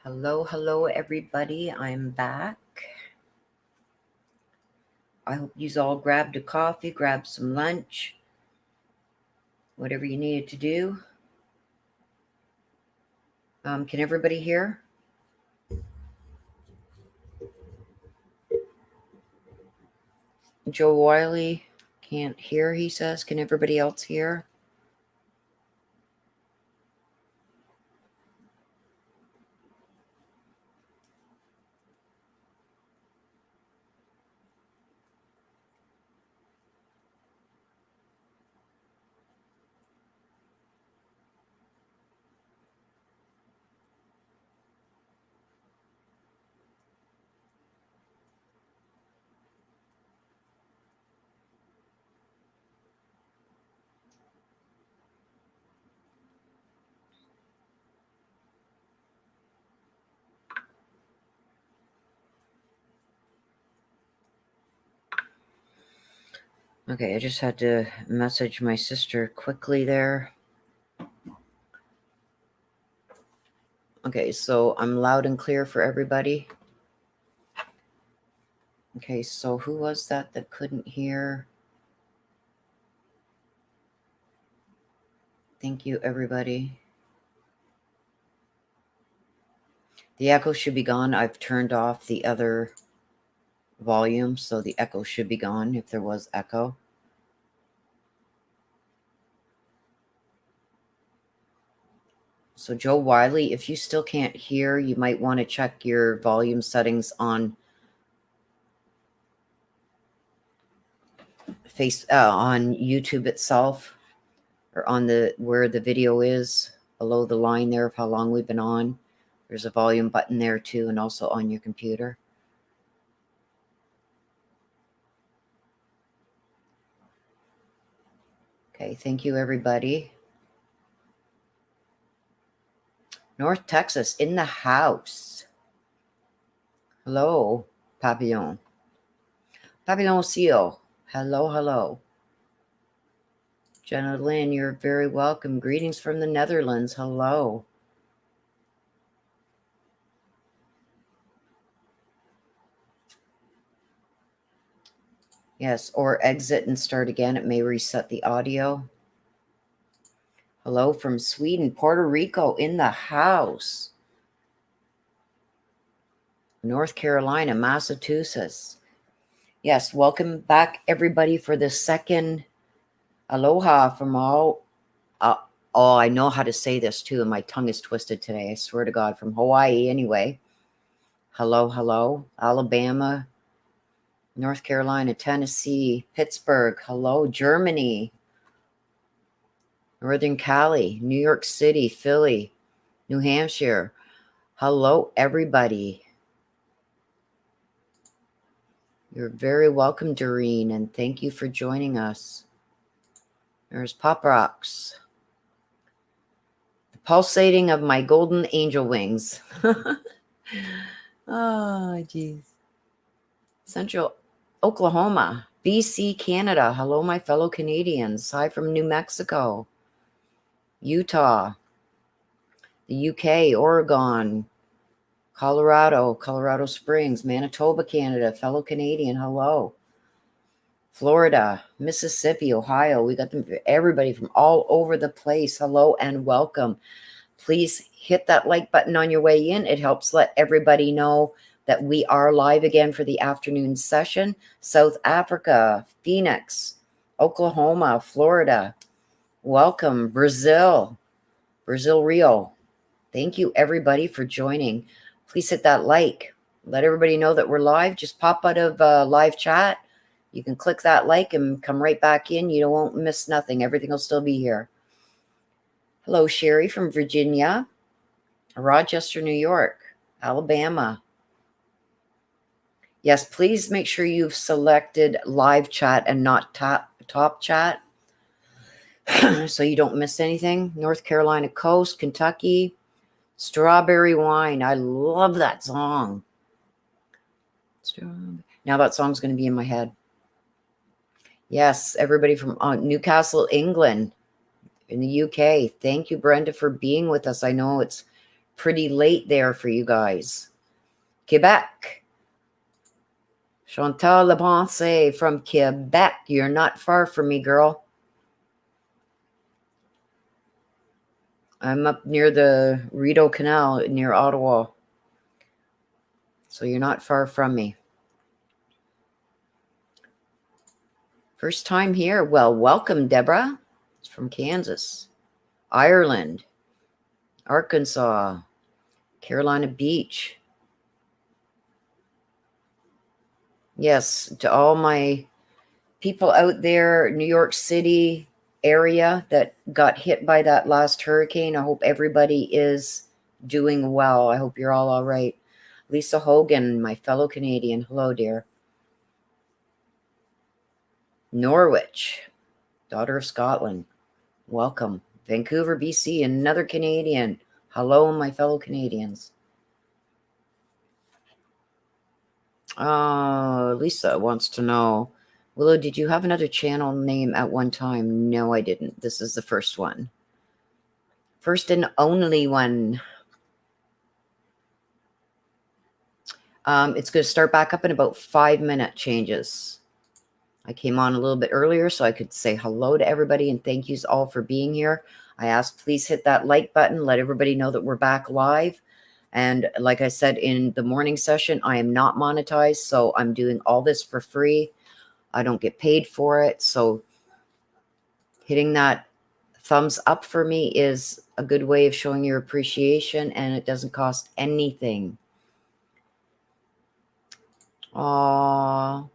Hello, everybody. I'm back. I hope you all grabbed a coffee, grabbed some lunch, whatever you needed to do. Can everybody hear? Joe Wiley can't hear, he says. Can everybody else hear? Okay, I just had to message my sister quickly there. Okay, so I'm loud and clear for everybody. Okay, so who was that couldn't hear? Thank you, everybody. The echo should be gone. I've turned off the other volume, so the echo should be gone if there was echo. So Joe Wiley, if you still can't hear, you might want to check your volume settings on on YouTube itself, or on where the video is below the line there of how long we've been on. There's a volume button there too, and also on your computer. Okay, thank you, everybody. North Texas in the house. Hello, Papillon. Papillon Seal. Hello. Jenna Lynn, you're very welcome. Greetings from the Netherlands. Hello. Yes, or exit and start again. It may reset the audio. Hello from Sweden, Puerto Rico in the house. North Carolina, Massachusetts. Yes, welcome back, everybody, for the second aloha from all. I know how to say this too, and my tongue is twisted today. I swear to God, from Hawaii anyway. Hello, Alabama, North Carolina, Tennessee, Pittsburgh. Hello, Germany, Northern Cali, New York City, Philly, New Hampshire. Hello, everybody. You're very welcome, Doreen, and thank you for joining us. There's Pop Rocks. The pulsating of my golden angel wings. Oh, geez. Central Oklahoma, BC, Canada. Hello, my fellow Canadians. Hi from New Mexico, Utah, the UK, Oregon, Colorado Springs, Manitoba, Canada. Fellow Canadian, hello. Florida, Mississippi, Ohio. We got them, everybody from all over the place. Hello and welcome. Please hit that like button on your way in. It helps let everybody know that we are live again for the afternoon session. South Africa, Phoenix, Oklahoma, Florida. Welcome. Brazil, Rio. Thank you, everybody, for joining. Please hit that like. Let everybody know that we're live. Just pop out of live chat. You can click that like and come right back in. You won't miss nothing. Everything will still be here. Hello, Sherry from Virginia, Rochester, New York, Alabama. Yes, please make sure you've selected live chat and not top chat so you don't miss anything. North Carolina coast, Kentucky, Strawberry Wine. I love that song. Now that song's going to be in my head. Yes, everybody from Newcastle, England, in the UK. Thank you, Brenda, for being with us. I know it's pretty late there for you guys. Quebec. Chantal Leponce from Quebec. You're not far from me, girl. I'm up near the Rideau Canal near Ottawa. So you're not far from me. First time here. Well, welcome, Deborah. It's from Kansas, Ireland, Arkansas, Carolina Beach. Yes, to all my people out there, New York City area that got hit by that last hurricane. I hope everybody is doing well. I hope you're all right. Lisa Hogan, my fellow Canadian. Hello, dear. Norwich, daughter of Scotland. Welcome. Vancouver, BC, another Canadian. Hello, my fellow Canadians. Lisa wants to know, Willow, did you have another channel name at one time? No, I didn't. This is the first one. First and only one. It's going to start back up in about 5-minute changes. I came on a little bit earlier so I could say hello to everybody and thank yous all for being here. I asked, please hit that like button. Let everybody know that we're back live. And like I said in the morning session, I am not monetized, so I'm doing all this for free. I don't get paid for it. So hitting that thumbs up for me is a good way of showing your appreciation, and it doesn't cost anything. Aww.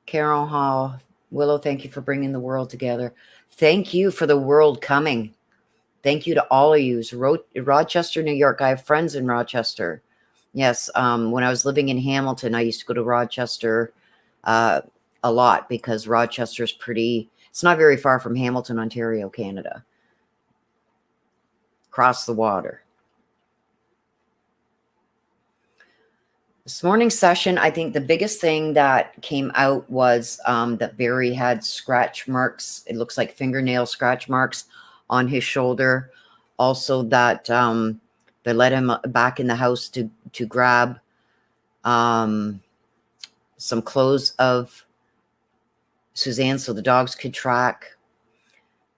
Carol Hall, Willow, thank you for bringing the world together. Thank you for the world coming. Thank you to all of you. Rochester, New York. I have friends in Rochester. Yes, when I was living in Hamilton, I used to go to Rochester a lot because Rochester's pretty, it's not very far from Hamilton, Ontario, Canada. Across the water. This morning's session, I think the biggest thing that came out was that Barry had scratch marks. It looks like fingernail scratch marks on his shoulder. Also that they let him back in the house to grab some clothes of Suzanne so the dogs could track.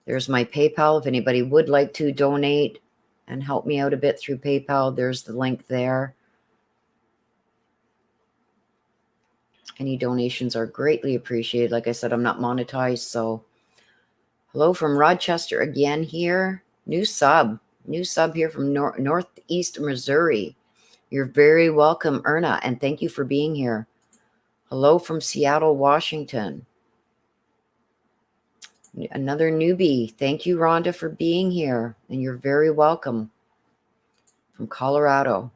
There's my PayPal. If anybody would like to donate and help me out a bit through PayPal, there's the link there. Any donations are greatly appreciated. Like I said, I'm not monetized, so hello from Rochester again here. New sub here from Northeast Missouri. You're very welcome, Erna, and thank you for being here. Hello from Seattle, Washington. Another newbie. Thank you, Rhonda, for being here, and you're very welcome. From Colorado.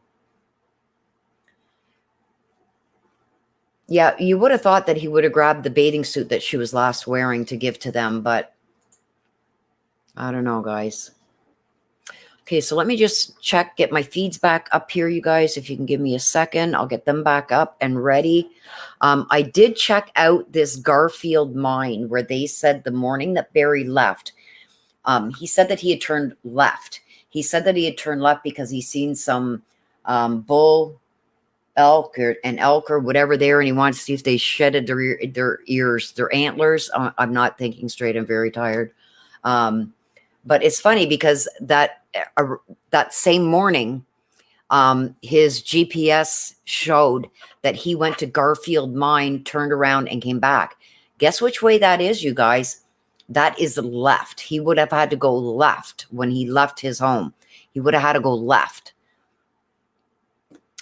Yeah, you would have thought that he would have grabbed the bathing suit that she was last wearing to give to them, but I don't know, guys. Okay, so let me just check, get my feeds back up here, you guys. If you can give me a second, I'll get them back up and ready. I did check out this Garfield mine where they said the morning that Barry left, he said that he had turned left. He said that he had turned left because he's seen some bull, elk or whatever there, and he wanted to see if they shedded their ears, their antlers. I'm not thinking straight. I'm very tired. But it's funny because that same morning, his GPS showed that he went to Garfield Mine, turned around, and came back. Guess which way that is, you guys? That is left. He would have had to go left when he left his home. He would have had to go left.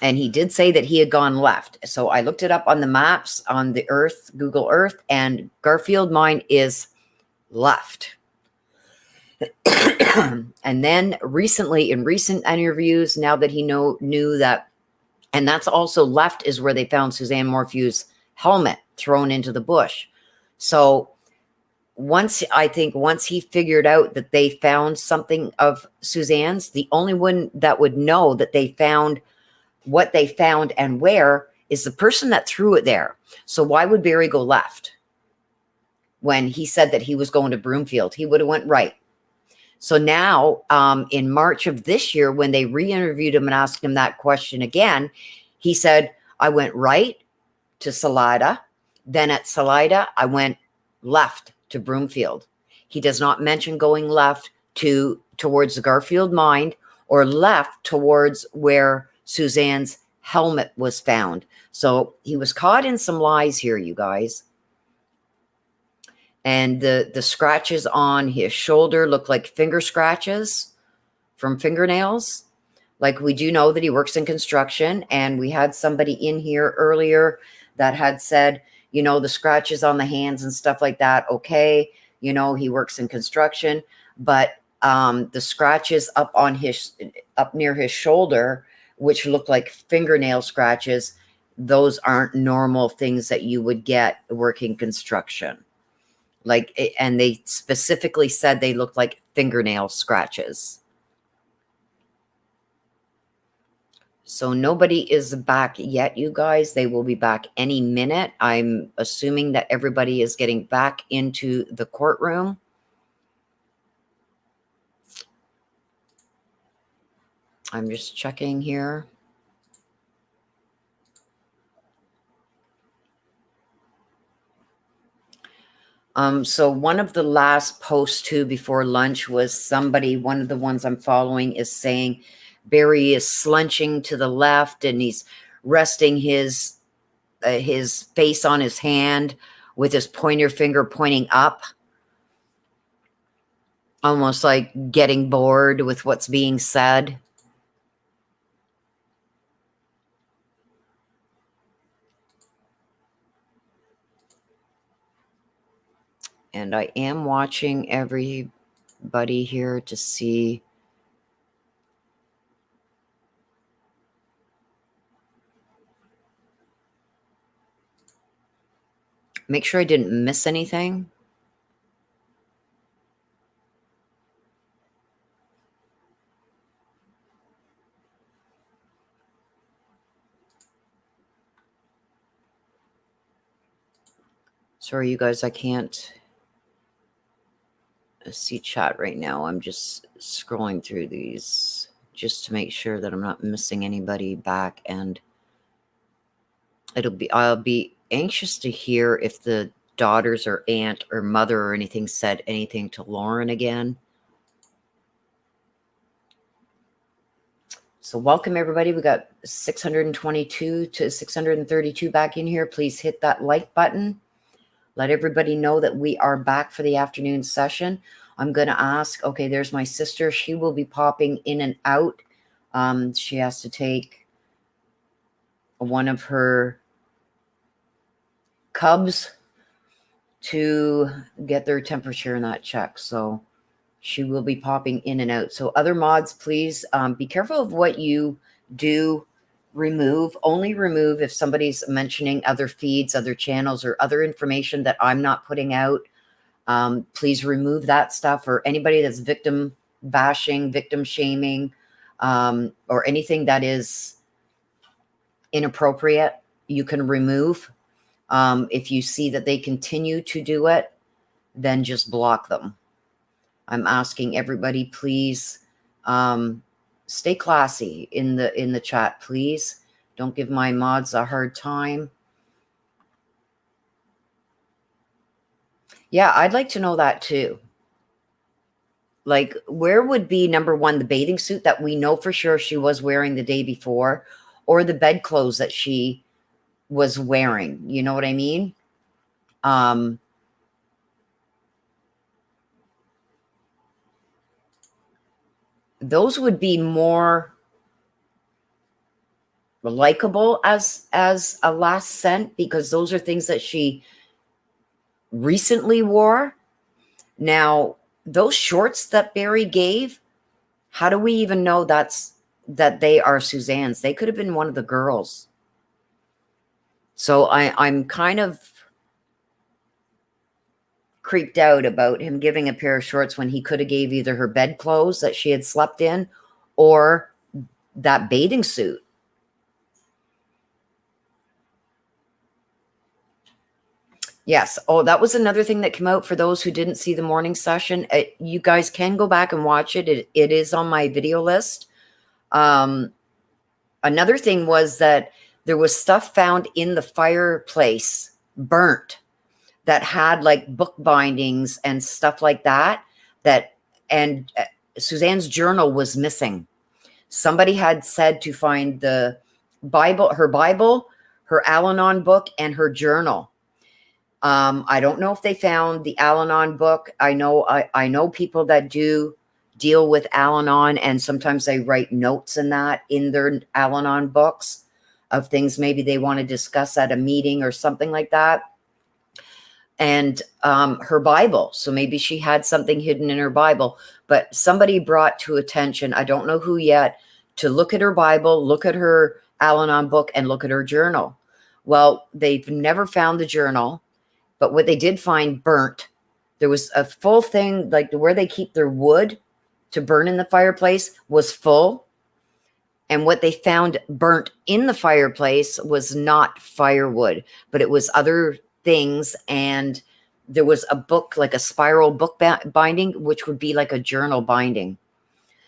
And he did say that he had gone left. So I looked it up on the maps on the Earth, Google Earth, and Garfield Mine is left. And then recently, in recent interviews, now that he knew that, and that's also left is where they found Suzanne Morphew's helmet thrown into the bush. So once he figured out that they found something of Suzanne's, the only one that would know that they found what they found and where is the person that threw it there. So why would Barry go left when he said that he was going to Broomfield? He would have went right. So now, in March of this year, when they re-interviewed him and asked him that question again, he said, I went right to Salida. Then at Salida, I went left to Broomfield. He does not mention going left towards the Garfield mine or left towards where Suzanne's helmet was found. So he was caught in some lies here, you guys. And the scratches on his shoulder look like finger scratches from fingernails. Like, we do know that he works in construction, and we had somebody in here earlier that had said, you know, the scratches on the hands and stuff like that, okay, you know, he works in construction, but the scratches up near his shoulder, which look like fingernail scratches, those aren't normal things that you would get working construction. Like, and they specifically said they look like fingernail scratches. So nobody is back yet, you guys. They will be back any minute. I'm assuming that everybody is getting back into the courtroom. I'm just checking here. So one of the last posts too before lunch was somebody, one of the ones I'm following, is saying Barry is slunching to the left and he's resting his face on his hand with his pointer finger pointing up, almost like getting bored with what's being said. And I am watching everybody here to see. Make sure I didn't miss anything. Sorry, you guys, I can't see chat right now. I'm just scrolling through these just to make sure that I'm not missing anybody back, and I'll be anxious to hear if the daughters or aunt or mother or anything said anything to Lauren again. So welcome everybody. We got 622 to 632 back in here. Please hit that like button. Let everybody know that we are back for the afternoon session. I'm going to ask, okay, there's my sister. She will be popping in and out. She has to take one of her cubs to get their temperature and that check. So she will be popping in and out. So other mods, please be careful of what you do remove. Only remove if somebody's mentioning other feeds, other channels, or other information that I'm not putting out. Please remove that stuff, or anybody that's victim bashing, victim shaming, or anything that is inappropriate, you can remove. If you see that they continue to do it, then just block them. I'm asking everybody, please stay classy in the chat, please. Don't give my mods a hard time. Yeah, I'd like to know that too. Like, where would be, number one, the bathing suit that we know for sure she was wearing the day before, or the bedclothes that she was wearing? You know what I mean? Those would be more likable as a last scent, because those are things that she recently wore. Now, those shorts that Barry gave, how do we even know that they are Suzanne's? They could have been one of the girls. So I'm kind of creeped out about him giving a pair of shorts when he could have gave either her bedclothes that she had slept in or that bathing suit. Yes. Oh, that was another thing that came out for those who didn't see the morning session. You guys can go back and watch it. It is on my video list. Um, Another thing was that there was stuff found in the fireplace, burnt, that had like book bindings and stuff like that. And Suzanne's journal was missing. Somebody had said to find the Bible, her Al-Anon book, and her journal. I don't know if they found the Al-Anon book. I know people that do deal with Al-Anon, and sometimes they write notes in their Al-Anon books of things maybe they want to discuss at a meeting or something like that. And her Bible. So maybe she had something hidden in her Bible, but somebody brought to attention, I don't know who yet, to look at her Bible, look at her Al-Anon book, and look at her journal. Well, they've never found the journal. But what they did find burnt, there was a full thing, like where they keep their wood to burn in the fireplace was full. And what they found burnt in the fireplace was not firewood, but it was other things. And there was a book, like a spiral book binding, which would be like a journal binding.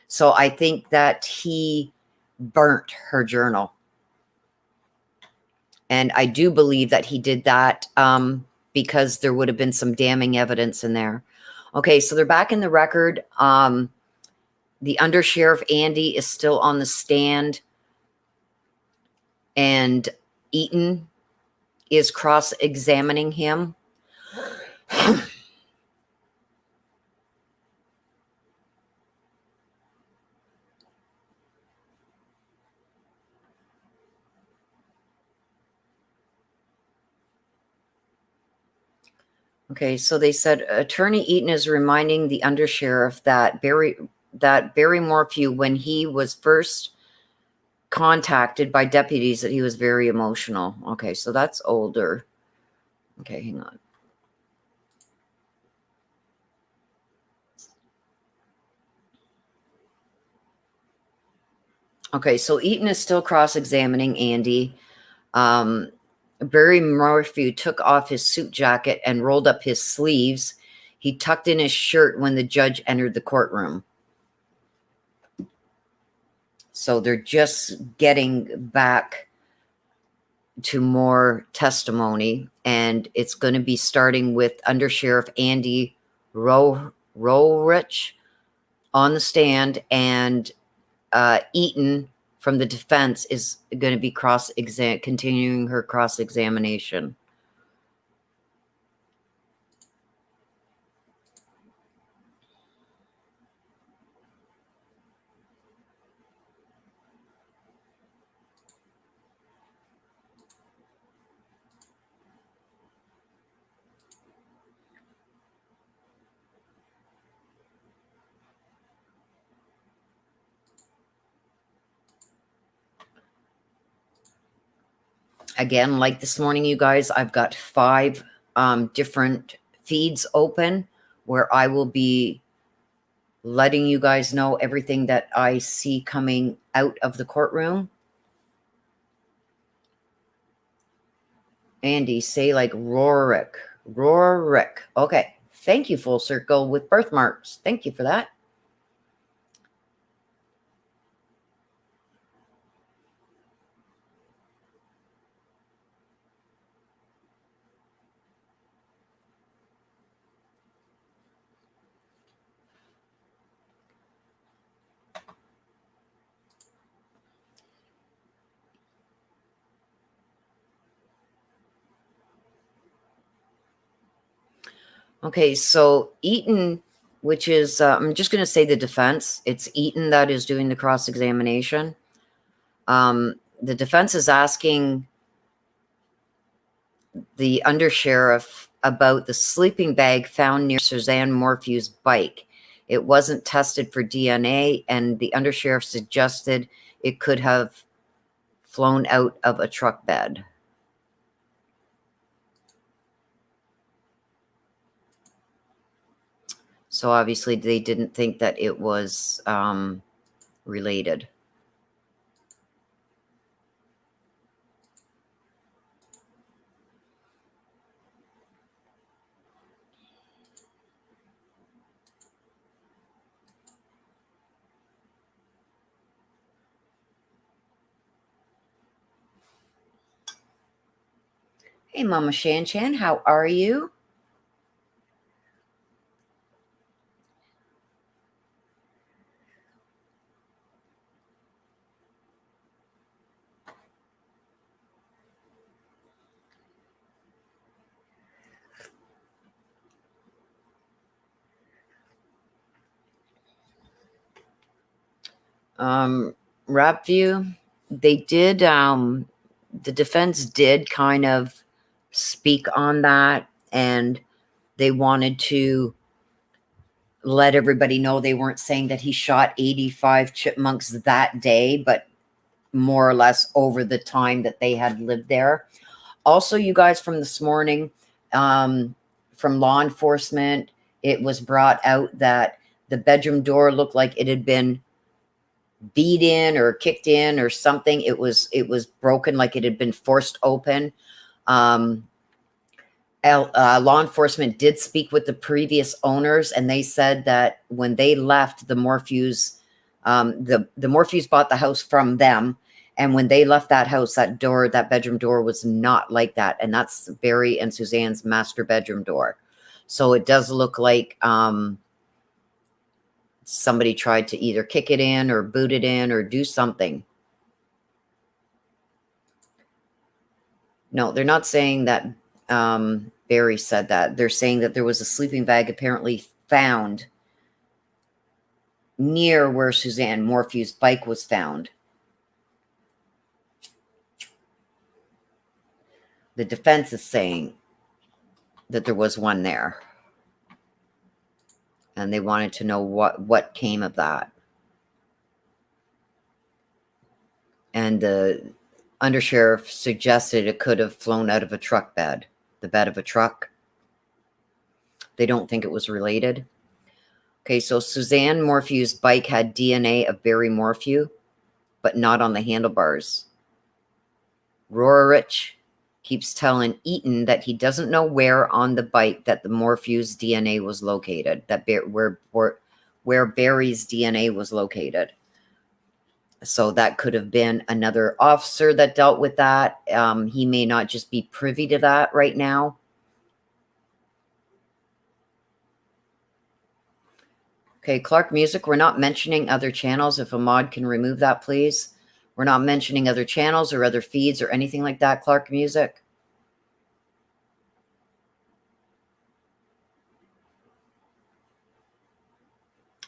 So I think that he burnt her journal. And I do believe that he did that because there would have been some damning evidence in there. Okay, so they're back in the record. The undersheriff, Andy, is still on the stand. And Eaton is cross-examining him. Okay, so they said Attorney Eaton is reminding the undersheriff that Barry Morphew, when he was first contacted by deputies, that he was very emotional. Okay, so that's older. Okay, hang on. Okay, so Eaton is still cross-examining Andy. Barry Morphew took off his suit jacket and rolled up his sleeves. He tucked in his shirt when the judge entered the courtroom. So they're just getting back to more testimony, and it's going to be starting with Undersheriff Andy Rohrich on the stand, and Eaton from the defense is going to be continuing her cross-examination. Again, like this morning, you guys, I've got 5 different feeds open where I will be letting you guys know everything that I see coming out of the courtroom. Andy, say like Rorik. Okay. Thank you, Full Circle with birthmarks. Thank you for that. Okay, so Eaton, which is, I'm just going to say the defense. It's Eaton that is doing the cross-examination. The defense is asking the undersheriff about the sleeping bag found near Suzanne Morphew's bike. It wasn't tested for DNA, and the undersheriff suggested it could have flown out of a truck bed. So obviously they didn't think that it was related. Hey, Mama Shan Chan, how are you? Rap View, they did, the defense did kind of speak on that, and they wanted to let everybody know they weren't saying that he shot 85 chipmunks that day, but more or less over the time that they had lived there. Also, you guys, from this morning, from law enforcement, it was brought out that the bedroom door looked like it had been beat in or kicked in or something. It was broken, like it had been forced open. Um, Law enforcement did speak with the previous owners, and they said that when they left, the Morphews, the Morphews bought the house from them, and when they left that house, that bedroom door was not like that, and that's Barry and Suzanne's master bedroom door. So it does look like somebody tried to either kick it in or boot it in or do something. No, they're not saying that Barry said that. They're saying that there was a sleeping bag apparently found near where Suzanne Morphew's bike was found. The defense is saying that there was one there, and they wanted to know what came of that. And the undersheriff suggested it could have flown out of a truck bed, the bed of a truck. They don't think it was related. Okay, so Suzanne Morphew's bike had DNA of Barry Morphew, but not on the handlebars. Rorich keeps telling Eaton that he doesn't know where on the bike that the Morphew's DNA was located, that where Barry's DNA was located. So that could have been another officer that dealt with that. He may not just be privy to that right now. Okay, Clark Music, we're not mentioning other channels. If a mod can remove that, please. We're not mentioning other channels or other feeds or anything like that, Clark Music.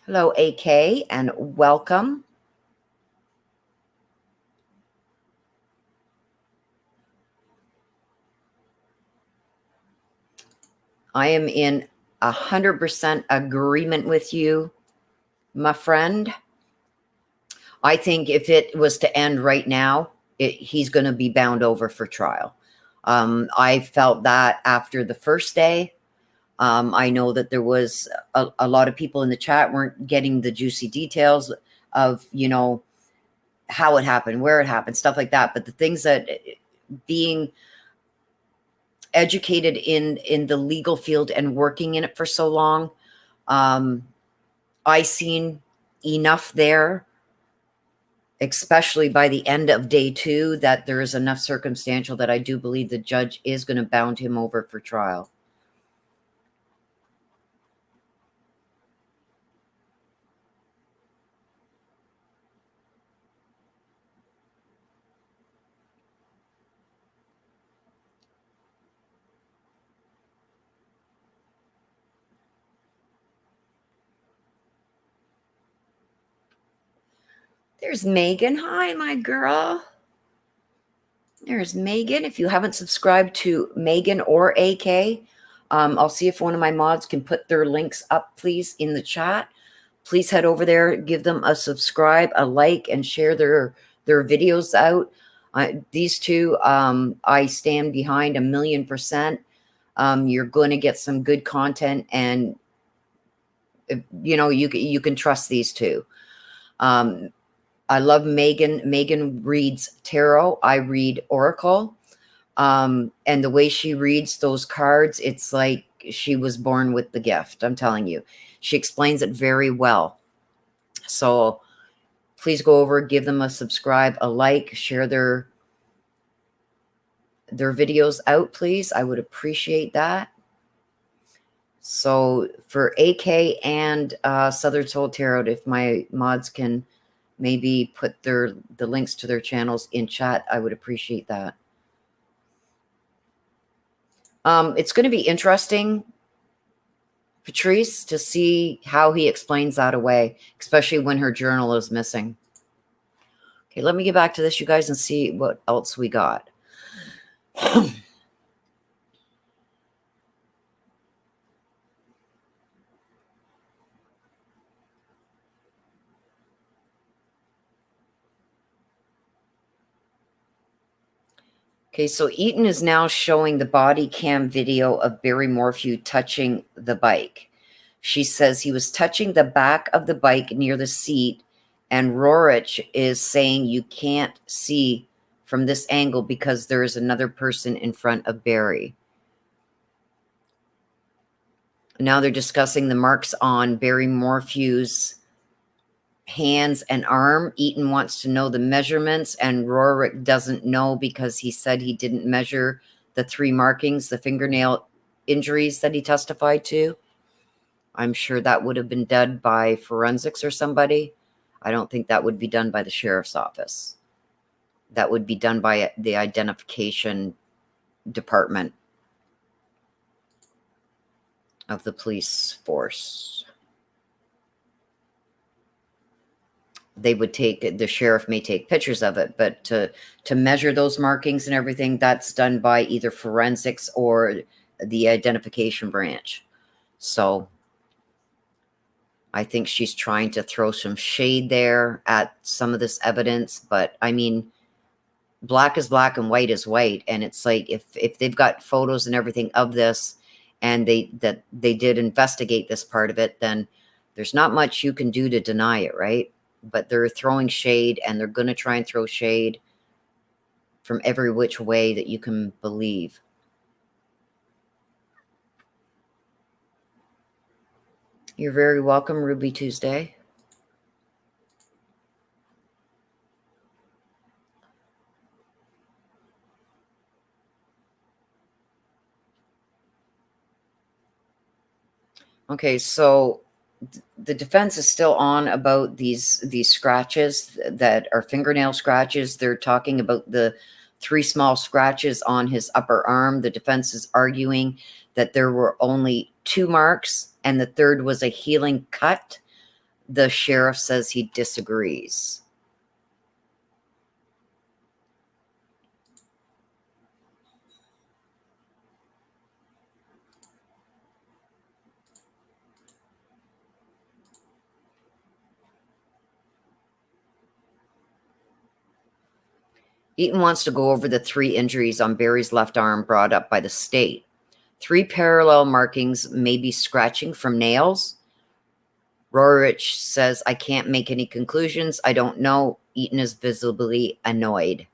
Hello, AK, and welcome. I am in 100% agreement with you, my friend. I think if it was to end right now, he's going to be bound over for trial. I felt that after the first day. I know that there was a lot of people in the chat weren't getting the juicy details of, how it happened, where it happened, stuff like that. But the things that being educated in the legal field and working in it for so long, I seen enough there, especially by the end of day 2, that there is enough circumstantial that I do believe the judge is going to bound him over for trial. There's Megan. Hi, my girl. There's Megan. If you haven't subscribed to Megan or AK, I'll see if one of my mods can put their links up, please, in the chat. Please head over there, give them a subscribe, a like, and share their videos out. These two, I stand behind 1,000,000%. You're going to get some good content, and you can trust these two. I love Megan. Megan reads tarot. I read oracle. And the way she reads those cards, it's like she was born with the gift. I'm telling you, she explains it very well. So please go over, give them a subscribe, a like, share their videos out, please. I would appreciate that. So for AK and Southern Soul Tarot, if my mods can maybe put the links to their channels in chat, I would appreciate that. It's going to be interesting, Patrice, to see how he explains that away, especially when her journal is missing. Okay, let me get back to this, you guys, and see what else we got. Okay, so Eaton is now showing the body cam video of Barry Morphew touching the bike. She says he was touching the back of the bike near the seat, and Rorich is saying you can't see from this angle because there is another person in front of Barry. Now they're discussing the marks on Barry Morphew's hands and arm. Eaton wants to know the measurements, and Rorick doesn't know because he said he didn't measure the 3 markings, the fingernail injuries that he testified to. I'm sure that would have been done by forensics or somebody. I don't think that would be done by the sheriff's office. That would be done by the identification department of the police force. They would take, the sheriff may take pictures of it, but to measure those markings and everything, that's done by either forensics or the identification branch. So I think she's trying to throw some shade there at some of this evidence, but I mean, black is black and white is white. And it's like, if they've got photos and everything of this, and they did investigate this part of it, then there's not much you can do to deny it, right? But they're throwing shade, and they're going to try and throw shade from every which way that you can believe. You're very welcome, Ruby Tuesday. Okay, so the defense is still on about these scratches that are fingernail scratches. They're talking about the 3 small scratches on his upper arm. The defense is arguing that there were only 2 marks and the third was a healing cut. The sheriff says he disagrees. Eaton wants to go over the 3 injuries on Barry's left arm brought up by the state. 3 parallel markings may be scratching from nails. Rorich says, I can't make any conclusions. I don't know. Eaton is visibly annoyed.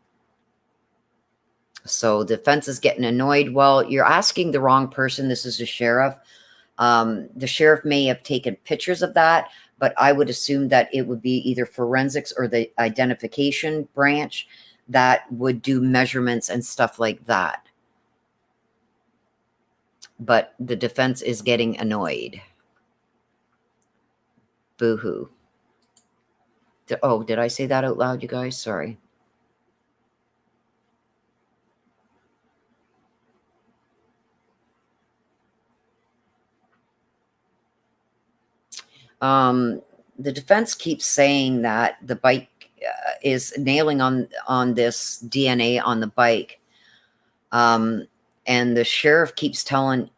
So the defense is getting annoyed. Well, you're asking the wrong person. This is the sheriff. The sheriff may have taken pictures of that, but I would assume that it would be either forensics or the identification branch that would do measurements and stuff like that. But the defense is getting annoyed. Boo-hoo. Oh, did I say that out loud, you guys? Sorry. The defense keeps saying that the bike is nailing on this DNA on the bike. And the sheriff keeps telling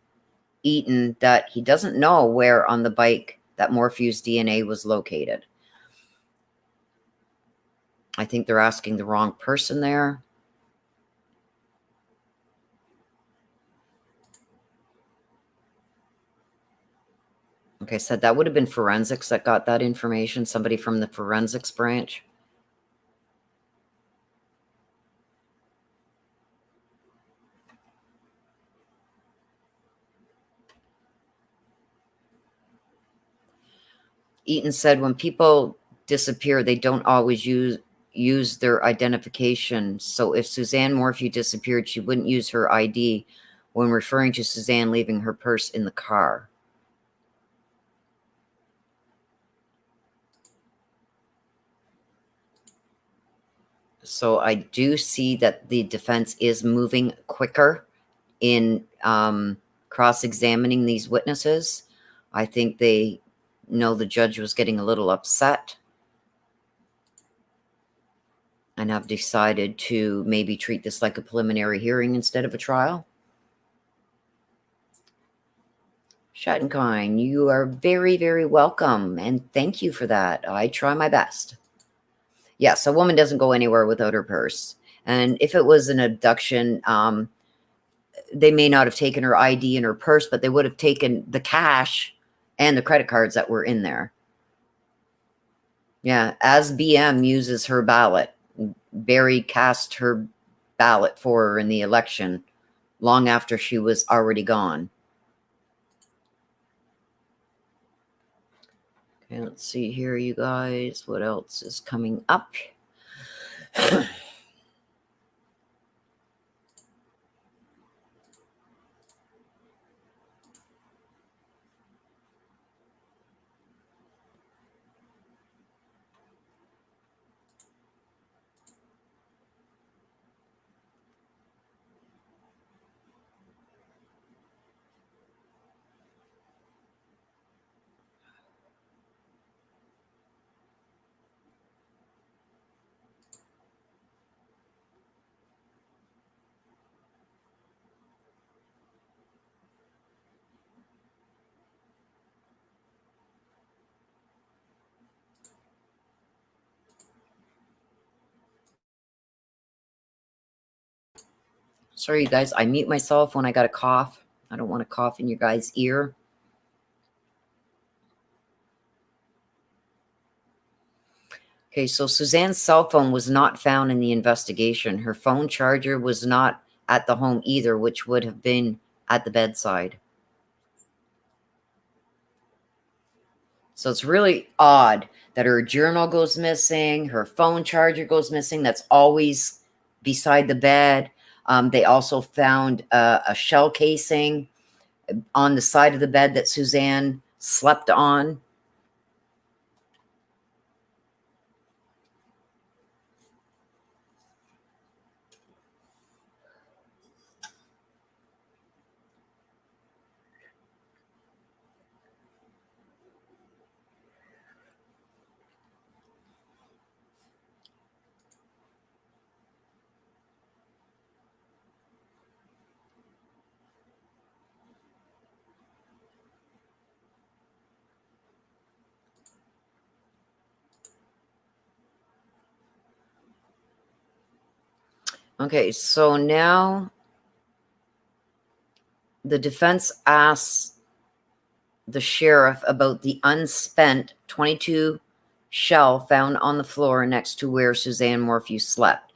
Eaton that he doesn't know where on the bike that Morphew's DNA was located. I think they're asking the wrong person there. Like I said, that would have been forensics that got that information, somebody from the forensics branch. Eaton said when people disappear, they don't always use their identification. So if Suzanne Morphew disappeared, she wouldn't use her ID when referring to Suzanne leaving her purse in the car. So I do see that the defense is moving quicker in cross-examining these witnesses. I think they know the judge was getting a little upset and have decided to maybe treat this like a preliminary hearing instead of a trial. Schattenkind, you are very, very welcome, and thank you for that. I try my best. Yes, a woman doesn't go anywhere without her purse. And if it was an abduction, they may not have taken her ID and her purse, but they would have taken the cash and the credit cards that were in there. Yeah, as BM uses her ballot, Barry cast her ballot for her in the election long after she was already gone. Okay, let's see here, you guys. What else is coming up? Sorry, you guys. I mute myself when I got a cough. I don't want to cough in your guys' ear. Okay, so Suzanne's cell phone was not found in the investigation. Her phone charger was not at the home either, which would have been at the bedside. So it's really odd that her journal goes missing, her phone charger goes missing. That's always beside the bed. They also found a shell casing on the side of the bed that Suzanne slept on. Okay, so now the defense asks the sheriff about the unspent .22 shell found on the floor next to where Suzanne Morphew slept.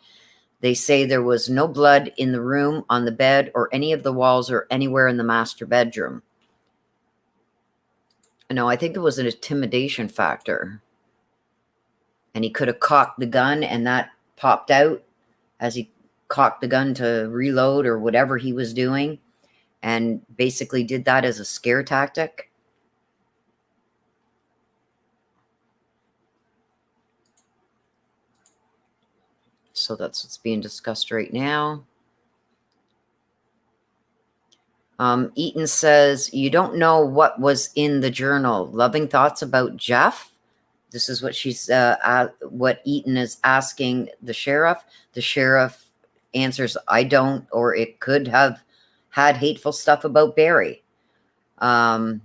They say there was no blood in the room, on the bed, or any of the walls, or anywhere in the master bedroom. No, I think it was an intimidation factor. And he could have cocked the gun and that popped out as he cocked the gun to reload or whatever he was doing, and basically did that as a scare tactic. So that's what's being discussed right now. Eaton says, you don't know what was in the journal. Loving thoughts about Jeff? This is what she's, what Eaton is asking the sheriff. The sheriff answers, I don't, or it could have had hateful stuff about Barry. I'm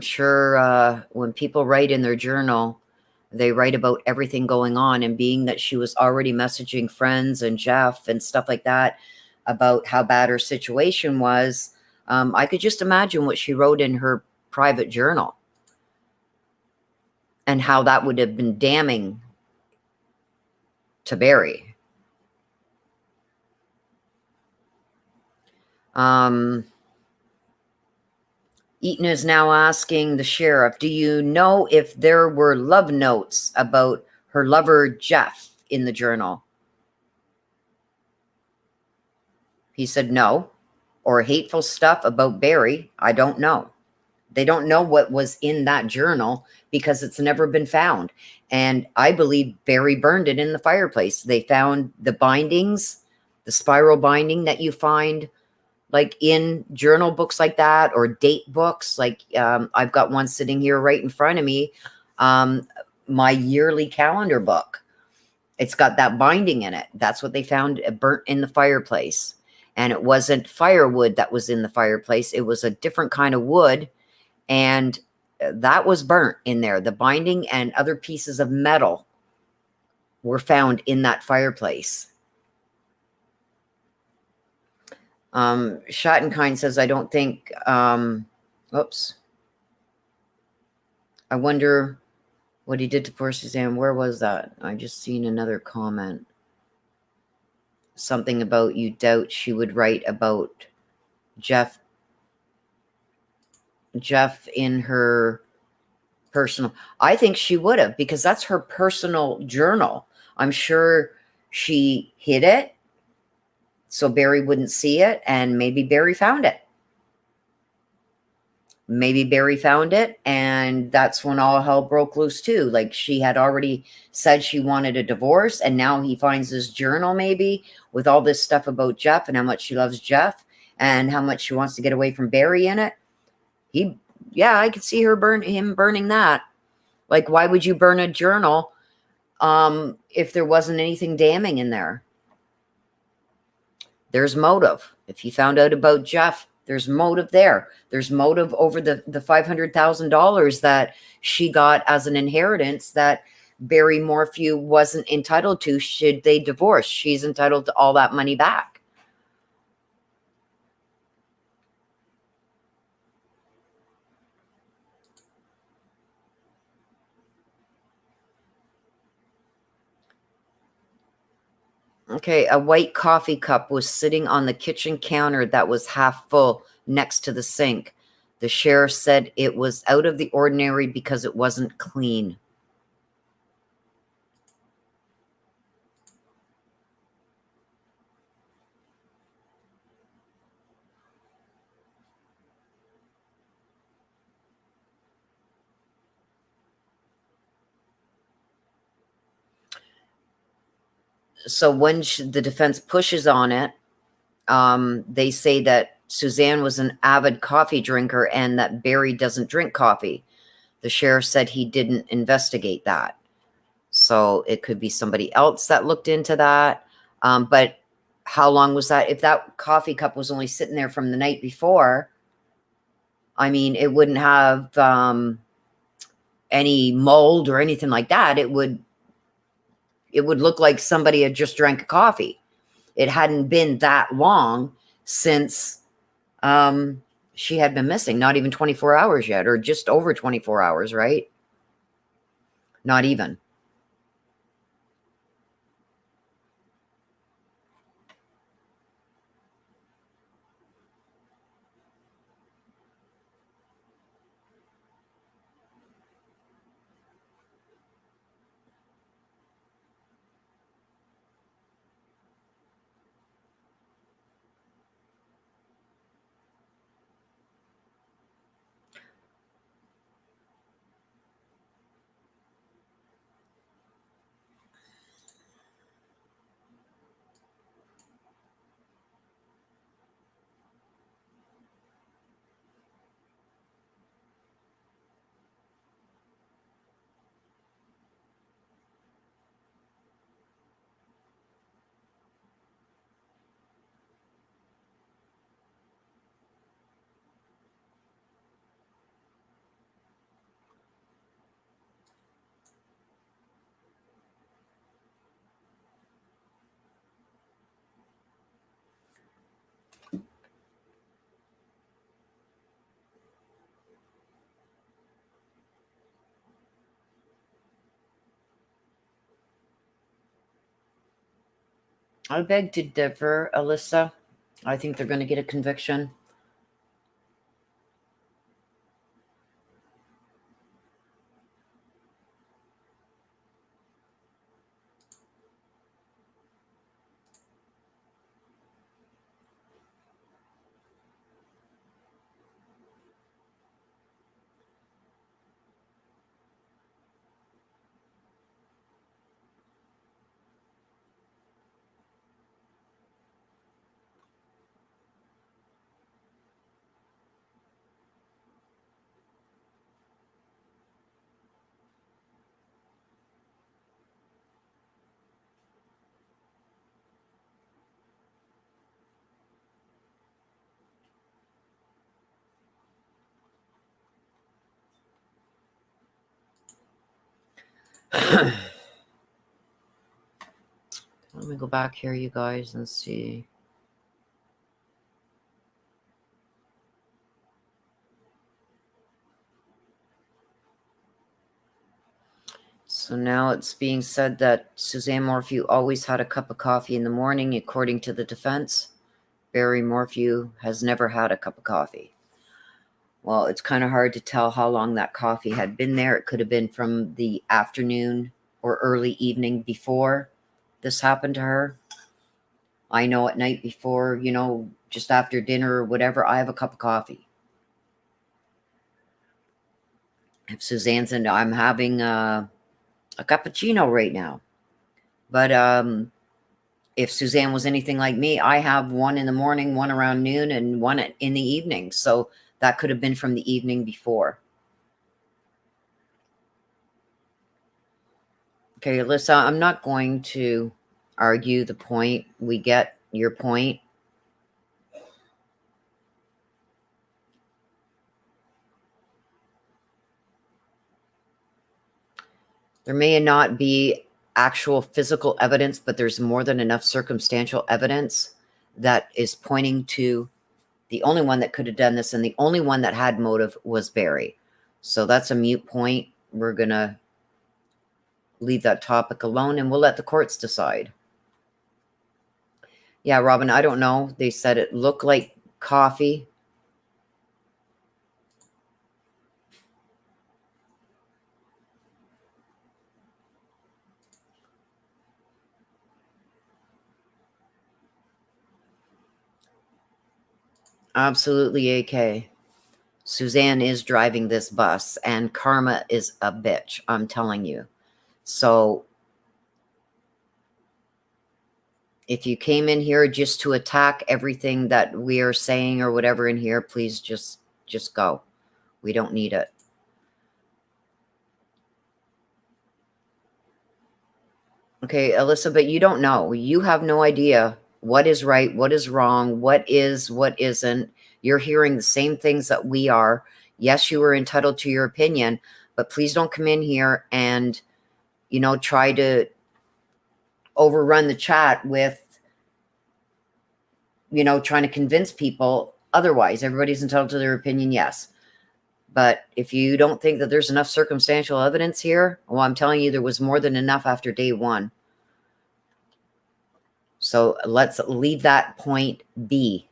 sure when people write in their journal, they write about everything going on, and being that she was already messaging friends and Jeff and stuff like that about how bad her situation was, I could just imagine what she wrote in her private journal and how that would have been damning to Barry. Eaton is now asking the sheriff, do you know if there were love notes about her lover Jeff in the journal? He said no. Or hateful stuff about Barry. I don't know. They don't know what was in that journal because it's never been found. And I believe Barry burned it in the fireplace. They found the bindings, the spiral binding that you find like in journal books like that, or date books. Like I've got one sitting here right in front of me, my yearly calendar book. It's got that binding in it. That's what they found burnt in the fireplace. And it wasn't firewood that was in the fireplace. It was a different kind of wood. And that was burnt in there. The binding and other pieces of metal were found in that fireplace. Schottenkind says, I don't think, oops. I wonder what he did to poor Suzanne. Where was that? I just seen another comment. Something about you doubt she would write about Jeff in her personal. I think she would have, because that's her personal journal. I'm sure she hid it so Barry wouldn't see it, and maybe Barry found it. Maybe Barry found it, and that's when all hell broke loose too. Like, she had already said she wanted a divorce, and now he finds this journal maybe with all this stuff about Jeff and how much she loves Jeff and how much she wants to get away from Barry in it. Yeah, I could see him burning that. Like, why would you burn a journal if there wasn't anything damning in there? There's motive. If you found out about Jeff, there's motive there. There's motive over the $500,000 that she got as an inheritance that Barry Morphew wasn't entitled to should they divorce. She's entitled to all that money back. Okay, a white coffee cup was sitting on the kitchen counter that was half full next to the sink. The sheriff said it was out of the ordinary because it wasn't clean. So when the defense pushes on it, they say that Suzanne was an avid coffee drinker and that Barry doesn't drink coffee. The sheriff said he didn't investigate that. So it could be somebody else that looked into that. But how long was that? If that coffee cup was only sitting there from the night before, I mean, it wouldn't have any mold or anything like that. It would look like somebody had just drank a coffee. It hadn't been that long since she had been missing. Not even 24 hours yet, or just over 24 hours, right? Not even. I beg to differ, Alyssa. I think they're going to get a conviction. Let me go back here, you guys, and see. So now it's being said that Suzanne Morphew always had a cup of coffee in the morning, according to the defense. Barry Morphew has never had a cup of coffee. Well, it's kind of hard to tell how long that coffee had been there. It could have been from the afternoon or early evening before this happened to her. I know at night before, just after dinner or whatever, I have a cup of coffee. If Suzanne's in, I'm having a cappuccino right now. But if Suzanne was anything like me, I have one in the morning, one around noon, and one in the evening. So that could have been from the evening before. Okay, Alyssa, I'm not going to argue the point. We get your point. There may not be actual physical evidence, but there's more than enough circumstantial evidence that is pointing to the only one that could have done this, and the only one that had motive was Barry. So that's a moot point. We're going to leave that topic alone, and we'll let the courts decide. Yeah, Robin, I don't know. They said it looked like coffee. Absolutely, AK. Suzanne is driving this bus, and karma is a bitch, I'm telling you. So if you came in here just to attack everything that we are saying or whatever in here, please just go. We don't need it. Okay, Alyssa, but you don't know. You have no idea what is right, what is wrong, what isn't. You're hearing the same things that we are. Yes, you are entitled to your opinion, but please don't come in here and, try to overrun the chat with, trying to convince people otherwise. Everybody's entitled to their opinion, yes. But if you don't think that there's enough circumstantial evidence here, well, I'm telling you, there was more than enough after day one. So let's leave that point be.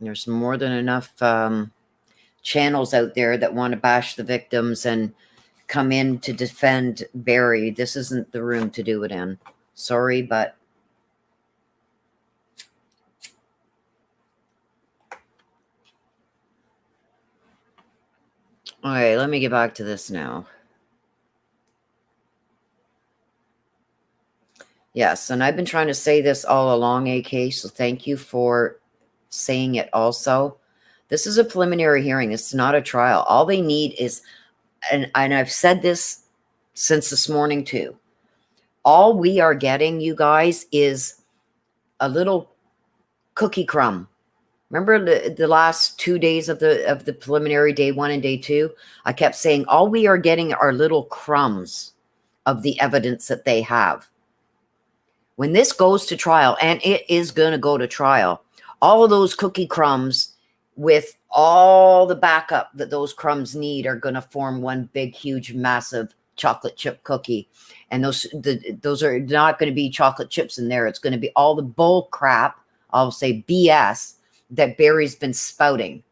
There's more than enough channels out there that want to bash the victims and come in to defend Barry. This isn't the room to do it in. Sorry, but all right, let me get back to this now. Yes, and I've been trying to say this all along, AK, so thank you for saying it also. This is a preliminary hearing. It's not a trial. All they need is, and I've said this since this morning too, all we are getting, you guys, is a little cookie crumb. Remember the last 2 days of the preliminary, day one and day two? I kept saying all we are getting are little crumbs of the evidence that they have. When this goes to trial, and it is going to go to trial, all of those cookie crumbs with all the backup that those crumbs need are going to form one big, huge, massive chocolate chip cookie. And those are not going to be chocolate chips in there. It's going to be all the bull crap, I'll say BS, that Barry's been spouting.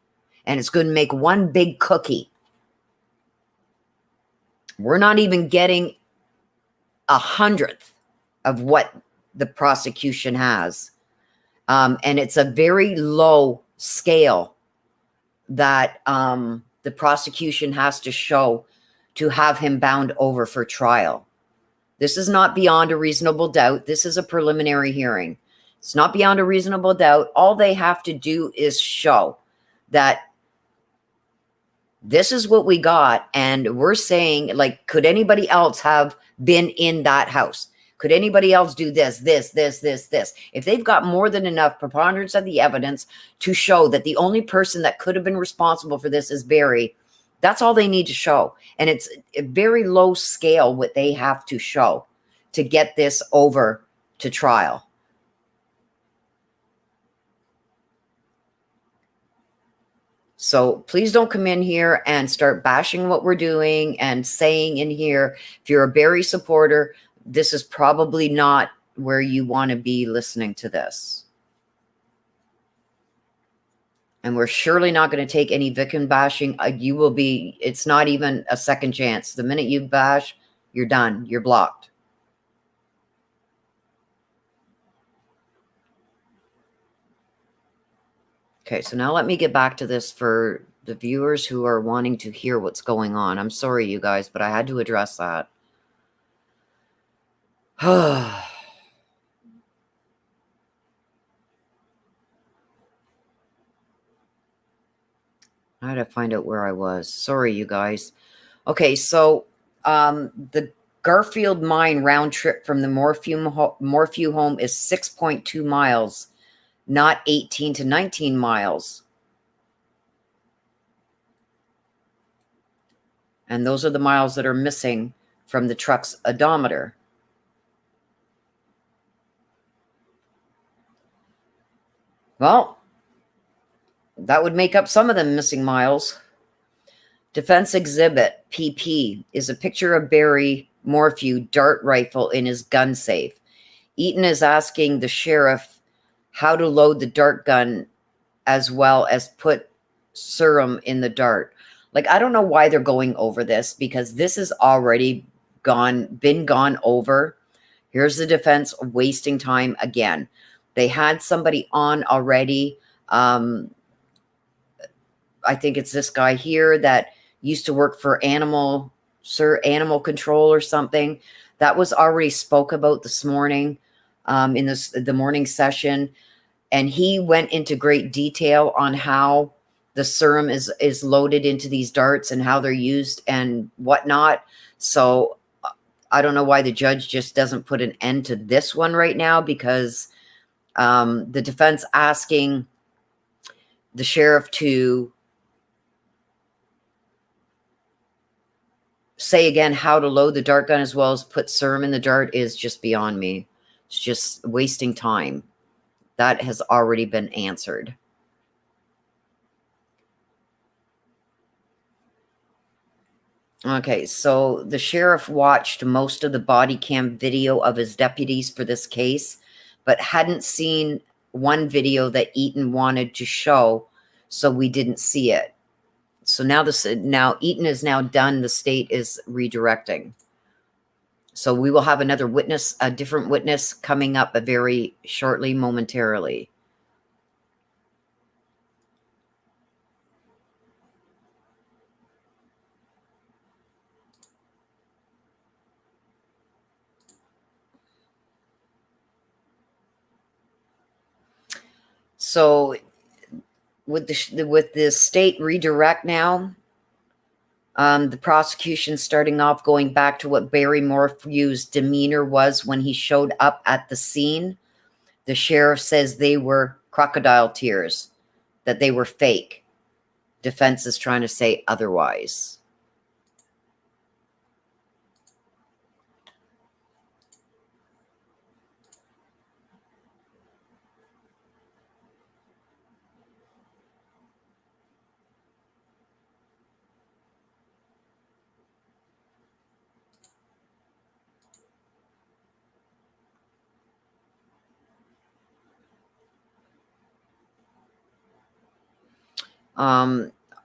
And it's going to make one big cookie. We're not even getting 100th of what the prosecution has. And it's a very low scale that the prosecution has to show to have him bound over for trial. This is not beyond a reasonable doubt. This is a preliminary hearing. It's not beyond a reasonable doubt. All they have to do is show that this is what we got. And we're saying, like, could anybody else have been in that house? Could anybody else do this? If they've got more than enough preponderance of the evidence to show that the only person that could have been responsible for this is Barry, that's all they need to show. And it's a very low scale what they have to show to get this over to trial. So please don't come in here and start bashing what we're doing and saying in here, if you're a Barry supporter, this is probably not where you want to be listening to this. And we're surely not going to take any victim bashing. You will be, it's not even a second chance. The minute you bash, you're done. You're blocked. Okay, so now let me get back to this for the viewers who are wanting to hear what's going on. I'm sorry, you guys, but I had to address that. I had to find out where I was. Sorry, you guys. Okay, so the Garfield Mine round trip from the Morphew home is 6.2 miles, not 18 to 19 miles. And those are the miles that are missing from the truck's odometer. Well, that would make up some of the missing miles. Defense Exhibit PP is a picture of Barry Morphew dart rifle in his gun safe. Eaton is asking the sheriff how to load the dart gun as well as put serum in the dart. Like, I don't know why they're going over this, because this has already been gone over. Here's the defense wasting time again. They had somebody on already. I think it's this guy here that used to work for animal control or something. That was already spoke about this morning in the morning session. And he went into great detail on how the serum is loaded into these darts and how they're used and whatnot. So I don't know why the judge just doesn't put an end to this one right now, because the defense asking the sheriff to say again how to load the dart gun as well as put serum in the dart is just beyond me. It's just wasting time. That has already been answered. Okay, so the sheriff watched most of the body cam video of his deputies for this case, but hadn't seen one video that Eaton wanted to show, so we didn't see it. So now Eaton is now done. The state is redirecting. So we will have another witness, a different witness coming up very shortly, momentarily. So with the state redirect now, the prosecution starting off going back to what Barry Morphew's demeanor was when he showed up at the scene. The sheriff says they were crocodile tears, that they were fake. Defense is trying to say otherwise.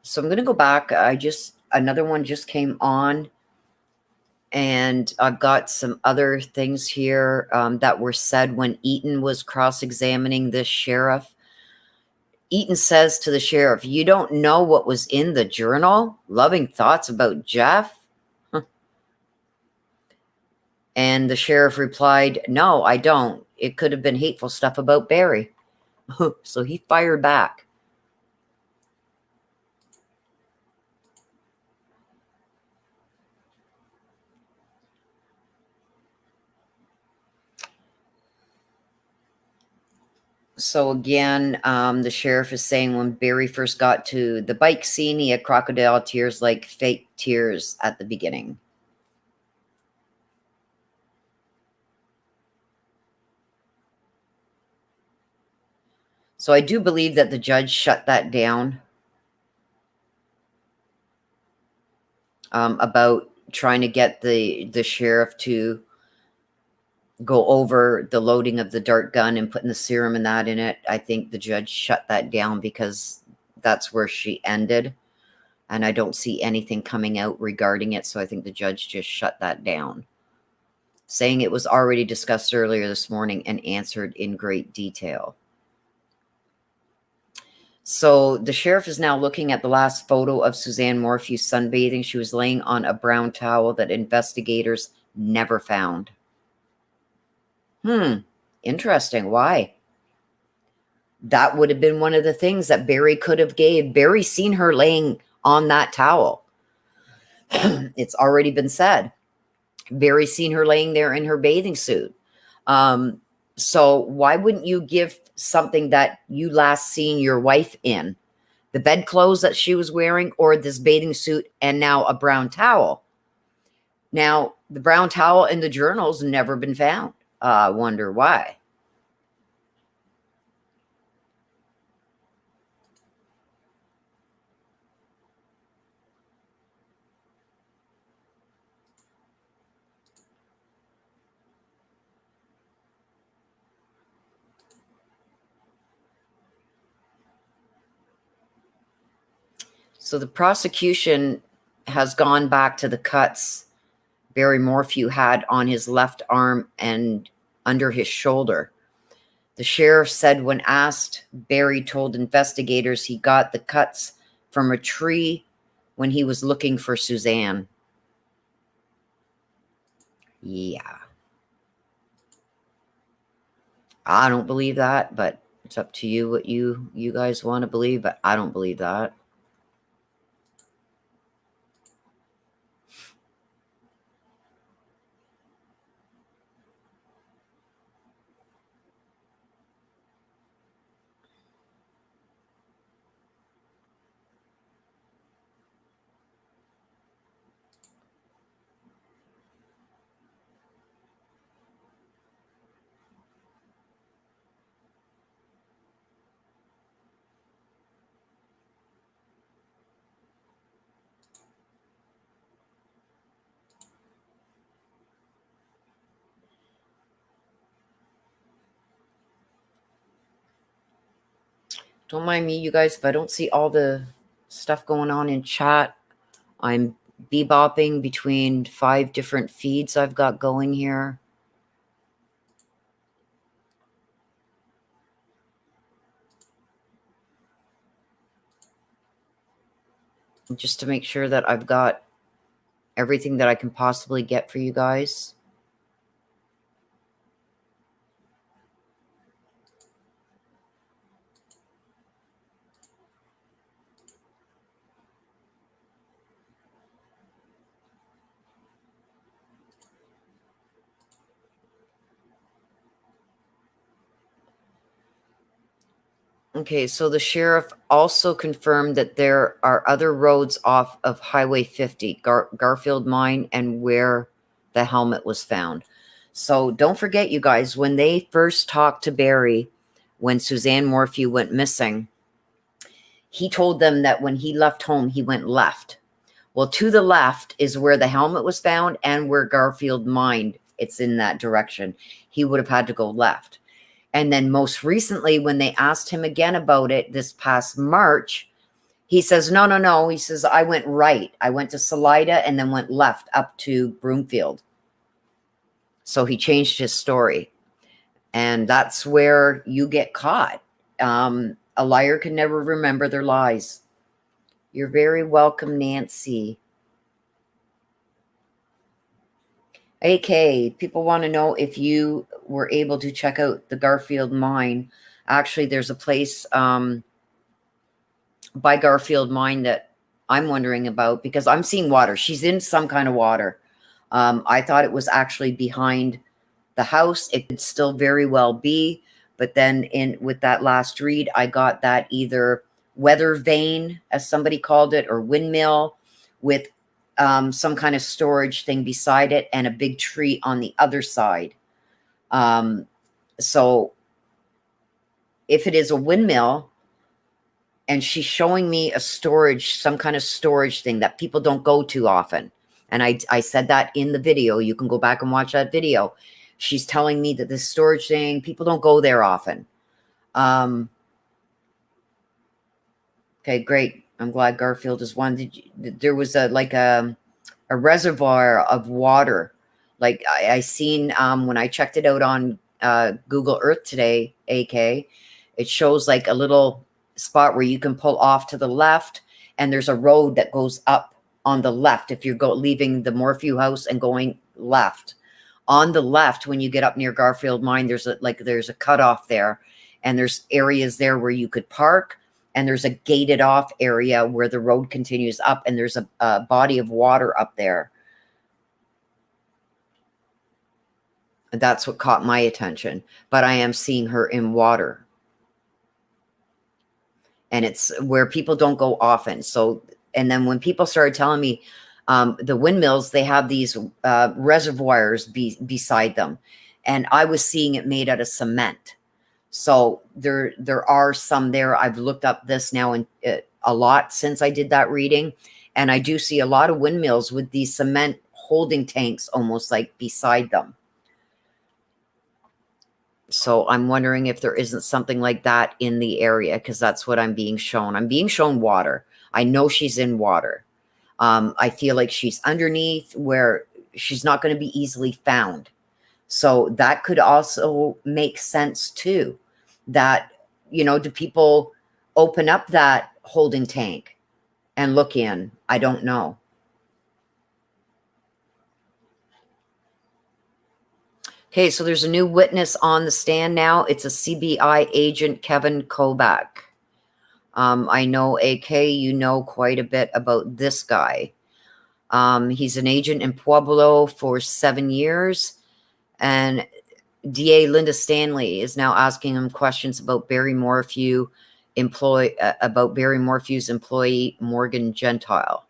So I'm going to go back. Another one just came on, and I've got some other things here that were said when Eaton was cross-examining this sheriff. Eaton says to the sheriff, "You don't know what was in the journal? Loving thoughts about Jeff?" And the sheriff replied, "No, I don't. it could have been hateful stuff about Barry. So he fired back. So again, the sheriff is saying when Barry first got to the bike scene, he had crocodile tears like fake tears at the beginning. So I do believe that the judge shut that down about trying to get the sheriff to go over the loading of the dart gun and putting the serum and that in it. I think the judge shut that down because that's where she ended. And I don't see anything coming out regarding it. So I think the judge just shut that down, saying it was already discussed earlier this morning and answered in great detail. So the sheriff is now looking at the last photo of Suzanne Morphew sunbathing. She was laying on a brown towel that investigators never found. Interesting. Why? That would have been one of the things that Barry could have gave. Barry seen her laying on that towel. It's already been said. Barry seen her laying there in her bathing suit. So why wouldn't you give something that you last seen your wife in? The bedclothes that she was wearing, or this bathing suit and now a brown towel? Now, the brown towel in the journal's never been found. I wonder why. So the prosecution has gone back to the cuts Barry Morphew had on his left arm and under his shoulder. The sheriff said when asked, Barry told investigators he got the cuts from a tree when he was looking for Suzanne. Yeah. I don't believe that, but it's up to you what you guys want to believe, but I don't believe that. Don't mind me, you guys, if I don't see all the stuff going on in chat. I'm bebopping between 5 different feeds I've got going here. Just to make sure that I've got everything that I can possibly get for you guys. Okay, so the sheriff also confirmed that there are other roads off of Highway 50, Garfield Mine, and where the helmet was found. So don't forget, you guys, when they first talked to Barry, when Suzanne Morphew went missing, he told them that when he left home, he went left. Well, to the left is where the helmet was found and where Garfield Mine, it's in that direction. He would have had to go left. And then most recently, when they asked him again about it this past March, he says, no. He says, I went right. I went to Salida and then went left up to Broomfield. So he changed his story. And that's where you get caught. A liar can never remember their lies. You're very welcome, Nancy. AK, people want to know if you were able to check out the Garfield mine. Actually, there's a place by Garfield mine that I'm wondering about because I'm seeing water. She's in some kind of water. I thought it was actually behind the house. It could still very well be, but then in with that last read, I got that either weather vane, as somebody called it, or windmill with some kind of storage thing beside it and a big tree on the other side. So if it is a windmill and she's showing me a storage, some kind of storage thing that people don't go to often. And I said that in the video. You can go back and watch that video. She's telling me that this storage thing, people don't go there often. Okay, great. I'm glad Garfield is one. There was a reservoir of water. Like I seen when I checked it out on Google Earth today, AK, it shows like a little spot where you can pull off to the left, and there's a road that goes up on the left if you're leaving the Morphew house and going left. On the left, when you get up near Garfield Mine, there's a cutoff there, and there's areas there where you could park, and there's a gated off area where the road continues up, and there's a body of water up there. And that's what caught my attention. But I am seeing her in water. And it's where people don't go often. So, and then when people started telling me the windmills, they have these reservoirs beside them. And I was seeing it made out of cement. So there are some there. I've looked up this now in a lot since I did that reading. And I do see a lot of windmills with these cement holding tanks almost like beside them. So I'm wondering if there isn't something like that in the area, because that's what I'm being shown. I'm being shown water. I know she's in water. I feel like she's underneath where she's not going to be easily found. So that could also make sense too. That, do people open up that holding tank and look in? I don't know. Okay, so there's a new witness on the stand now. It's a CBI agent, Kevin Kobach. I know, AK, you know quite a bit about this guy. He's an agent in Pueblo for 7 years. And DA Linda Stanley is now asking him questions about Barry Morphew's employee, Morgan Gentile.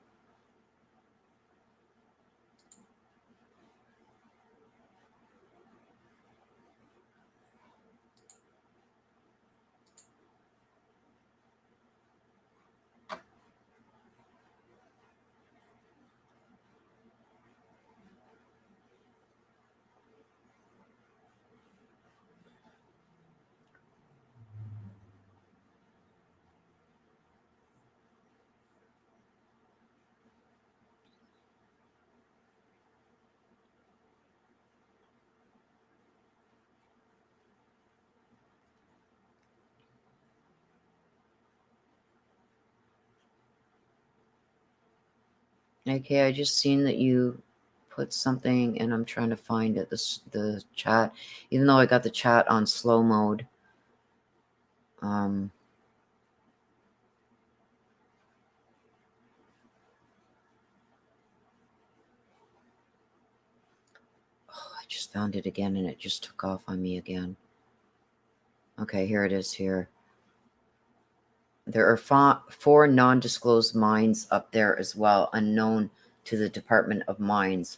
Okay, I just seen that you put something, and I'm trying to find it, the chat, even though I got the chat on slow mode. I just found it again, and it just took off on me again. Okay, here it is here. There are 4 non-disclosed mines up there as well, unknown to the Department of Mines.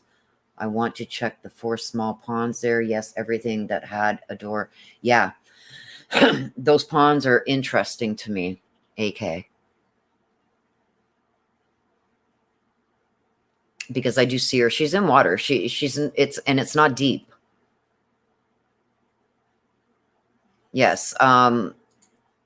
I want to check the 4 small ponds there. Yes, everything that had a door. Yeah, those ponds are interesting to me, AK. Because I do see her. She's in water. She's in, it's not deep. Yes.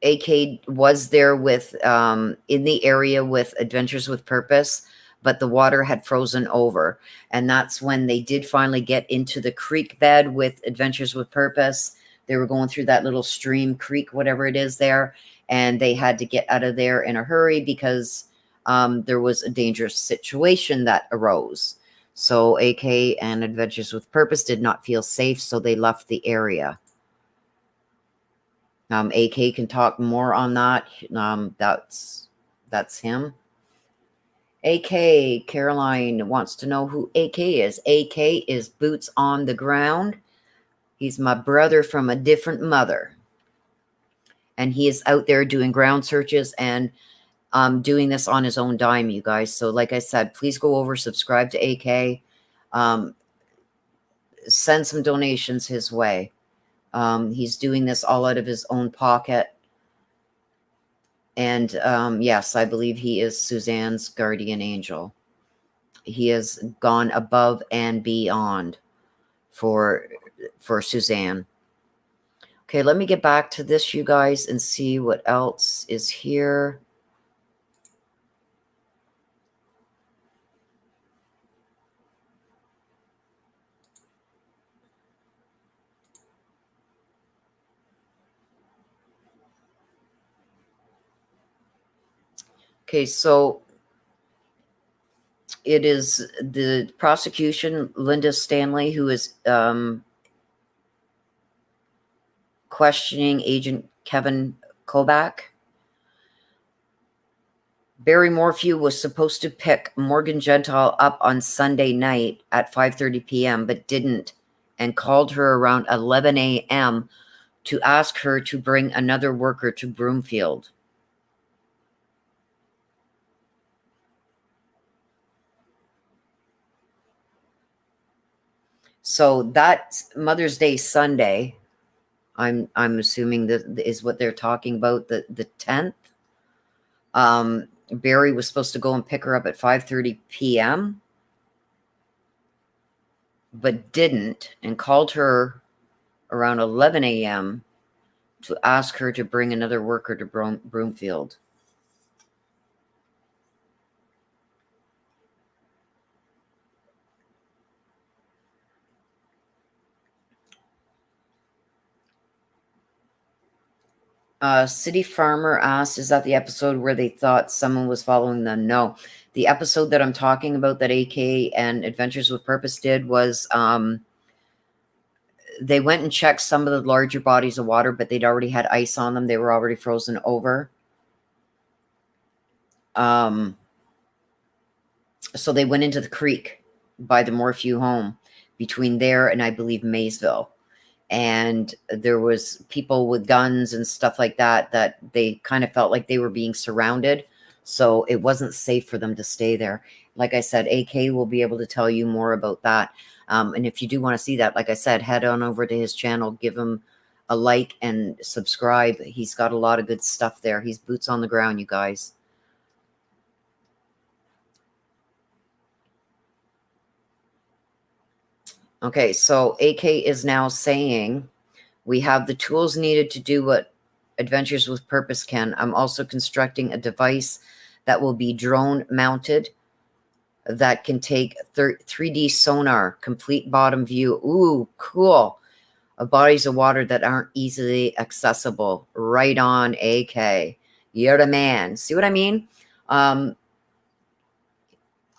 AK was there with in the area with Adventures with Purpose, but the water had frozen over. And that's when they did finally get into the creek bed with Adventures with Purpose. They were going through that little stream, creek, whatever it is there, and they had to get out of there in a hurry because there was a dangerous situation that arose. So AK and Adventures with Purpose did not feel safe, so they left the area. AK can talk more on that. That's him. AK, Caroline wants to know who AK is. AK is boots on the ground. He's my brother from a different mother. And he is out there doing ground searches and doing this on his own dime, you guys. So like I said, please go over, subscribe to AK. Send some donations his way. He's doing this all out of his own pocket. And yes, I believe he is Suzanne's guardian angel. He has gone above and beyond for Suzanne. Okay, let me get back to this, you guys, and see what else is here. Okay, so it is the prosecution, Linda Stanley, who is questioning Agent Kevin Kobach. Barry Morphew was supposed to pick Morgan Gentile up on Sunday night at 5:30 p.m., but didn't, and called her around 11 a.m. to ask her to bring another worker to Broomfield. So that's Mother's Day Sunday. I'm assuming that is what they're talking about, the 10th. Barry was supposed to go and pick her up at 5:30 p.m., but didn't, and called her around 11 a.m. to ask her to bring another worker to Broomfield. City Farmer asked, is that the episode where they thought someone was following them? No. The episode that I'm talking about that AK and Adventures with Purpose did was they went and checked some of the larger bodies of water, but they'd already had ice on them. They were already frozen over. So they went into the creek by the Morphew home between there and I believe Maysville. And there was people with guns and stuff like that they kind of felt like they were being surrounded. So it wasn't safe for them to stay there. Like I said, AK will be able to tell you more about that. And if you do want to see that, like I said, head on over to his channel, give him a like and subscribe. He's got a lot of good stuff there. He's boots on the ground, you guys. Okay, so AK is now saying we have the tools needed to do what Adventures with Purpose can. I'm also constructing a device that will be drone mounted that can take 3D sonar, complete bottom view. Ooh, cool. Of bodies of water that aren't easily accessible. Right on, AK. You're the man. See what I mean?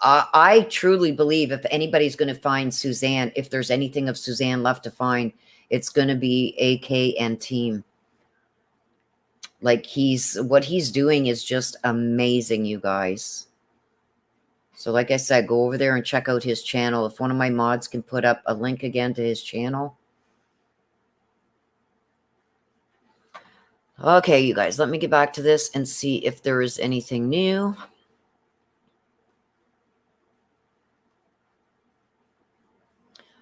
I truly believe if anybody's going to find Suzanne, if there's anything of Suzanne left to find, it's going to be AK and team. Like what he's doing is just amazing, you guys. So like I said, go over there and check out his channel. If one of my mods can put up a link again to his channel. Okay, you guys, let me get back to this and see if there is anything new.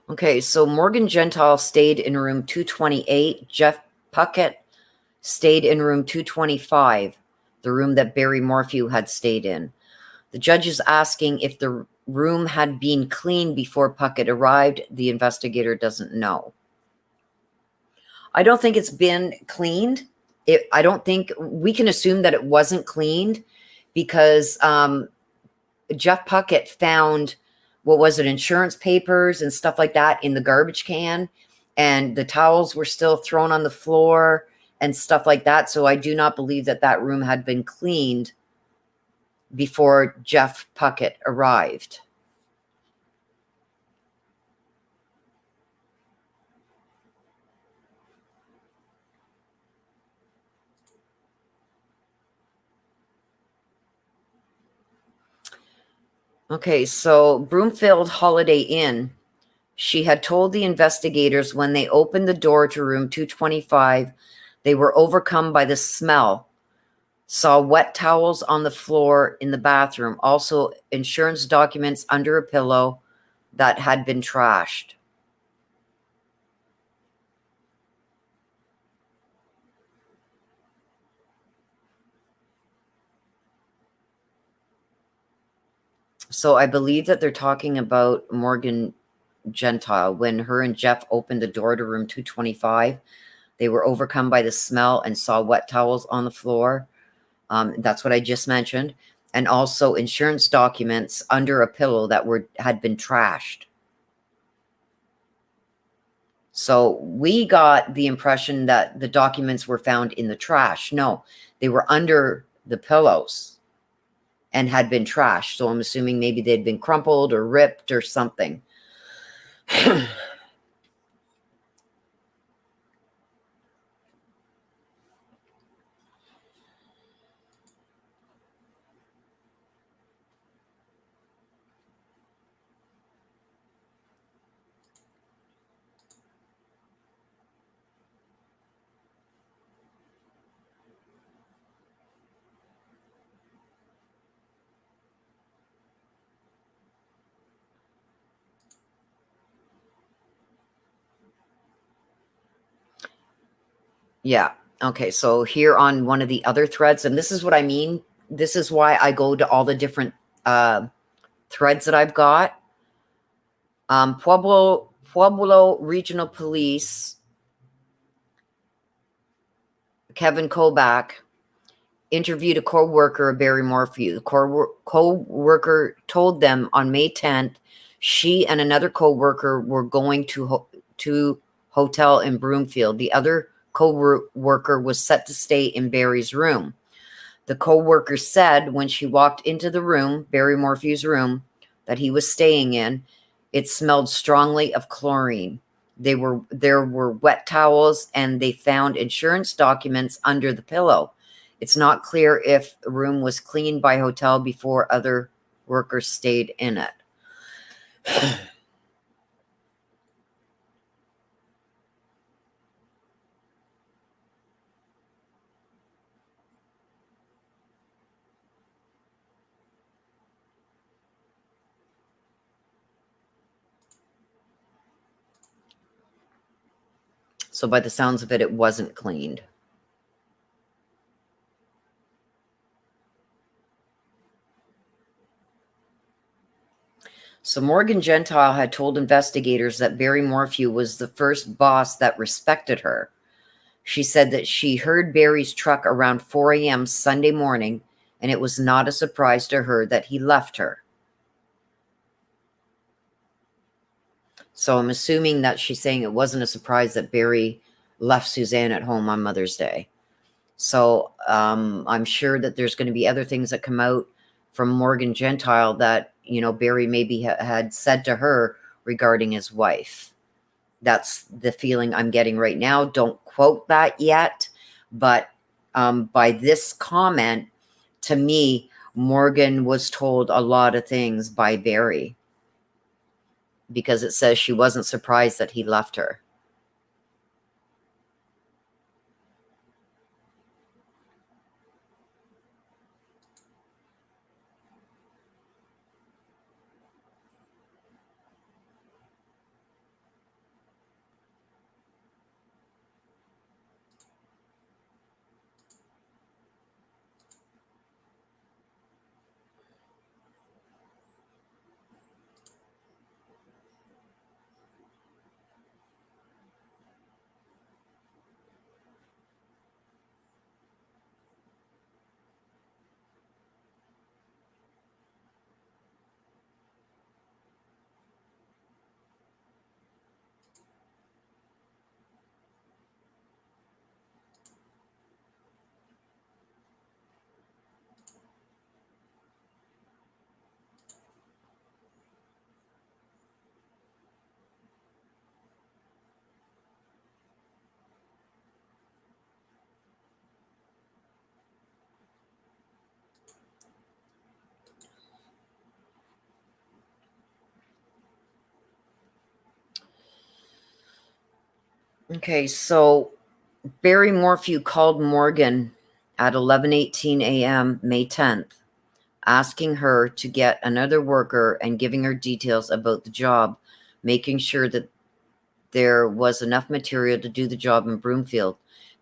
Okay, so Morgan Gentile stayed in room 228. Jeff Puckett stayed in room 225, the room that Barry Morphew had stayed in. The judge is asking if the room had been cleaned before Puckett arrived. The investigator doesn't know. I don't think it's been cleaned. I don't think we can assume that it wasn't cleaned because Jeff Puckett found, what was it, insurance papers and stuff like that in the garbage can, and the towels were still thrown on the floor and stuff like that. So I do not believe that that room had been cleaned before Jeff Puckett arrived. Okay, so Broomfield Holiday Inn. She had told the investigators when they opened the door to room 225, they were overcome by the smell, saw wet towels on the floor in the bathroom, also insurance documents under a pillow that had been trashed. So I believe that they're talking about Morgan Gentile. When her and Jeff opened the door to room 225, they were overcome by the smell and saw wet towels on the floor. That's what I just mentioned. And also insurance documents under a pillow that had been trashed. So we got the impression that the documents were found in the trash. No, they were under the pillows and had been trashed. So I'm assuming maybe they'd been crumpled or ripped or something. Yeah. Okay. So here on one of the other threads, and this is what I mean. This is why I go to all the different threads that I've got. Pueblo Regional Police, Kevin Kobach, interviewed a co-worker of Barry Morphew. The co-worker told them on May 10th she and another co-worker were going to hotel in Broomfield. The other co-worker was set to stay in Barry's room. The co-worker said when she walked into the room, Barry Morphew's room, that he was staying in, it smelled strongly of chlorine. There were wet towels and they found insurance documents under the pillow. It's not clear if the room was cleaned by hotel before other workers stayed in it. So by the sounds of it, it wasn't cleaned. So Morgan Gentile had told investigators that Barry Morphew was the first boss that respected her. She said that she heard Barry's truck around 4 a.m. Sunday morning, and it was not a surprise to her that he left her. So I'm assuming that she's saying it wasn't a surprise that Barry left Suzanne at home on Mother's Day. So I'm sure that there's going to be other things that come out from Morgan Gentile that, Barry maybe had said to her regarding his wife. That's the feeling I'm getting right now. Don't quote that yet. But by this comment, to me, Morgan was told a lot of things by Barry because it says she wasn't surprised that he left her. Okay, so Barry Morphew called Morgan at 11:18 a.m. May 10th, asking her to get another worker and giving her details about the job, making sure that there was enough material to do the job in Broomfield.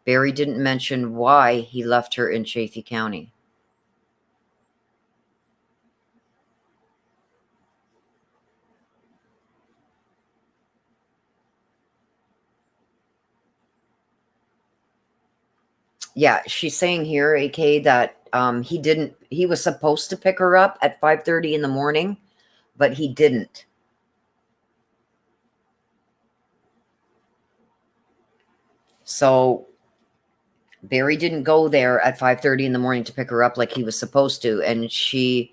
Barry didn't mention why he left her in Chaffee County. Yeah, she's saying here, AK, that he was supposed to pick her up at 5:30 in the morning, but he didn't. So Barry didn't go there at 5:30 in the morning to pick her up like he was supposed to. And she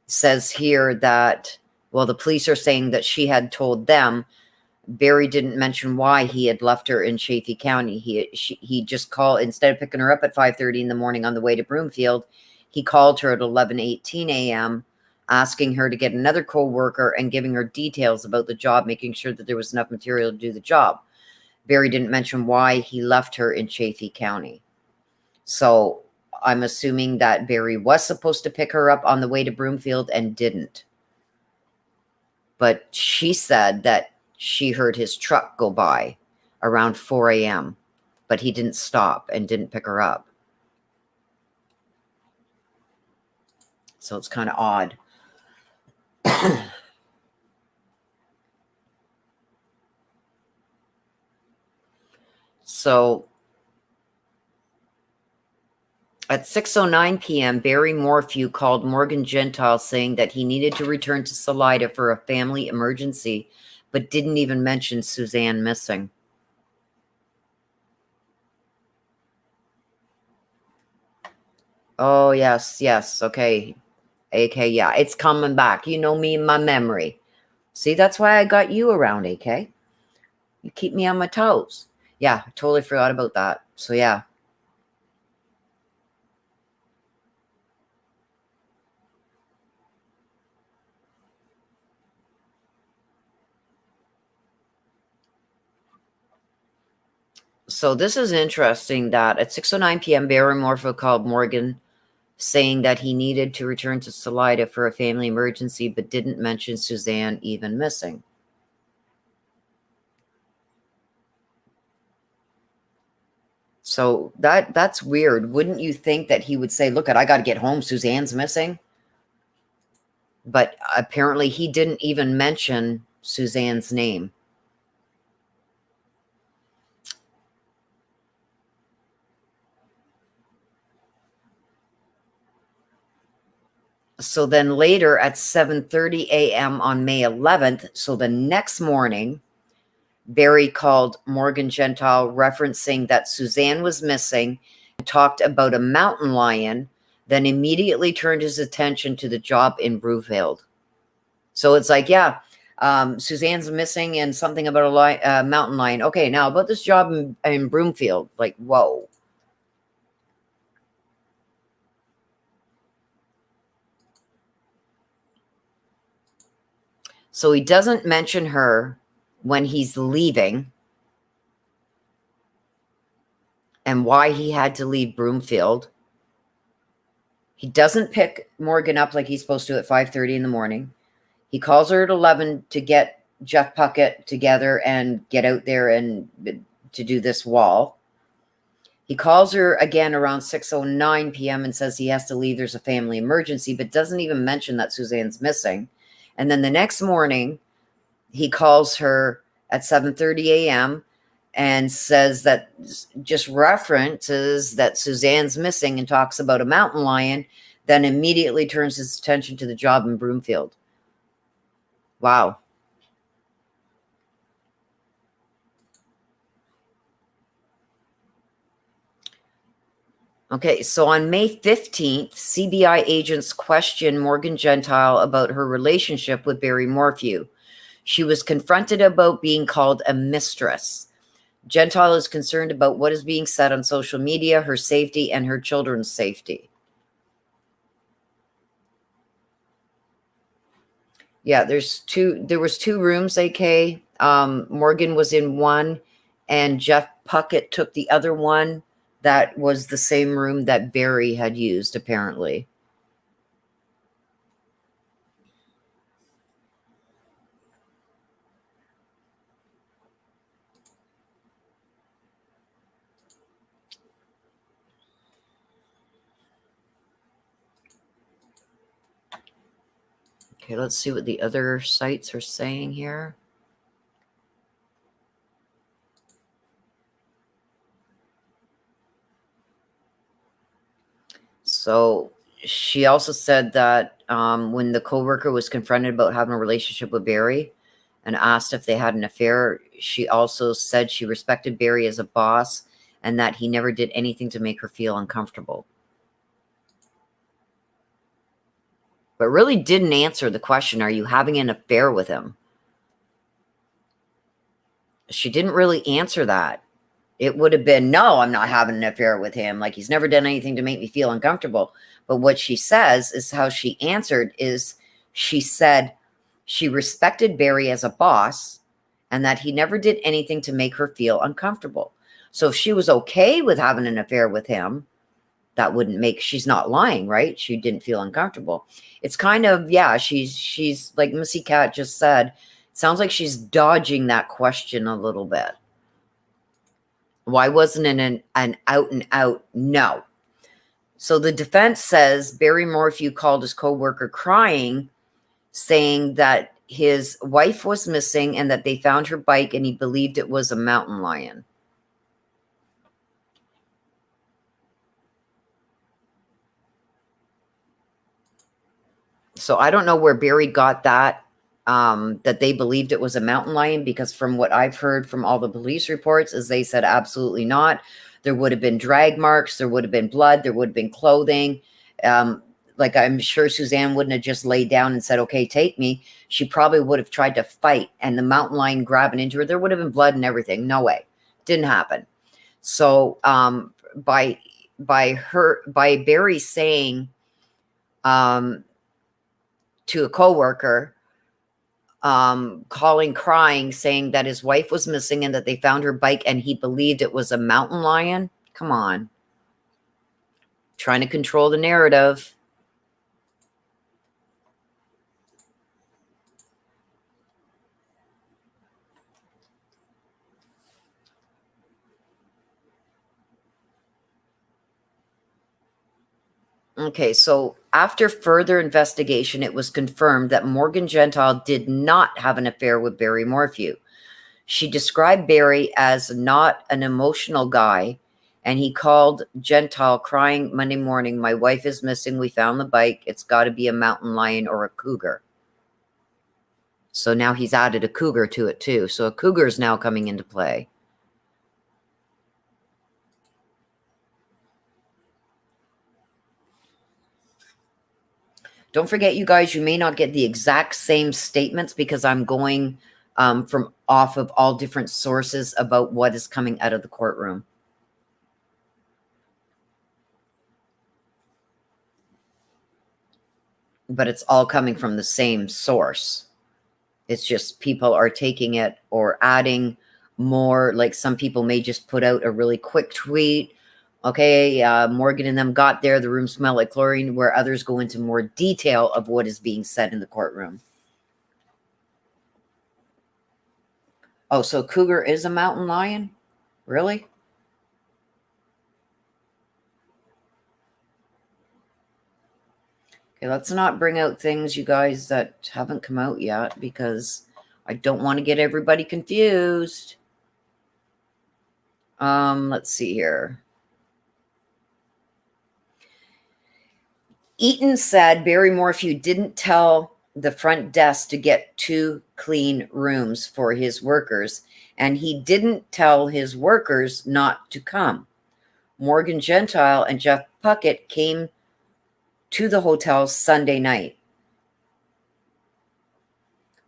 says here that, well, the police are saying that she had told them Barry didn't mention why he had left her in Chaffee County. He just called, instead of picking her up at 5:30 in the morning on the way to Broomfield, he called her at 11:18 a.m. asking her to get another co-worker and giving her details about the job, making sure that there was enough material to do the job. Barry didn't mention why he left her in Chaffee County. So I'm assuming that Barry was supposed to pick her up on the way to Broomfield and didn't. But she said that she heard his truck go by around 4 a.m., but he didn't stop and didn't pick her up. So it's kind of odd. So at 6:09 p.m., Barry Morphew called Morgan Gentile saying that he needed to return to Salida for a family emergency, but didn't even mention Suzanne missing. Oh, yes, yes. Okay. AK, yeah, it's coming back. You know me and my memory. See, that's why I got you around, AK. You keep me on my toes. Yeah, totally forgot about that. So, yeah. So, this is interesting that at 6:09 p.m., Barry Morphew called Morgan saying that he needed to return to Salida for a family emergency, but didn't mention Suzanne even missing. So that's weird. Wouldn't you think that he would say, "Look, I got to get home. Suzanne's missing." But apparently, he didn't even mention Suzanne's name. So then later at 7:30 a.m. on May 11th, so the next morning, Barry called Morgan Gentile referencing that Suzanne was missing and talked about a mountain lion, then immediately turned his attention to the job in Broomfield. So it's like, yeah, Suzanne's missing and something about a mountain lion. Okay, now about this job in Broomfield. Like, whoa. So he doesn't mention her when he's leaving and why he had to leave Broomfield. He doesn't pick Morgan up like he's supposed to at 5:30 in the morning. He calls her at 11 to get Jeff Puckett together and get out there and to do this wall. He calls her again around 6:09 p.m. and says he has to leave. There's a family emergency, but doesn't even mention that Suzanne's missing. And then the next morning, he calls her at 7:30 a.m. and says that, just references that Suzanne's missing and talks about a mountain lion, then immediately turns his attention to the job in Broomfield. Wow. Okay, so on May 15th, CBI agents questioned Morgan Gentile about her relationship with Barry Morphew. She was confronted about being called a mistress. Gentile is concerned about what is being said on social media, her safety, and her children's safety. Yeah, there was two rooms, AK. Morgan was in one and Jeff Puckett took the other one that was the same room that Barry had used, apparently. Okay, let's see what the other sites are saying here. So she also said that when the coworker was confronted about having a relationship with Barry and asked if they had an affair, she also said she respected Barry as a boss and that he never did anything to make her feel uncomfortable. But really didn't answer the question, are you having an affair with him? She didn't really answer that. It would have been, no, I'm not having an affair with him. Like, he's never done anything to make me feel uncomfortable. But what she says is how she answered is she said she respected Barry as a boss and that he never did anything to make her feel uncomfortable. So if she was okay with having an affair with him, that wouldn't make, she's not lying, right? She didn't feel uncomfortable. It's kind of, yeah, she's like Missy Cat just said, sounds like she's dodging that question a little bit. Why wasn't it an out and out no? So the defense says Barry Morphew called his coworker crying, saying that his wife was missing and that they found her bike and he believed it was a mountain lion. So I don't know where Barry got that, that they believed it was a mountain lion, because from what I've heard from all the police reports is they said absolutely not. There would have been drag marks. There would have been blood. There would have been clothing. Like, I'm sure Suzanne wouldn't have just laid down and said, okay, take me. She probably would have tried to fight, and the mountain lion grabbing into her. There would have been blood and everything. No way. Didn't happen. So by Barry saying to a coworker, calling, crying, saying that his wife was missing and that they found her bike and he believed it was a mountain lion. Come on. Trying to control the narrative. Okay, so after further investigation, it was confirmed that Morgan Gentile did not have an affair with Barry Morphew. She described Barry as not an emotional guy, and he called Gentile crying Monday morning, my wife is missing, we found the bike, it's got to be a mountain lion or a cougar. So now he's added a cougar to it too. So a cougar is now coming into play. Don't forget, you guys, you may not get the exact same statements because I'm going from off of all different sources about what is coming out of the courtroom. But it's all coming from the same source. It's just people are taking it or adding more. Like, some people may just put out a really quick tweet. Okay, Morgan and them got there. The room smelled like chlorine, where others go into more detail of what is being said in the courtroom. Oh, so cougar is a mountain lion? Really? Okay, let's not bring out things, you guys, that haven't come out yet, because I don't want to get everybody confused. Let's see here. Eaton said Barry Morphew didn't tell the front desk to get 2 clean rooms for his workers, and he didn't tell his workers not to come. Morgan Gentile and Jeff Puckett came to the hotel Sunday night.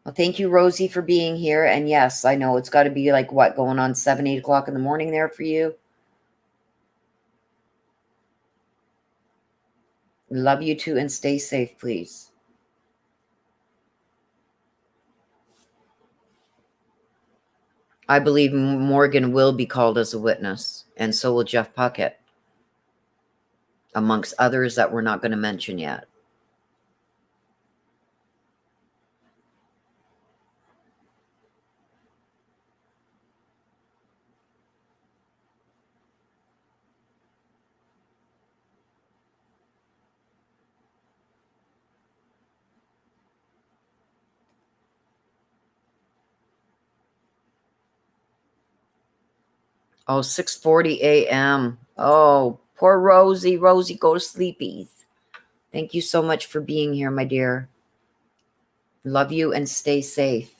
Well, thank you, Rosie, for being here. And yes, I know it's got to be like, what, going on 7, 8 o'clock in the morning there for you? Love you too, and stay safe, please. I believe Morgan will be called as a witness, and so will Jeff Puckett, amongst others that we're not going to mention yet. Oh, 6:40 a.m. Oh, poor Rosie. Rosie, go to sleepies. Thank you so much for being here, my dear. Love you and stay safe.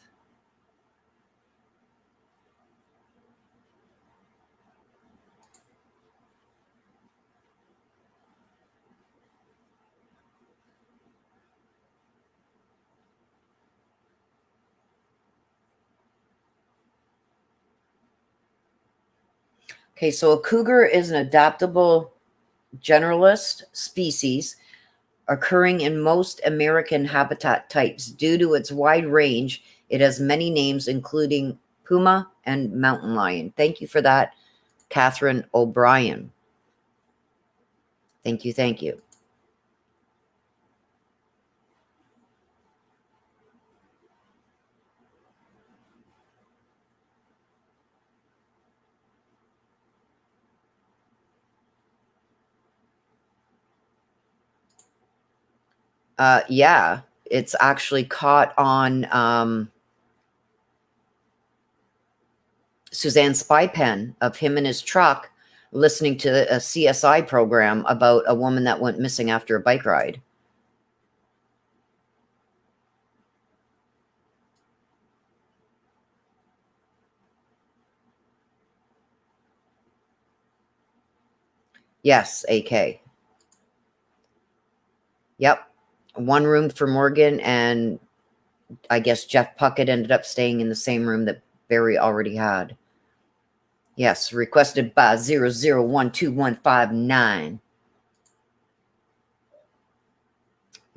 Okay, so a cougar is an adaptable generalist species occurring in most American habitat types. Due to its wide range, it has many names, including puma and mountain lion. Thank you for that, Catherine O'Brien. Thank you, thank you. Yeah, it's actually caught on Suzanne's spy pen of him in his truck listening to a CSI program about a woman that went missing after a bike ride. Yes, AK. Yep. One room for Morgan, and I guess Jeff Puckett ended up staying in the same room that Barry already had. Yes, requested by 00121559.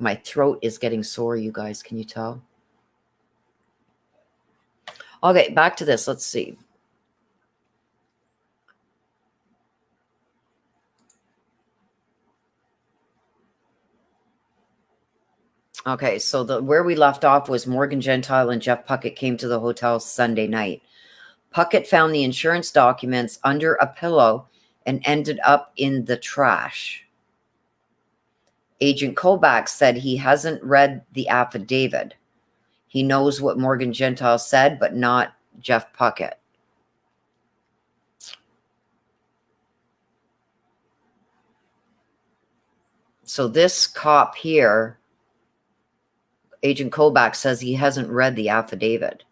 My throat is getting sore, you guys. Can you tell? Okay, back to this. Let's see. Okay, so where we left off was Morgan Gentile and Jeff Puckett came to the hotel Sunday night. Puckett found the insurance documents under a pillow and ended up in the trash. Agent Kobach said he hasn't read the affidavit. He knows what Morgan Gentile said, but not Jeff Puckett. So this cop here, Agent Kobach, says he hasn't read the affidavit.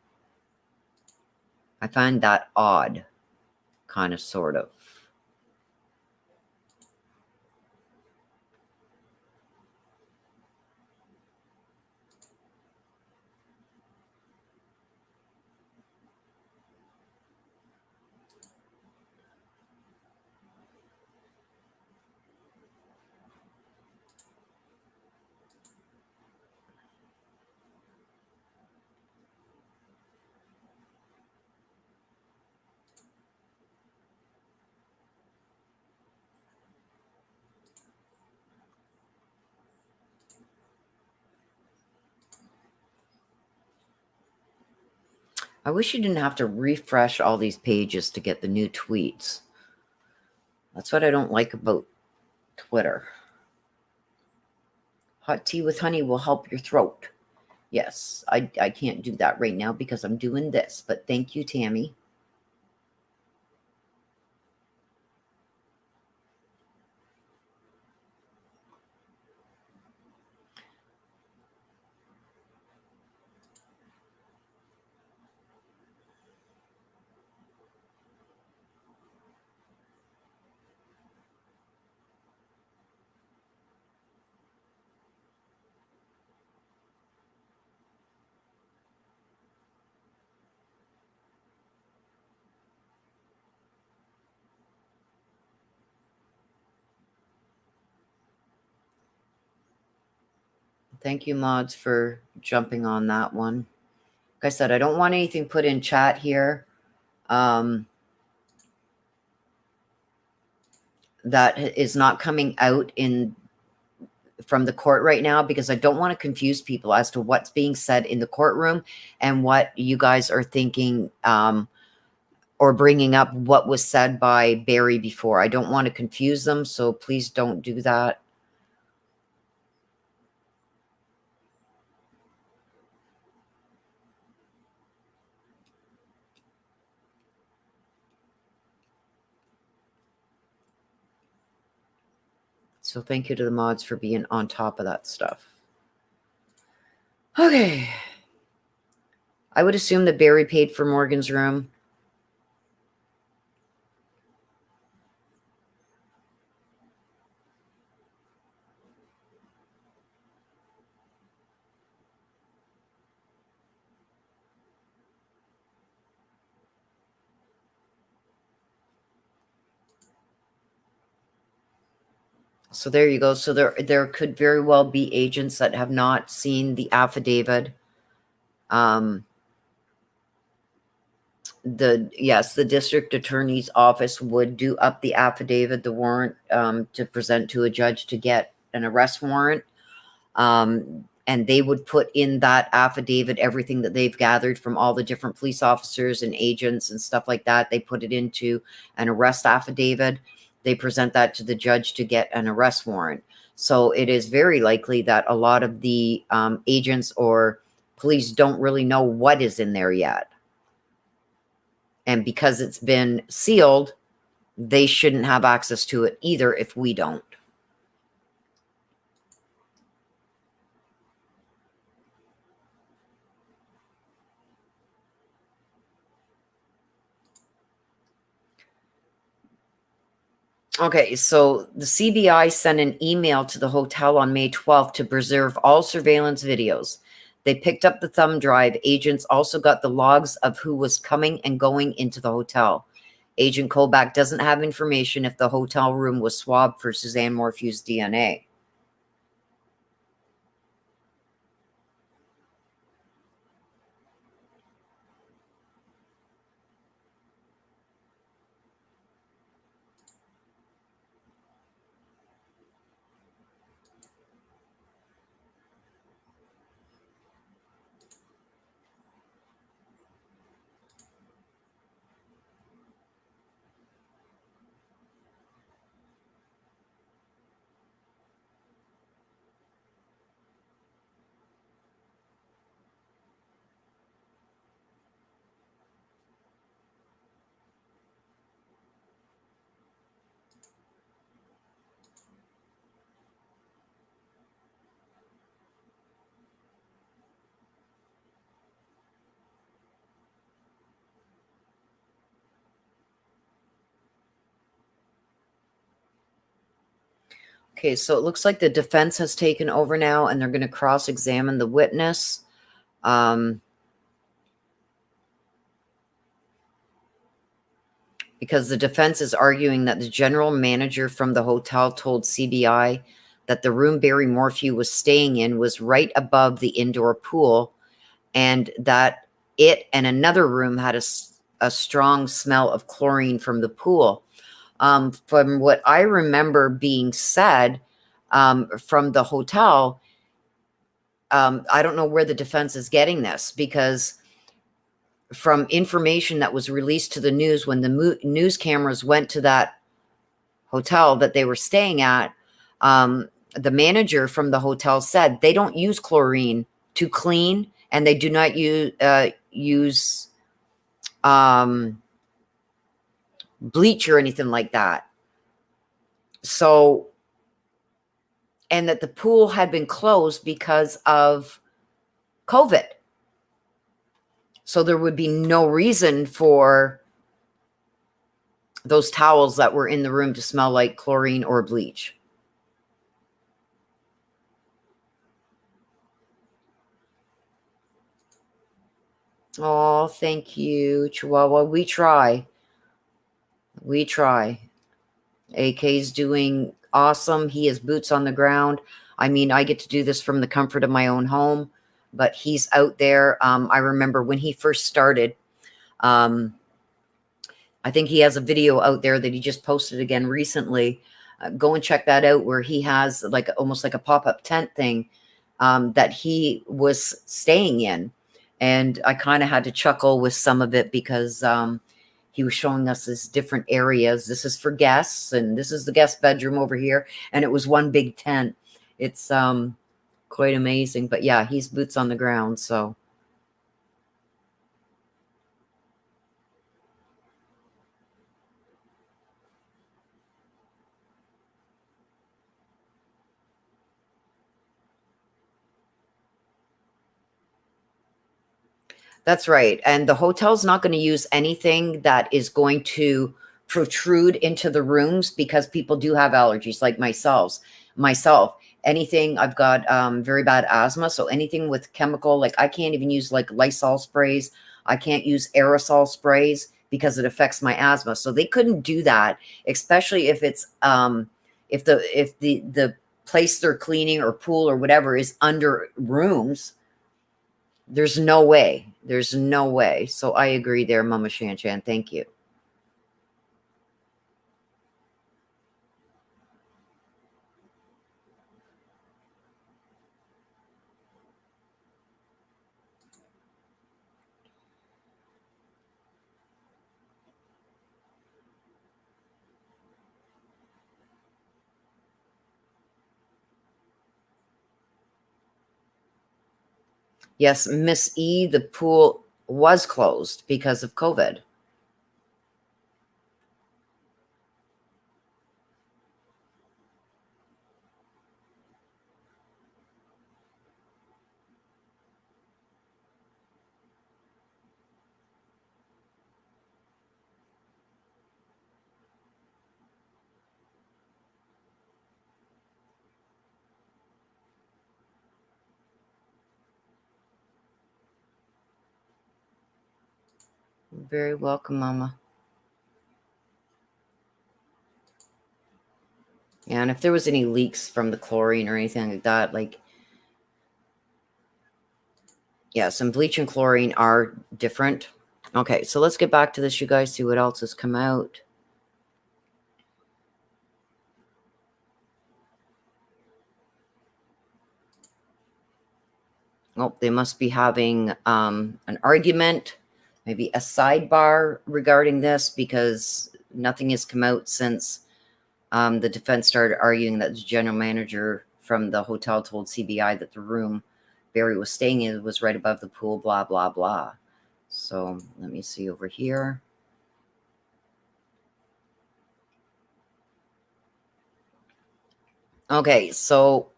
I find that odd, kind of, sort of. I wish you didn't have to refresh all these pages to get the new tweets. That's what I don't like about Twitter. Hot tea with honey will help your throat. Yes, I can't do that right now because I'm doing this, but thank you, Tammy. Thank you, mods, for jumping on that one. Like I said, I don't want anything put in chat here. that is not coming out from the court right now, because I don't want to confuse people as to what's being said in the courtroom and what you guys are thinking, or bringing up what was said by Barry before. I don't want to confuse them, so please don't do that. So thank you to the mods for being on top of that stuff. Okay. I would assume that Barry paid for Morgan's room. So there you go. So there could very well be agents that have not seen the affidavit. The district attorney's office would do up the affidavit, the warrant, to present to a judge to get an arrest warrant. And they would put in that affidavit everything that they've gathered from all the different police officers and agents and stuff like that. They put it into an arrest affidavit. They present that to the judge to get an arrest warrant. So it is very likely that a lot of the agents or police don't really know what is in there yet. And because it's been sealed, they shouldn't have access to it either if we don't. Okay, so the CBI sent an email to the hotel on May 12th to preserve all surveillance videos. They picked up the thumb drive. Agents also got the logs of who was coming and going into the hotel. Agent Kobach doesn't have information if the hotel room was swabbed for Suzanne Morphew's DNA. Okay, so it looks like the defense has taken over now, and they're going to cross-examine the witness. Because the defense is arguing that the general manager from the hotel told CBI that the room Barry Morphew was staying in was right above the indoor pool, and that it and another room had a strong smell of chlorine from the pool. From what I remember being said from the hotel, I don't know where the defense is getting this, because from information that was released to the news when the news cameras went to that hotel that they were staying at, the manager from the hotel said they don't use chlorine to clean, and they do not use bleach or anything like that. So, and that the pool had been closed because of COVID. So there would be no reason for those towels that were in the room to smell like chlorine or bleach. Oh, thank you, Chihuahua. We try. We try. AK's doing awesome. He has boots on the ground. I mean, I get to do this from the comfort of my own home, but he's out there. I remember when he first started, I think he has a video out there that he just posted again recently. Go and check that out, where he has like almost like a pop-up tent thing that he was staying in. And I kind of had to chuckle with some of it because he was showing us this different areas. This is for guests, and this is the guest bedroom over here. And it was one big tent. It's quite amazing. But yeah, he's boots on the ground. So that's right. And the hotel's not going to use anything that is going to protrude into the rooms because people do have allergies like myself. Anything, I've got very bad asthma, so anything with chemical, like I can't even use like Lysol sprays. I can't use aerosol sprays because it affects my asthma. So they couldn't do that, especially if it's if the place they're cleaning or pool or whatever is under rooms. There's no way. There's no way. So I agree there, Mama Shan Shan. Thank you. Yes, Miss E, the pool was closed because of COVID. Very welcome, Mama. And if there was any leaks from the chlorine or anything like that, like, yeah, some bleach and chlorine are different. Okay, so let's get back to this, you guys, see what else has come out. Oh, they must be having an argument, maybe a sidebar regarding this, because nothing has come out since the defense started arguing that the general manager from the hotel told CBI that the room Barry was staying in was right above the pool, blah, blah, blah. So let me see over here. Okay, so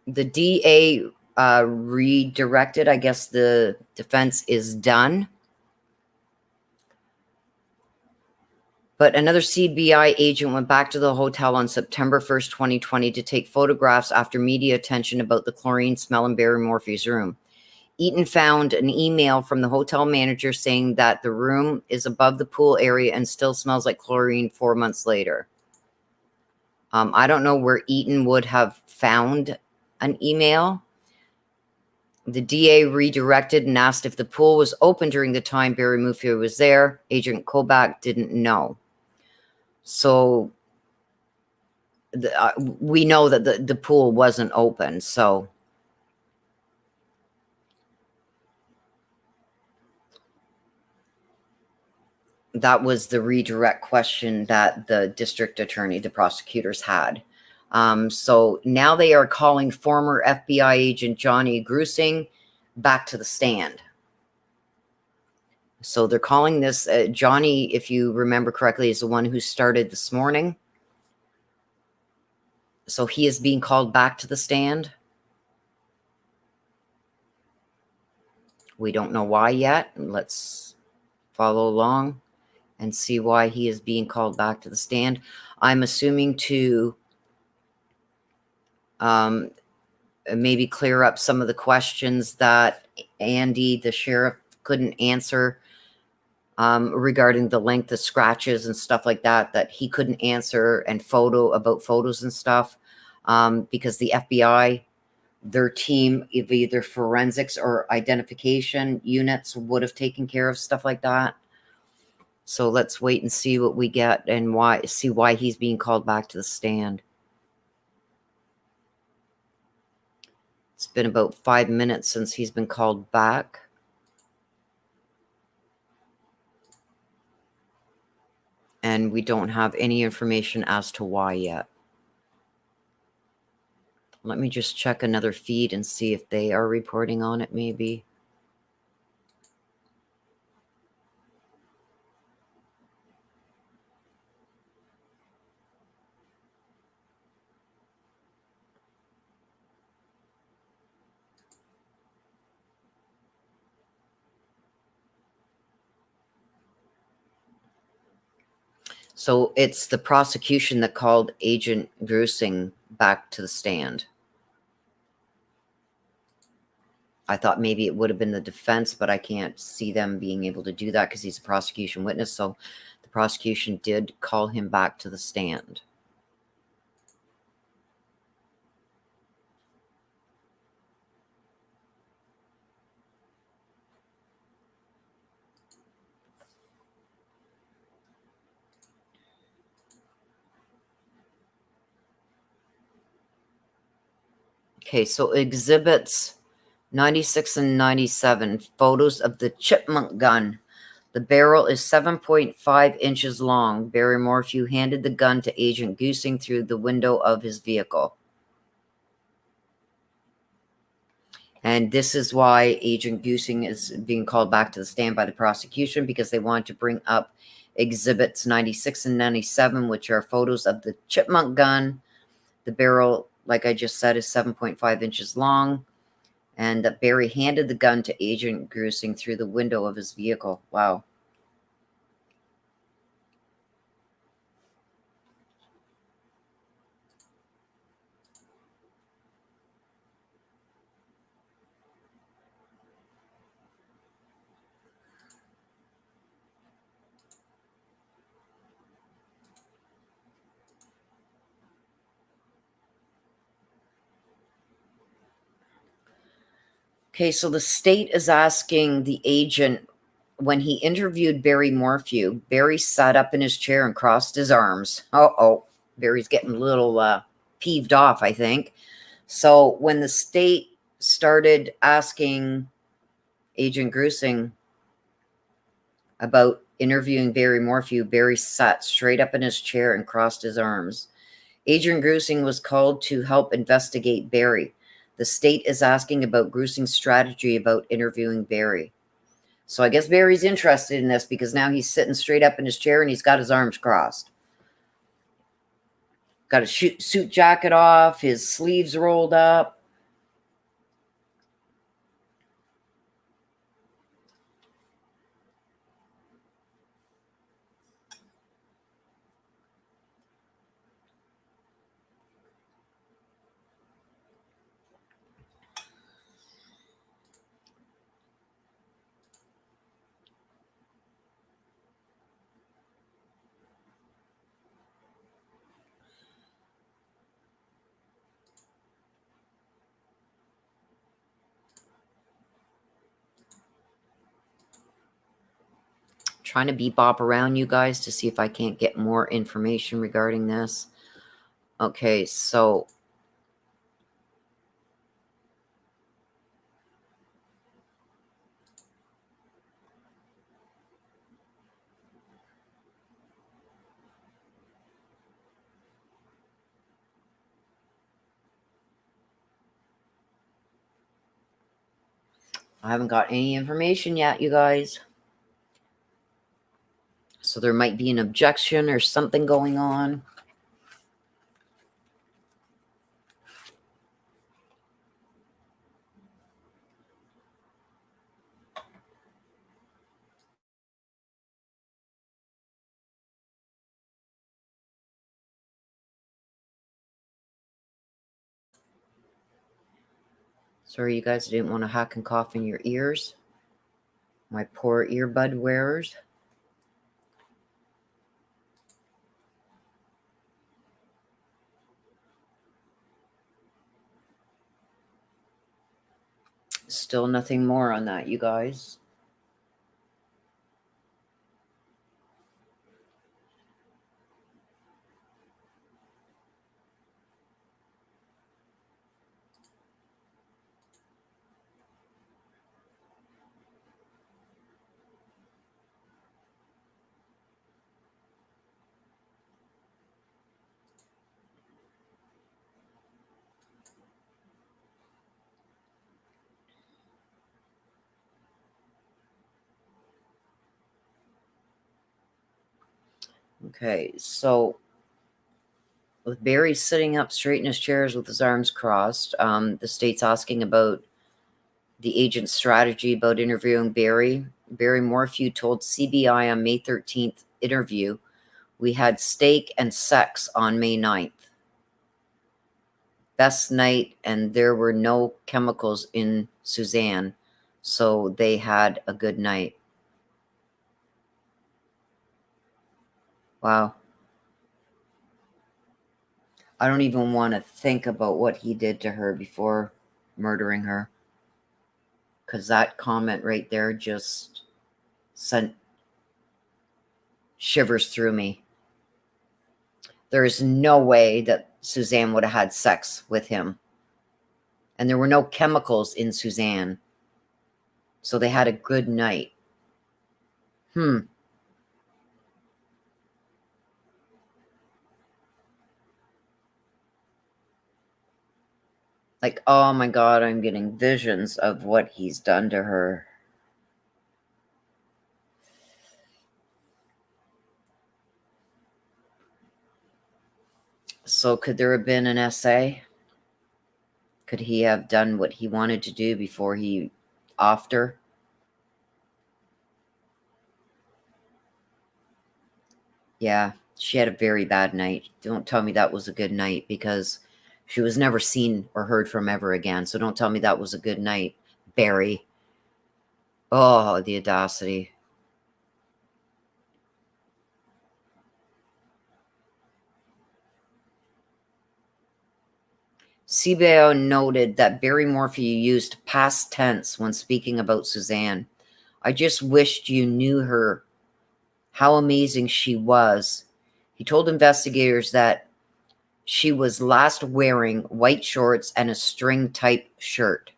the DA redirected. I guess the defense is done. But another CBI agent went back to the hotel on September 1st, 2020 to take photographs after media attention about the chlorine smell in Barry Morphew's room. Eaton found an email from the hotel manager saying that the room is above the pool area and still smells like chlorine 4 months later. I don't know where Eaton would have found an email. The DA redirected and asked if the pool was open during the time Barry Morphew was there. Agent Kobach didn't know. So we know that the pool wasn't open. So that was the redirect question that the district attorney, the prosecutors had. So now they are calling former FBI agent Johnny Grusing back to the stand. So they're calling this Johnny, if you remember correctly, is the one who started this morning. So he is being called back to the stand. We don't know why yet. Let's follow along and see why he is being called back to the stand. I'm assuming to maybe clear up some of the questions that Andy, the sheriff, couldn't answer regarding the length of scratches and stuff like that, that he couldn't answer, and about photos and stuff, because the FBI, their team of either forensics or identification units would have taken care of stuff like that. So let's wait and see what we get and see why he's being called back to the stand. It's been about 5 minutes since he's been called back. And we don't have any information as to why yet. Let me just check another feed and see if they are reporting on it, maybe. So it's the prosecution that called Agent Grusing back to the stand. I thought maybe it would have been the defense, but I can't see them being able to do that because he's a prosecution witness. So the prosecution did call him back to the stand. Okay, so exhibits 96 and 97, photos of the chipmunk gun. The barrel is 7.5 inches long. Barry Morphew handed the gun to Agent Goosing through the window of his vehicle. And this is why Agent Goosing is being called back to the stand by the prosecution, because they want to bring up exhibits 96 and 97, which are photos of the chipmunk gun. The barrel, like I just said, is 7.5 inches long. And that Barry handed the gun to Agent Goosing through the window of his vehicle. Wow. Okay, so the state is asking the agent, when he interviewed Barry Morphew, Barry sat up in his chair and crossed his arms. Uh-oh, Barry's getting a little peeved off, I think. So when the state started asking Agent Grusing about interviewing Barry Morphew, Barry sat straight up in his chair and crossed his arms. Agent Grusing was called to help investigate Barry. The state is asking about Grusing's strategy about interviewing Barry. So I guess Barry's interested in this because now he's sitting straight up in his chair and he's got his arms crossed. Got a suit jacket off, his sleeves rolled up. Trying to bebop around you guys to see if I can't get more information regarding this. Okay, so I haven't got any information yet, you guys. So there might be an objection or something going on. Sorry, you guys, I didn't want to hack and cough in your ears. My poor earbud wearers. Still nothing more on that, you guys. Okay, so with Barry sitting up straight in his chairs with his arms crossed, the state's asking about the agent's strategy about interviewing Barry. Barry Morphew told CBI on May 13th interview, "We had steak and sex on May 9th. Best night, and there were no chemicals in Suzanne, so they had a good night." Wow. I don't even want to think about what he did to her before murdering her, because that comment right there just sent shivers through me. There is no way that Suzanne would have had sex with him. And there were no chemicals in Suzanne. So they had a good night. Like, oh my God, I'm getting visions of what he's done to her. So could there have been an essay? Could he have done what he wanted to do before he offed her? Yeah, she had a very bad night. Don't tell me that was a good night, because she was never seen or heard from ever again. So don't tell me that was a good night, Barry. Oh, the audacity. CBO noted that Barry Morphew used past tense when speaking about Suzanne. "I just wished you knew her, how amazing she was." He told investigators that she was last wearing white shorts and a string-type shirt.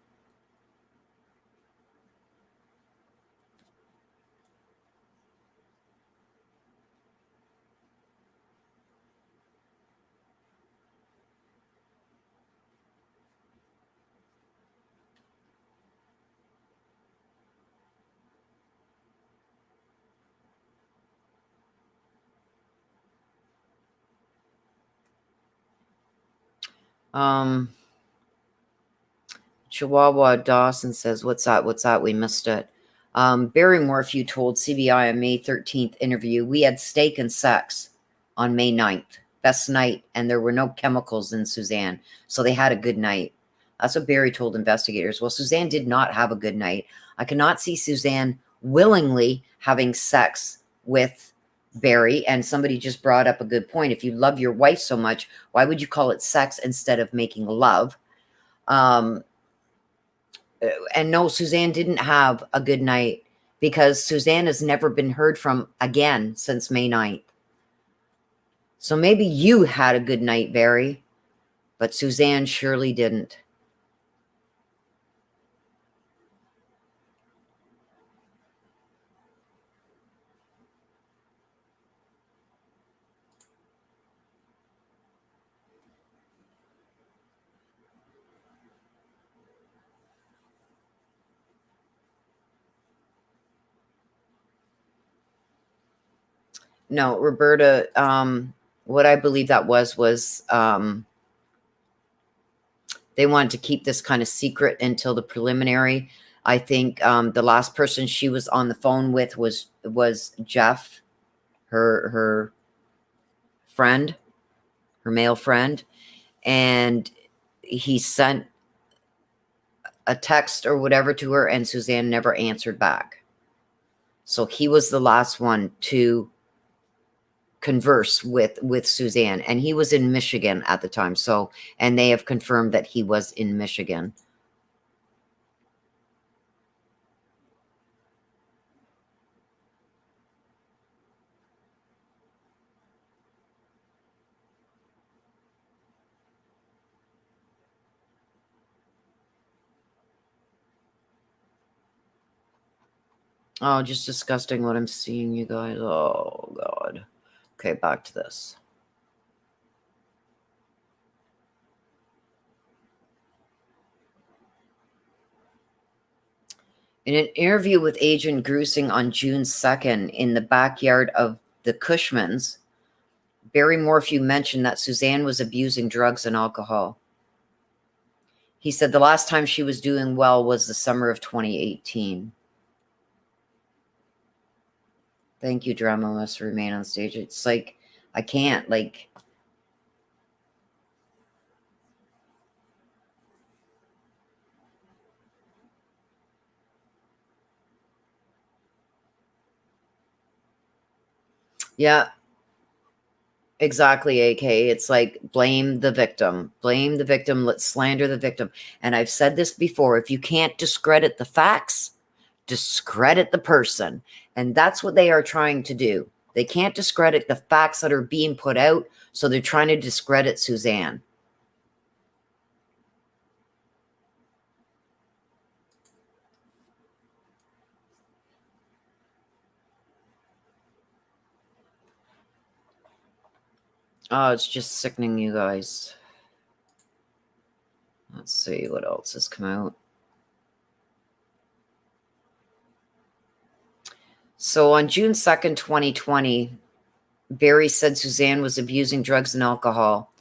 Um, Chihuahua Dawson says, "What's that? What's that? We missed it." Barry Morphew told CBI on May 13th interview, "We had steak and sex on May 9th. Best night, and there were no chemicals in Suzanne, so they had a good night." That's what Barry told investigators. Well, Suzanne did not have a good night. I cannot see Suzanne willingly having sex with Barry. And somebody just brought up a good point. If you love your wife so much, why would you call it sex instead of making love? Um, and no, Suzanne didn't have a good night, because Suzanne has never been heard from again since May 9th. So maybe you had a good night, Barry, but Suzanne surely didn't. No, Roberta, what I believe that was they wanted to keep this kind of secret until the preliminary. I think the last person she was on the phone with was Jeff, her friend, her male friend, and he sent a text or whatever to her, and Suzanne never answered back. So he was the last one to converse with Suzanne, and he was in Michigan at the time. So, and they have confirmed that he was in Michigan. Oh, just disgusting what I'm seeing, you guys. Oh, God. Okay, back to this. In an interview with Agent Grusing on June 2nd in the backyard of the Cushmans, Barry Morphew mentioned that Suzanne was abusing drugs and alcohol. He said the last time she was doing well was the summer of 2018. Thank you, Drama Must Remain on Stage. It's like, I can't, like... Yeah, exactly, AK. It's like, blame the victim. Blame the victim. Let's slander the victim. And I've said this before. If you can't discredit the facts, discredit the person. And that's what they are trying to do. They can't discredit the facts that are being put out, so they're trying to discredit Suzanne. Oh, it's just sickening, you guys. Let's see what else has come out. So on June 2nd, 2020, Barry said Suzanne was abusing drugs and alcohol,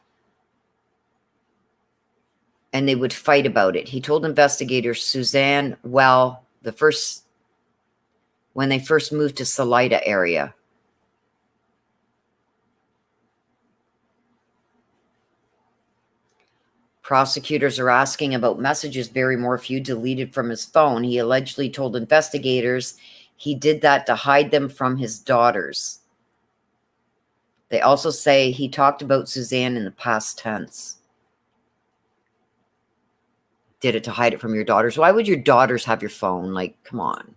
and they would fight about it. He told investigators Suzanne, well, when they first moved to Salida area. Prosecutors are asking about messages Barry Morphew deleted from his phone. He allegedly told investigators he did that to hide them from his daughters. They also say he talked about Suzanne in the past tense. Did it to hide it from your daughters? Why would your daughters have your phone? Like, come on.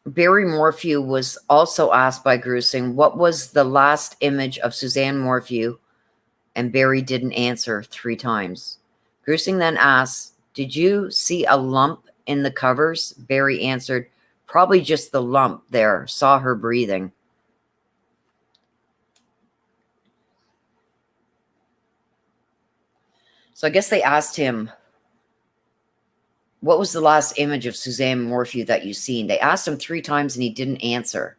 Barry Morphew was also asked by Grusing what was the last image of Suzanne Morphew, and Barry didn't answer 3 times. Grusing then asked, did you see a lump in the covers? Barry answered, probably just the lump there. Saw her breathing. So I guess they asked him, what was the last image of Suzanne Morphew that you seen? They asked him 3 times and he didn't answer.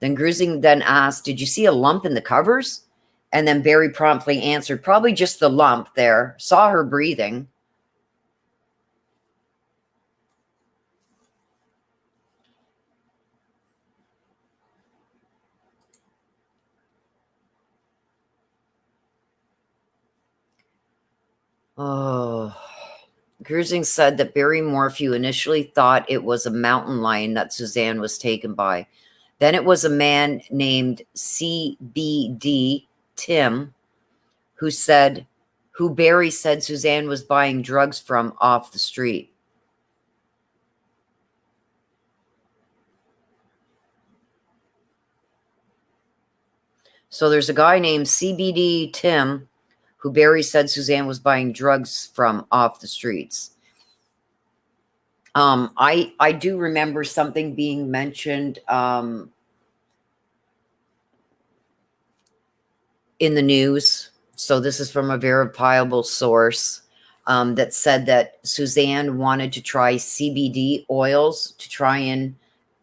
Then Grusing then asked, did you see a lump in the covers? And then Barry promptly answered, probably just the lump there. Saw her breathing. Oh, Grusing said that Barry Morphew initially thought it was a mountain lion that Suzanne was taken by. Then it was a man named CBD Tim who Barry said Suzanne was buying drugs from off the street. So there's a guy named CBD Tim who Barry said Suzanne was buying drugs from off the streets. I do remember something being mentioned in the news. So this is from a verifiable source that said that Suzanne wanted to try CBD oils to try and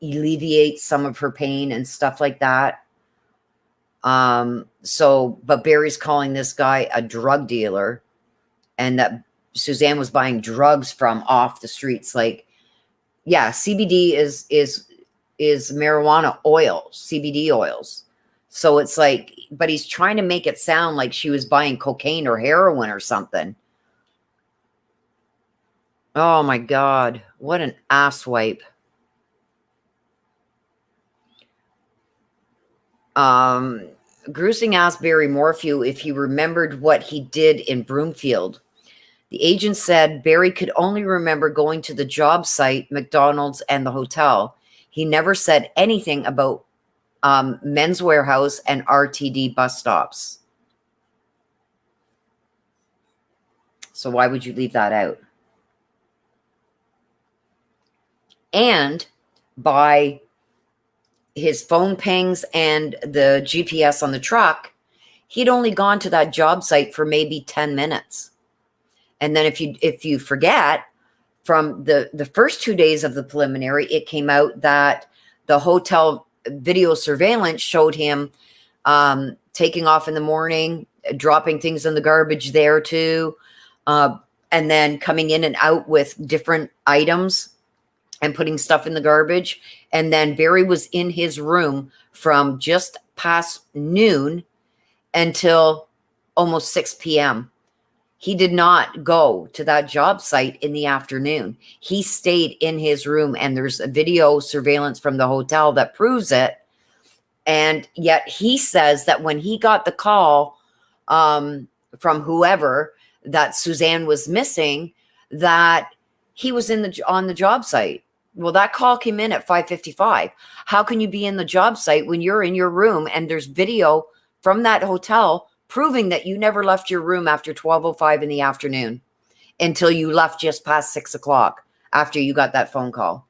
alleviate some of her pain and stuff like that. But Barry's calling this guy a drug dealer, and that Suzanne was buying drugs from off the streets. Like, yeah, CBD is marijuana oil, CBD oils. So it's like, but he's trying to make it sound like she was buying cocaine or heroin or something. Oh my God, what an asswipe. Grusing asked Barry Morphew if he remembered what he did in Broomfield. The agent said Barry could only remember going to the job site, McDonald's, and the hotel. He never said anything about Men's Warehouse and RTD bus stops. So why would you leave that out? And by his phone pings and the GPS on the truck, He'd only gone to that job site for maybe 10 minutes. And then if you forget, from the first 2 days of the preliminary, it came out that the hotel video surveillance showed him taking off in the morning, dropping things in the garbage there too, and then coming in and out with different items and putting stuff in the garbage. And then Barry was in his room from just past noon until almost 6 p.m. He did not go to that job site in the afternoon. He stayed in his room, and there's a video surveillance from the hotel that proves it. And yet he says that when he got the call from whoever that Suzanne was missing, that he was on the job site. Well, that call came in at 5:55. How can you be in the job site when you're in your room and there's video from that hotel proving that you never left your room after 12:05 in the afternoon until you left just past 6 o'clock after you got that phone call?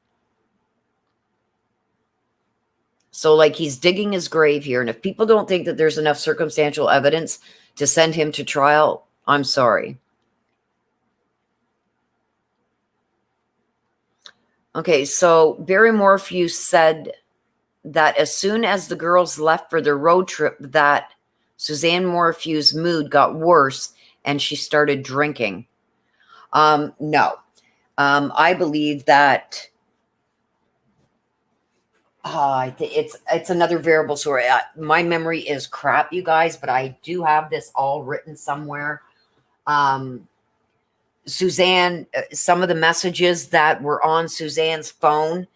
So, like, he's digging his grave here. And if people don't think that there's enough circumstantial evidence to send him to trial, I'm sorry. Okay, so Barry Morphew said that as soon as the girls left for their road trip, that Suzanne Morphew's mood got worse and she started drinking. No. I believe that it's another variable story. My memory is crap, you guys, but I do have this all written somewhere. Suzanne, some of the messages that were on Suzanne's phone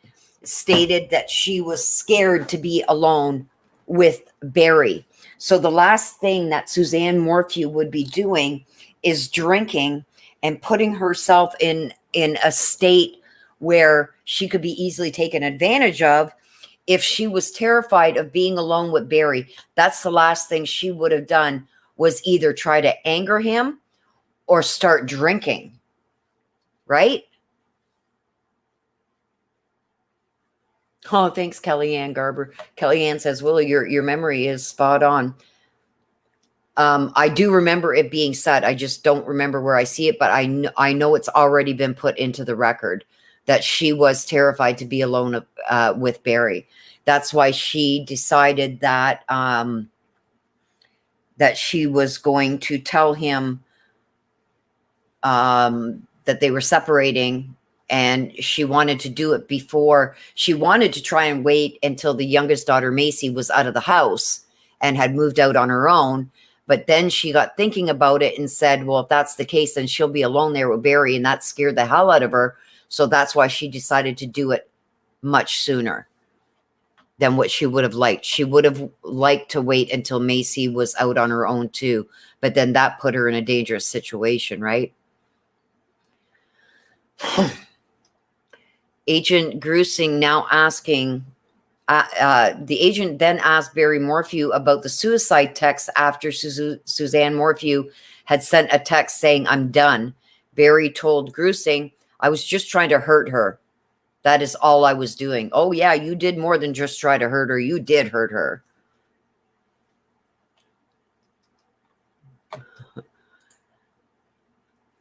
stated that she was scared to be alone with Barry. So the last thing that Suzanne Morphew would be doing is drinking and putting herself in a state where she could be easily taken advantage of. If she was terrified of being alone with Barry, that's the last thing she would have done, was either try to anger him or start drinking, right? Oh, thanks, Kellyanne Garber. Kellyanne says, Willie, your memory is spot on. I do remember it being said. I just don't remember where I see it, but I know it's already been put into the record that she was terrified to be alone with Barry. That's why she decided that that she was going to tell him that they were separating, and she wanted to do it before. She wanted to try and wait until the youngest daughter, Macy, was out of the house and had moved out on her own. But then she got thinking about it and said, well, if that's the case, then she'll be alone there with Barry. And that scared the hell out of her. So that's why she decided to do it much sooner than what she would have liked. She would have liked to wait until Macy was out on her own too. But then that put her in a dangerous situation, right? Agent Grusing now asking, the agent then asked Barry Morphew about the suicide text after Suzanne Morphew had sent a text saying, I'm done. Barry told Grusing, I was just trying to hurt her. That is all I was doing. Oh, yeah, you did more than just try to hurt her. You did hurt her.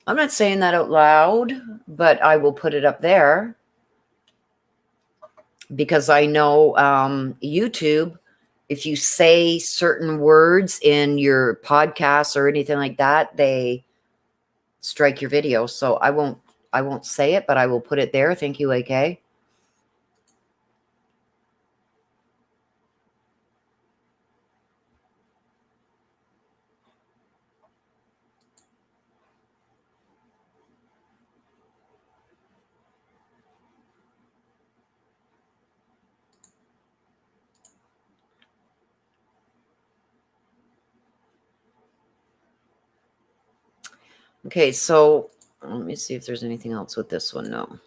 I'm not saying that out loud, but I will put it up there because I know YouTube, if you say certain words in your podcasts or anything like that, they strike your video. So I won't say it, but I will put it there. Thank you, AK. Okay, so let me see if there's anything else with this one. No.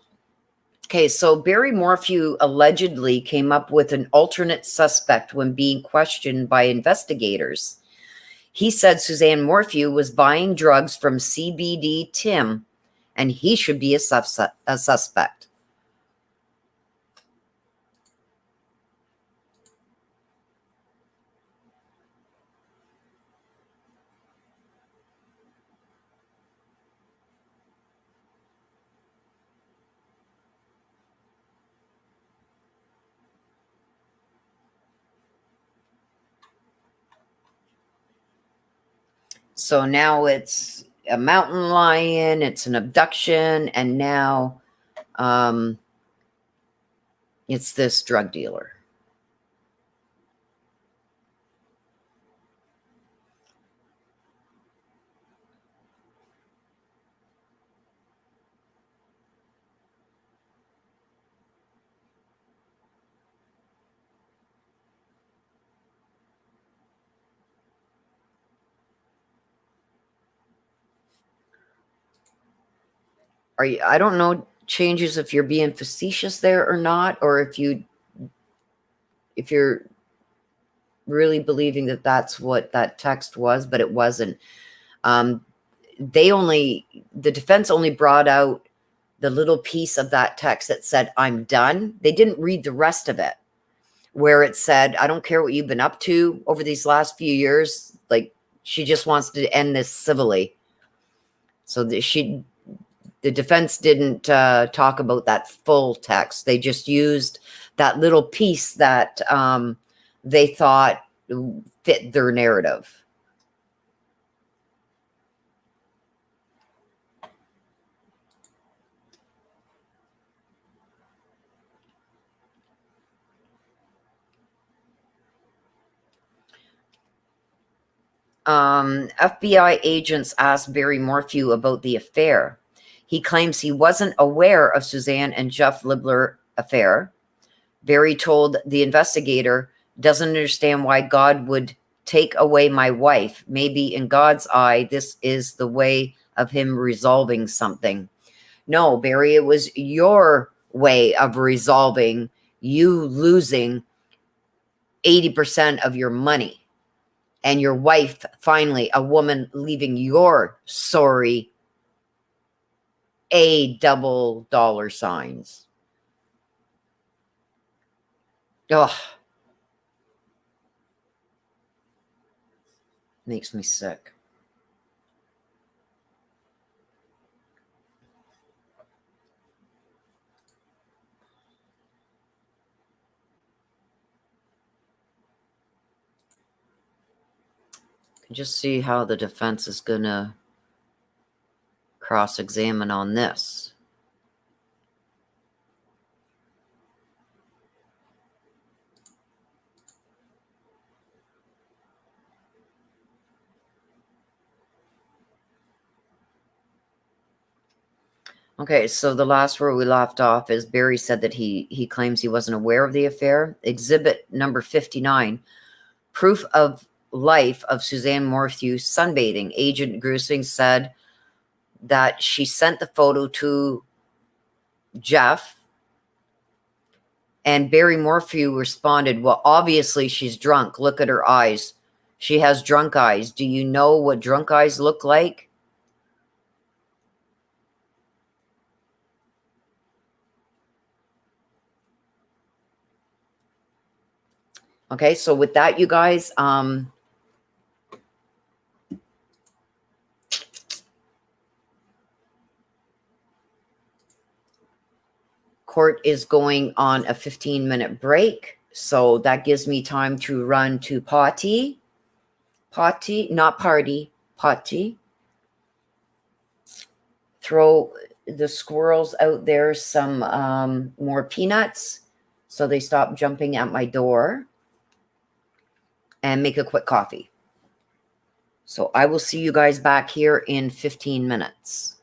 Okay, so Barry Morphew allegedly came up with an alternate suspect when being questioned by investigators. He said Suzanne Morphew was buying drugs from CBD Tim, and he should be a suspect. So now it's a mountain lion, it's an abduction, and now it's this drug dealer. Are you, I don't know, changes if you're being facetious there or not, or if you're really believing that that's what that text was, but it wasn't. Um, the defense only brought out the little piece of that text that said, I'm done. They didn't read the rest of it, where it said, I don't care what you've been up to over these last few years. Like, she just wants to end this civilly. So the defense didn't talk about that full text. They just used that little piece that they thought fit their narrative. FBI agents asked Barry Morphew about the affair. He claims he wasn't aware of Suzanne and Jeff Libler affair. Barry told the investigator, doesn't understand why God would take away my wife. Maybe in God's eye, this is the way of him resolving something. No, Barry, it was your way of resolving you losing 80% of your money and your wife, finally, a woman leaving your sorry a double dollar signs. Ugh, makes me sick. Just see how the defense is going to cross-examine on this. Okay, so the last where we left off is Barry said that he claims he wasn't aware of the affair. Exhibit number 59, proof of life of Suzanne Morphew sunbathing. Agent Grusing said that she sent the photo to Jeff, and Barry Morphew responded, well, obviously she's drunk. Look at her eyes. She has drunk eyes. Do you know what drunk eyes look like? Okay, so with that, you guys, court is going on a 15-minute break. So that gives me time to run to potty, not party, potty. Throw the squirrels out there some more peanuts so they stop jumping at my door, and make a quick coffee. So I will see you guys back here in 15 minutes.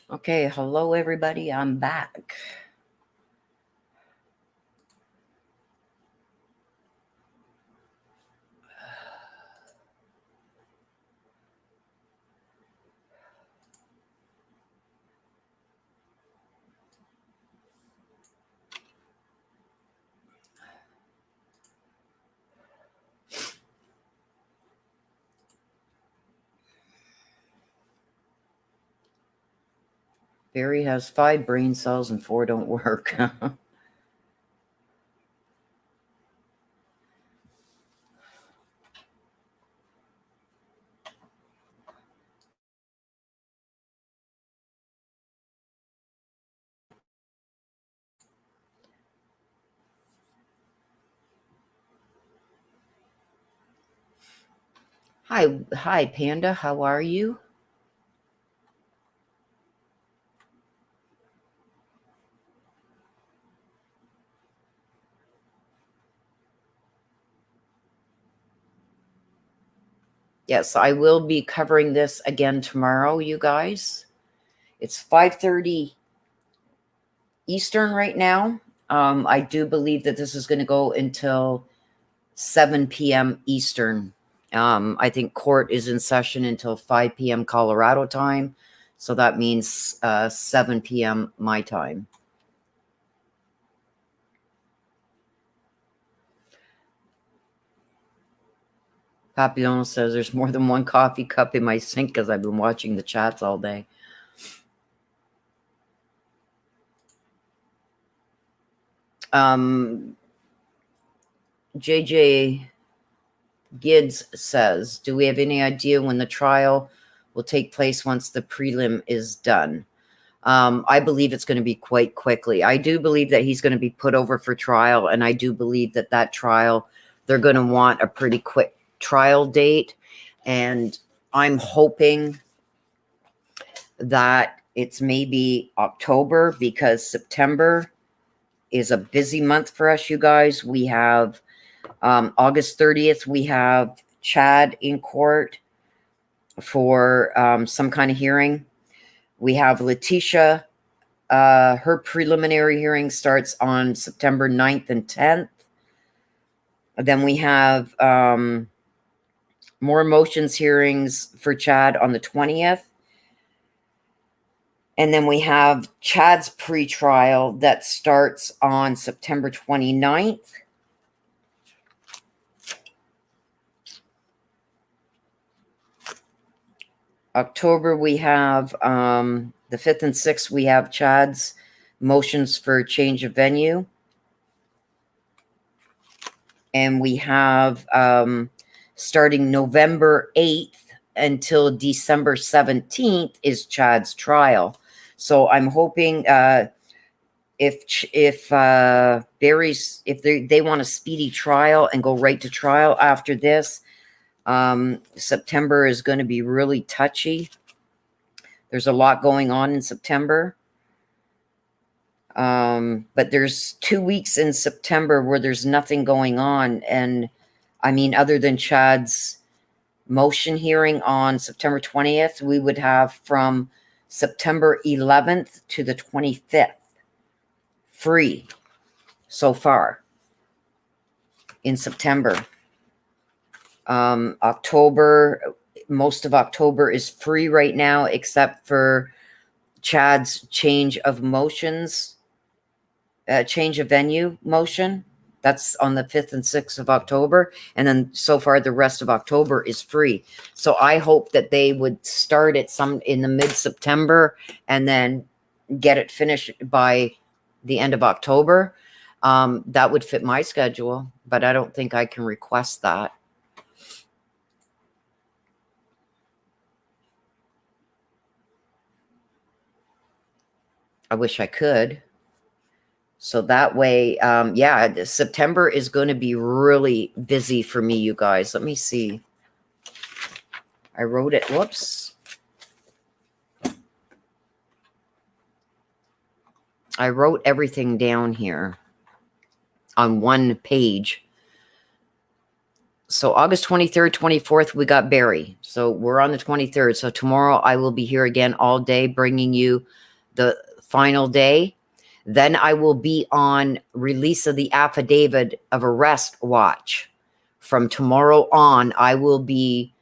Okay, hello everybody, I'm back. Barry has 5 brain cells and 4 don't work. Hi, Panda, how are you? Yes, I will be covering this again tomorrow, you guys. It's 5:30 Eastern right now. I do believe that this is going to go until 7 p.m. Eastern. I think court is in session until 5 p.m. Colorado time. So that means 7 p.m. my time. Papillon says there's more than one coffee cup in my sink because I've been watching the chats all day. JJ Gids says, do we have any idea when the trial will take place once the prelim is done? I believe it's going to be quite quickly. I do believe that he's going to be put over for trial, and I do believe that that trial, they're going to want a pretty quick trial date, and I'm hoping that it's maybe October, because September is a busy month for us, you guys. We have August 30th, we have Chad in court for some kind of hearing. We have Letitia. Her preliminary hearing starts on September 9th and 10th. Then we have more motions hearings for Chad on the 20th. And then we have Chad's pretrial that starts on September 29th. October, we have the 5th and 6th, we have Chad's motions for change of venue. And we have starting November 8th until December 17th is Chad's trial. So I'm hoping if Barry's, if they want a speedy trial and go right to trial after this, September is going to be really touchy. There's a lot going on in September. But there's 2 weeks in September where there's nothing going on. And I mean, other than Chad's motion hearing on September 20th, we would have from September 11th to the 25th free so far in September. October, most of October is free right now, except for Chad's change of motions, change of venue motion. That's on the 5th and 6th of October. And then so far, the rest of October is free. So I hope that they would start it some in the mid-September and then get it finished by the end of October. That would fit my schedule, but I don't think I can request that. I wish I could. So that way, yeah, September is going to be really busy for me, you guys. Let me see. I wrote it. Whoops. I wrote everything down here on one page. So August 23rd, 24th, we got Barry. So we're on the 23rd. So tomorrow I will be here again all day bringing you the final day. Then I will be on release of the affidavit of arrest watch. From tomorrow on, I will be,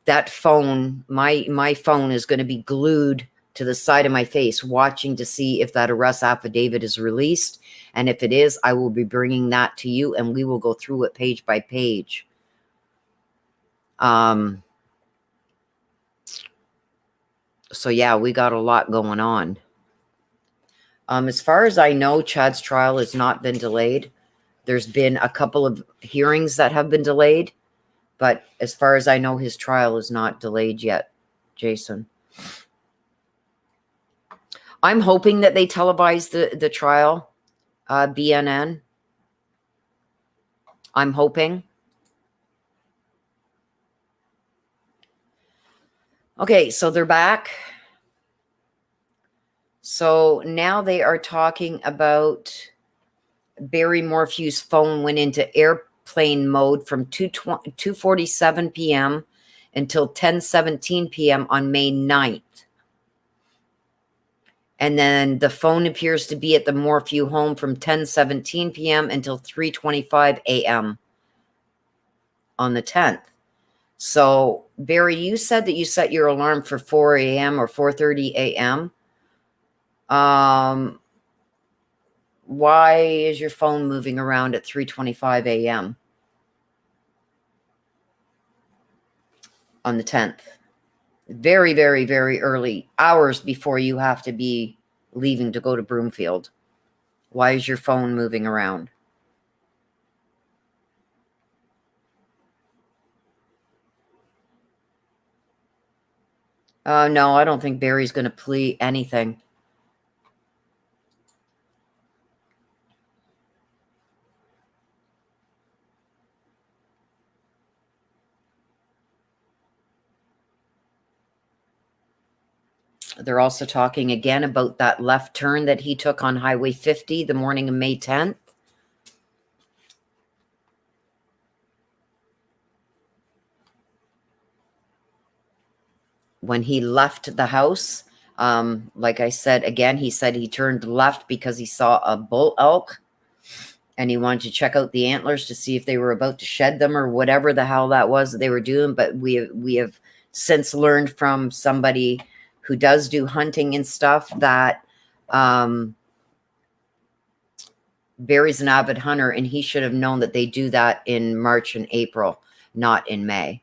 that phone, my phone is going to be glued to the side of my face, watching to see if that arrest affidavit is released. And if it is, I will be bringing that to you and we will go through it page by page. So yeah, we got a lot going on. As far as I know, Chad's trial has not been delayed. There's been a couple of hearings that have been delayed, but as far as I know, his trial is not delayed yet, Jason. I'm hoping that they televise the trial, BNN. I'm hoping. Okay, so they're back. So now they are talking about Barry Morphew's phone went into airplane mode from 2:47 p.m. until 10:17 p.m. on May 9th. And then the phone appears to be at the Morphew home from 10:17 p.m. until 3:25 a.m. on the 10th. So, Barry, you said that you set your alarm for 4 a.m. or 4:30 a.m. Why is your phone moving around at 3:25 a.m. on the 10th? Very, very, very early, hours before you have to be leaving to go to Broomfield. Why is your phone moving around? No, I don't think Barry's going to plea anything. They're also talking again about that left turn that he took on Highway 50 the morning of May 10th. When he left the house, like I said, again, he said he turned left because he saw a bull elk and he wanted to check out the antlers to see if they were about to shed them or whatever the hell that was that they were doing. But we have since learned from somebody who does do hunting and stuff that Barry's an avid hunter and he should have known that they do that in March and April, not in May.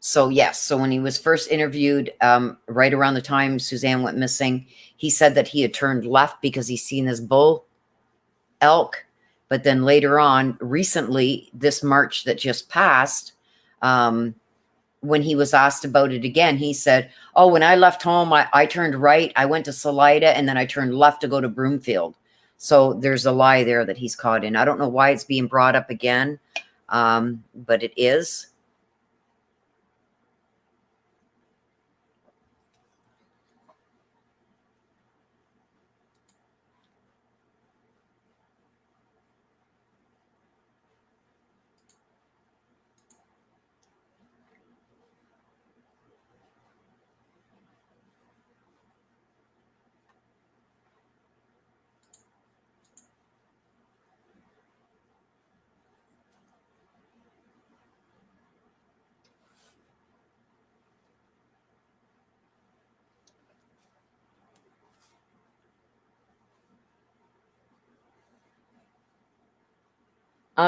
So yes, so when he was first interviewed, right around the time Suzanne went missing, he said that he had turned left because he's seen this bull elk. But then later on, recently, this March that just passed, when he was asked about it again, he said, oh, when I left home, I turned right, I went to Salida, and then I turned left to go to Broomfield. So there's a lie there that he's caught in. I don't know why it's being brought up again, but it is.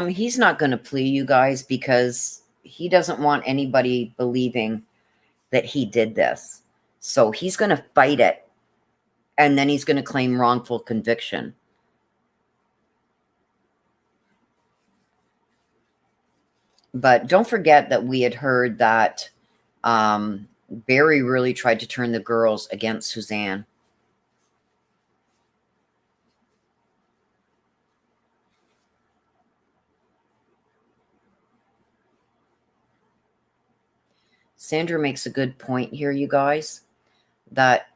He's not going to plea, you guys, because he doesn't want anybody believing that he did this. So he's going to fight it, and then he's going to claim wrongful conviction. But don't forget that we had heard that Barry really tried to turn the girls against Suzanne. Sandra makes a good point here, you guys, that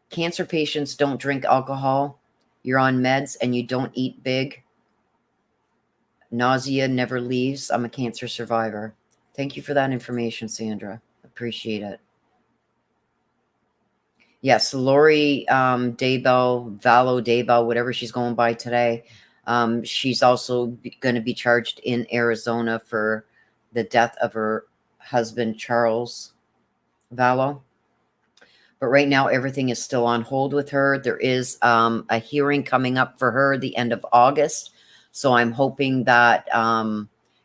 cancer patients don't drink alcohol. You're on meds and you don't eat big. Nausea never leaves. I'm a cancer survivor. Thank you for that information, Sandra. Appreciate it. Yes, Lori Daybell, Valo Daybell, whatever she's going by today. She's also going to be charged in Arizona for the death of her husband, Charles Valo. But right now, everything is still on hold with her. There is a hearing coming up for her the end of August. So I'm hoping that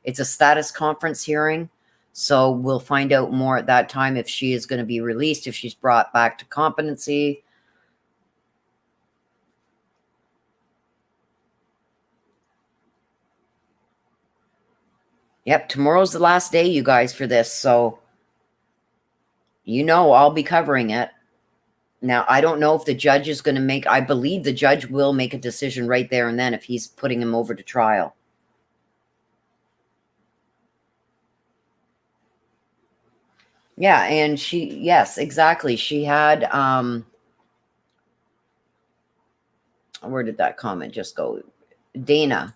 it's a status conference hearing. So we'll find out more at that time if she is going to be released, if she's brought back to competency. Yep, tomorrow's the last day, you guys, for this. So, I'll be covering it. Now, I don't know if the judge is going to I believe the judge will make a decision right there and then if he's putting him over to trial. Yeah, and yes, exactly. She had, where did that comment just go? Dana.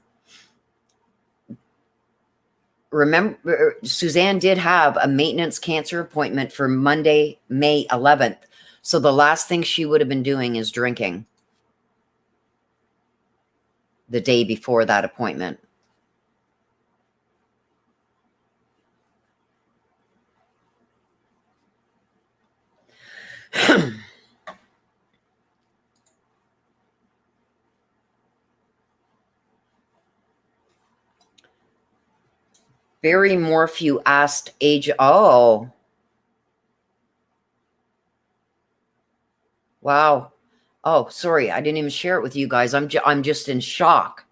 Remember, Suzanne did have a maintenance cancer appointment for Monday, May 11th. So the last thing she would have been doing is drinking the day before that appointment. Barry Morphew asked age. Oh, wow. Oh, sorry. I didn't even share it with you guys. I'm just in shock.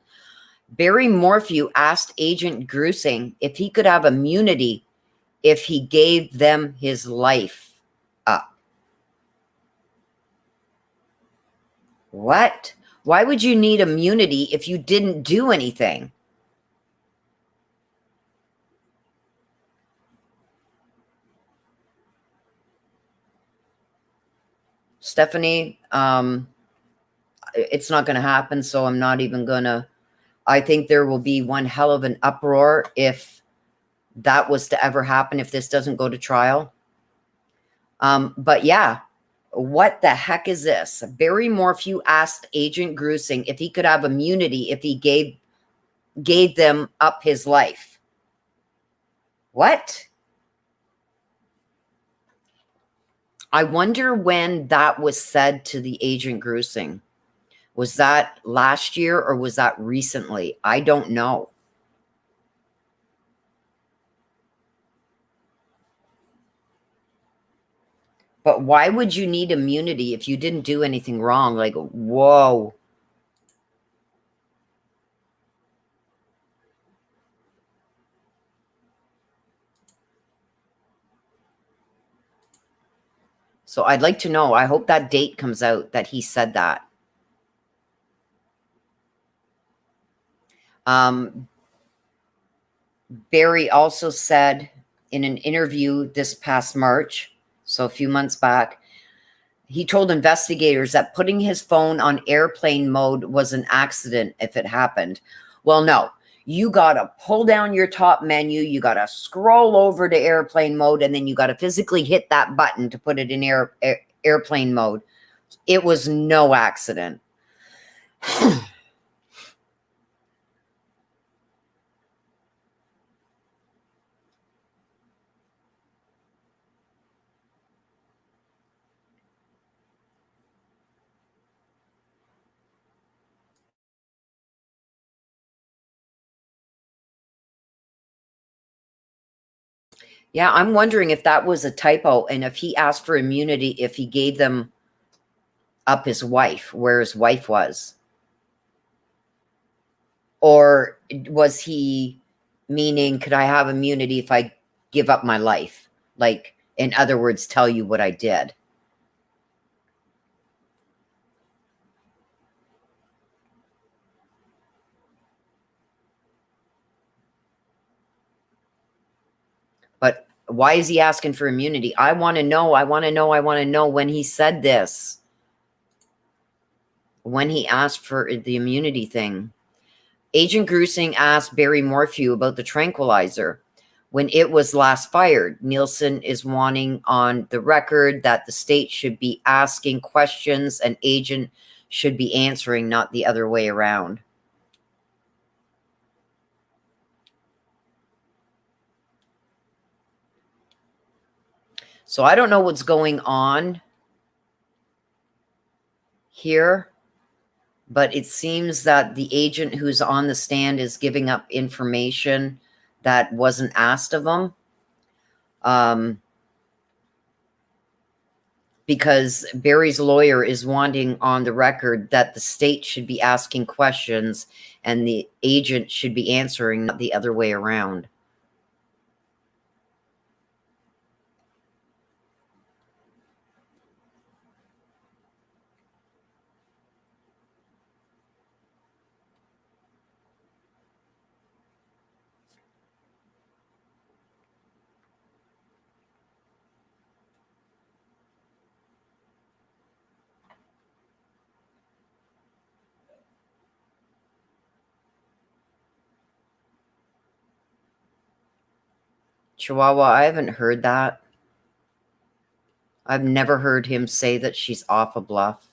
Barry Morphew asked Agent Grusing if he could have immunity if he gave them his life up. What? Why would you need immunity if you didn't do anything? Stephanie, it's not going to happen, so I'm not even going to. I think there will be one hell of an uproar if that was to ever happen, if this doesn't go to trial. But yeah, what the heck is this? Barry Morphew asked Agent Grusing if he could have immunity if he gave them up his life. What? I wonder when that was said to the Agent Grusing. Was that last year or was that recently? I don't know. But why would you need immunity if you didn't do anything wrong? Like, whoa. So I'd like to know. I hope that date comes out that he said that. Barry also said in an interview this past March, so a few months back, he told investigators that putting his phone on airplane mode was an accident if it happened. Well, no, you got to pull down your top menu. You got to scroll over to airplane mode, and then you got to physically hit that button to put it in airplane mode. It was no accident. Yeah, I'm wondering if that was a typo and if he asked for immunity, if he gave them up his wife, where his wife was. Or was he meaning, could I have immunity if I give up my life? Like, in other words, tell you what I did. But Why is he asking for immunity? I want to know. I want to know. I want to know when he said this. When he asked for the immunity thing. Agent Grusing asked Barry Morphew about the tranquilizer when it was last fired. Nielsen is wanting on the record that the state should be asking questions and agent should be answering, not the other way around. So I don't know what's going on here, but it seems that the agent who's on the stand is giving up information that wasn't asked of him. Because Barry's lawyer is wanting on the record that the state should be asking questions and the agent should be answering, not the other way around. Chihuahua, I haven't heard that. I've never heard him say that she's off a bluff.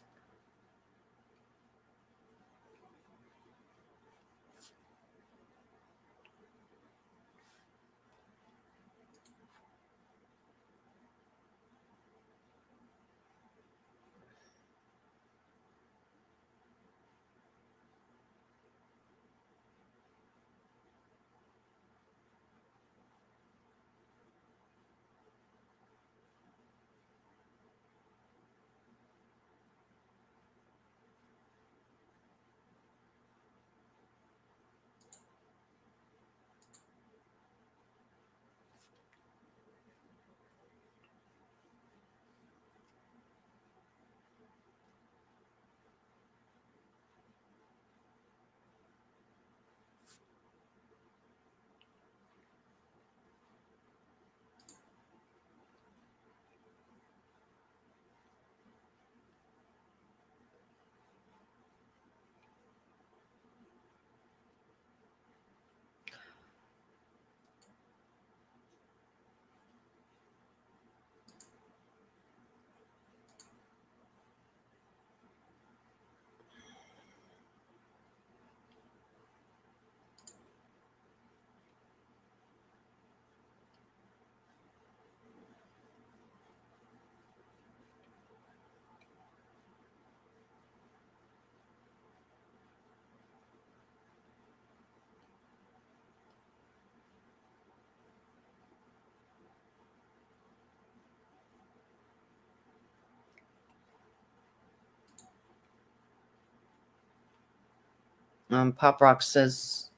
Pop Rock says,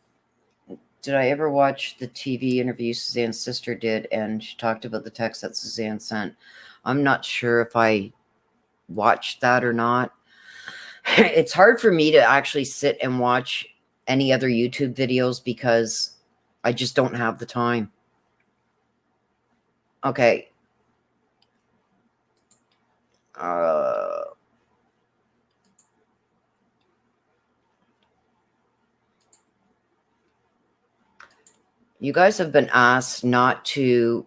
did I ever watch the TV interview Suzanne's sister did? And she talked about the text that Suzanne sent. I'm not sure if I watched that or not. It's hard for me to actually sit and watch any other YouTube videos because I just don't have the time. Okay. You guys have been asked not to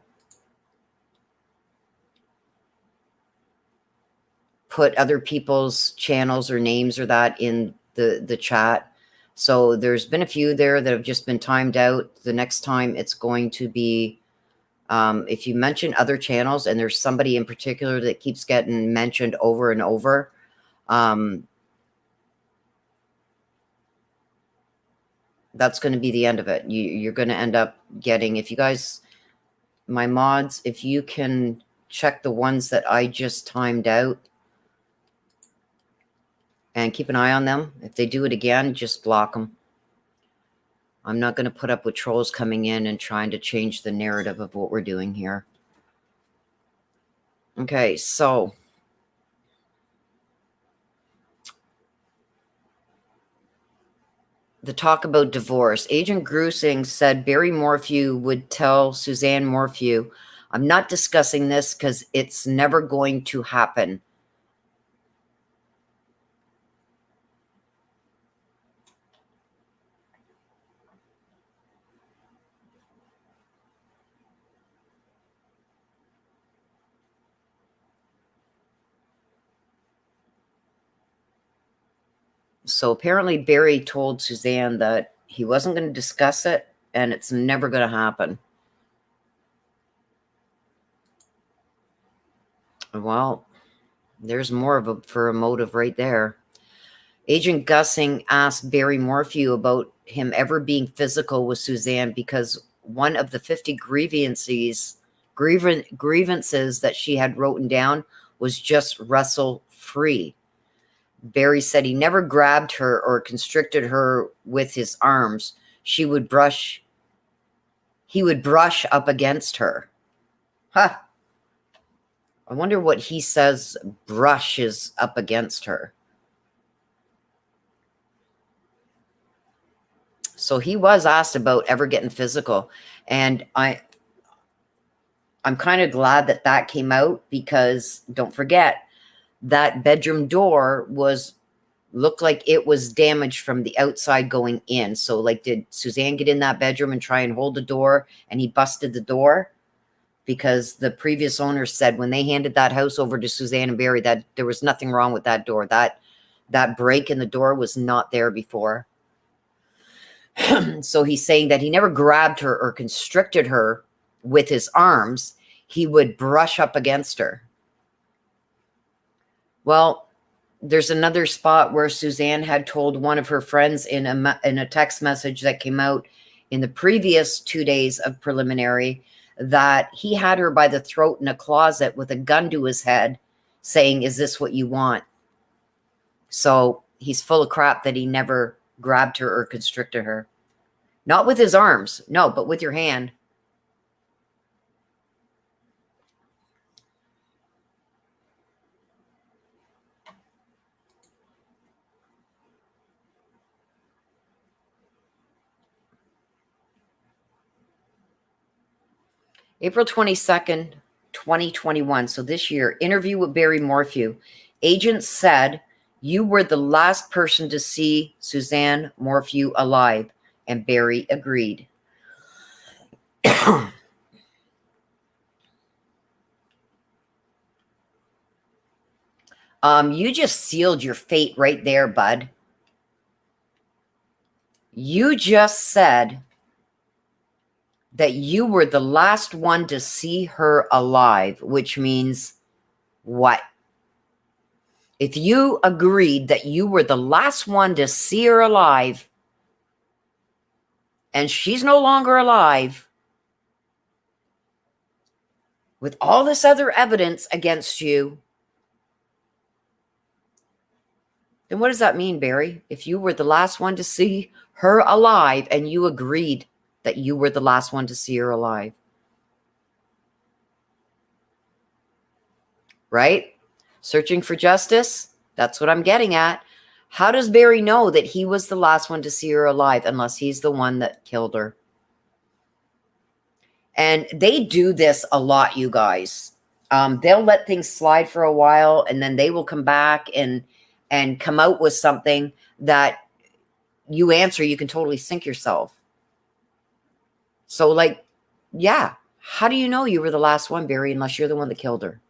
put other people's channels or names or that in the chat. So there's been a few there that have just been timed out. The next time it's going to be, if you mention other channels and there's somebody in particular that keeps getting mentioned over and over, that's going to be the end of it. You're going to end up getting, if you guys, my mods, if you can check the ones that I just timed out and keep an eye on them. If they do it again, just block them. I'm not going to put up with trolls coming in and trying to change the narrative of what we're doing here. Okay, so the talk about divorce. Agent Grusing said Barry Morphew would tell Suzanne Morphew, I'm not discussing this because it's never going to happen. So apparently Barry told Suzanne that he wasn't going to discuss it and it's never going to happen. Well, there's more of a motive right there. Agent Gussing asked Barry Morphew about him ever being physical with Suzanne because one of the 50 grievances that she had written down was just wrestle free. Barry said he never grabbed her or constricted her with his arms. He would brush up against her. Huh. I wonder what he says brushes up against her. So he was asked about ever getting physical. And I'm kind of glad that came out, because don't forget that bedroom door looked like it was damaged from the outside going in. So like, did Suzanne get in that bedroom and try and hold the door and he busted the door? Because the previous owner said when they handed that house over to Suzanne and Barry that there was nothing wrong with that door. That break in the door was not there before. So he's saying that he never grabbed her or constricted her with his arms. He would brush up against her. Well, there's another spot where Suzanne had told one of her friends in a text message that came out in the previous 2 days of preliminary that he had her by the throat in a closet with a gun to his head saying, "Is this what you want?" So he's full of crap that he never grabbed her or constricted her. Not with his arms, no, but with your hand. April 22nd, 2021. So this year, interview with Barry Morphew. Agent said, "You were the last person to see Suzanne Morphew alive." And Barry agreed. You just sealed your fate right there, bud. You just said that you were the last one to see her alive, which means what? If you agreed that you were the last one to see her alive and she's no longer alive, with all this other evidence against you, then what does that mean, Barry? If you were the last one to see her alive and you agreed that you were the last one to see her alive, right? Searching for justice? That's what I'm getting at. How does Barry know that he was the last one to see her alive unless he's the one that killed her? And they do this a lot, you guys. They'll let things slide for a while, and then they will come back and come out with something that you answer, you can totally sink yourself. So, like, yeah, how do you know you were the last one, Barry, unless you're the one that killed her?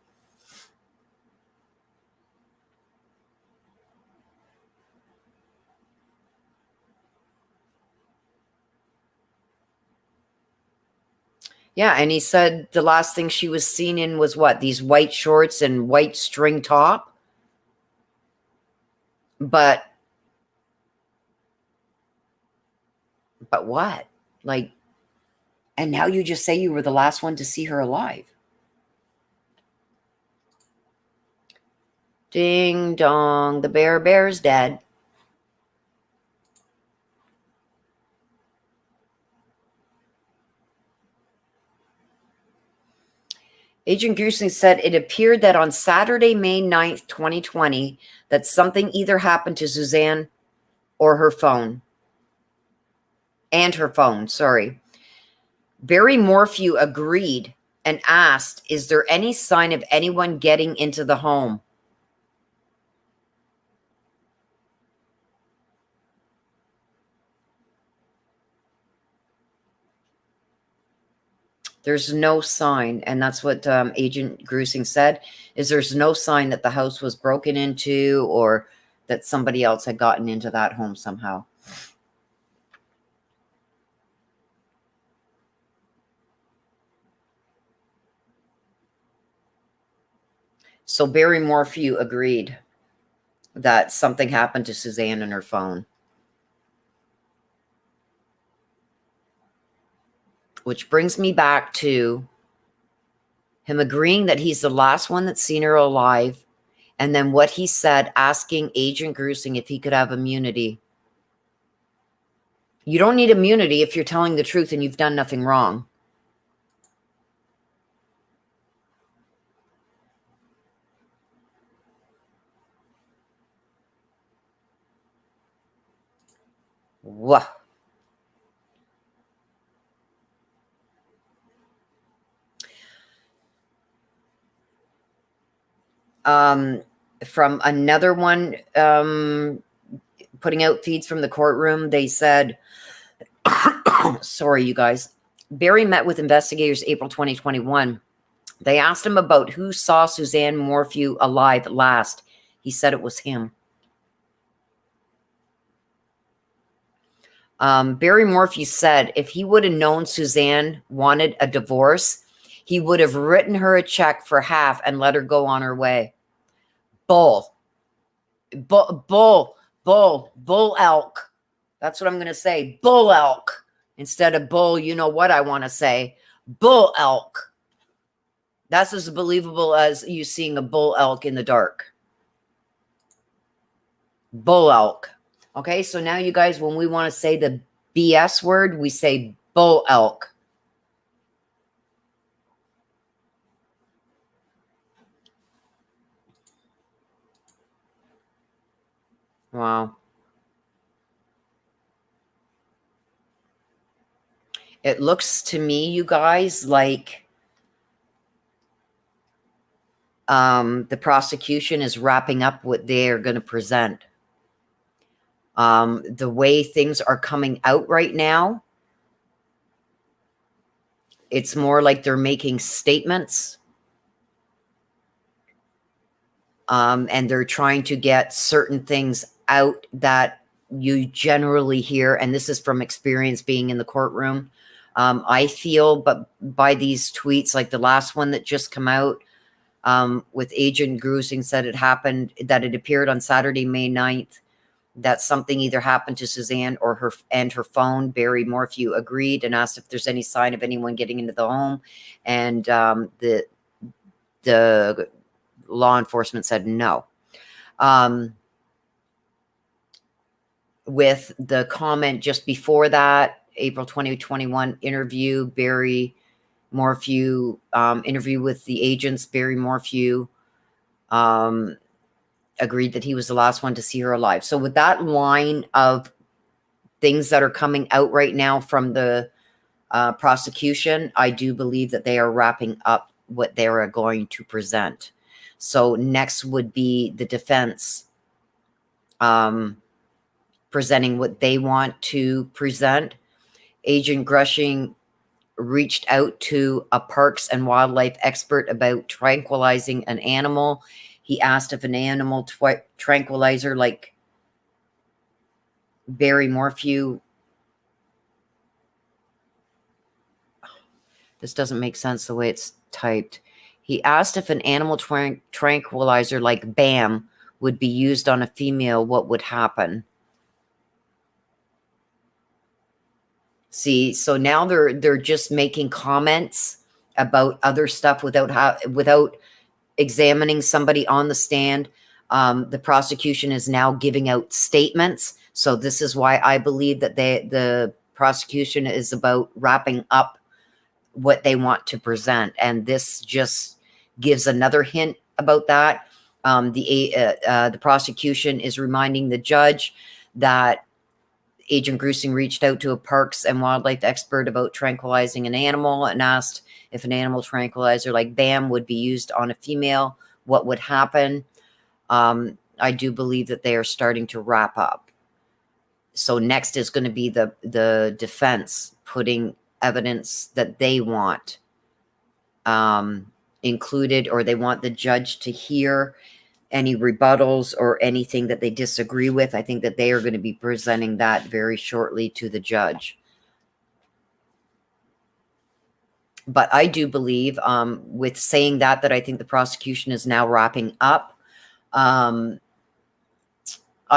Yeah, and he said the last thing she was seen in was what? These white shorts and white string top? But what? Like, and now you just say you were the last one to see her alive. Ding dong, the bear's dead. Agent Gruesing said it appeared that on Saturday, May 9th, 2020, that something either happened to Suzanne or her phone. And her phone, sorry. Barry Morphew agreed and asked, is there any sign of anyone getting into the home? There's no sign, and that's what Agent Grusing said, is there's no sign that the house was broken into or that somebody else had gotten into that home somehow. So Barry Morphew agreed that something happened to Suzanne and her phone. Which brings me back to him agreeing that he's the last one that's seen her alive. And then what he said, asking Agent Grusing if he could have immunity. You don't need immunity if you're telling the truth and you've done nothing wrong. Whoa. From another one, putting out feeds from the courtroom, they said, sorry, you guys. Barry met with investigators April 2021. They asked him about who saw Suzanne Morphew alive last. He said it was him. Barry Morphew said if he would have known Suzanne wanted a divorce, he would have written her a check for half and let her go on her way. Bull elk. That's what I'm going to say. Bull elk instead of bull. You know what I want to say. Bull elk. That's as believable as you seeing a bull elk in the dark. Bull elk. Okay, so now you guys, when we want to say the BS word, we say bull elk. Wow. It looks to me, you guys, like the prosecution is wrapping up what they're going to present. The way things are coming out right now, it's more like they're making statements. And they're trying to get certain things out that you generally hear. And this is from experience being in the courtroom. I feel, but by these tweets, like the last one that just come out, with Agent Grusing said it happened, that it appeared on Saturday, May 9th, that something either happened to Suzanne or her phone. Barry Morphew agreed and asked if there's any sign of anyone getting into the home. And the law enforcement said no. With the comment just before that, April 2021 interview, Barry Morphew, interview with the agents, Barry Morphew agreed that he was the last one to see her alive. So with that line of things that are coming out right now from the prosecution, I do believe that they are wrapping up what they are going to present. So next would be the defense presenting what they want to present. Agent Grusing reached out to a parks and wildlife expert about tranquilizing an animal. He asked if an animal tranquilizer like Barry Morphew. This doesn't make sense the way it's typed. He asked if an animal tranquilizer like BAM would be used on a female, what would happen? See, so now they're just making comments about other stuff without examining somebody on the stand. The prosecution is now giving out statements. So this is why I believe that the prosecution is about wrapping up what they want to present. And this just gives another hint about that. The prosecution is reminding the judge that Agent Grusing reached out to a parks and wildlife expert about tranquilizing an animal and asked if an animal tranquilizer like BAM would be used on a female, what would happen. I do believe that they are starting to wrap up. So next is going to be the defense putting evidence that they want included, or they want the judge to hear any rebuttals or anything that they disagree with. I think that they are going to be presenting that very shortly to the judge. But I do believe, with saying that I think the prosecution is now wrapping up. I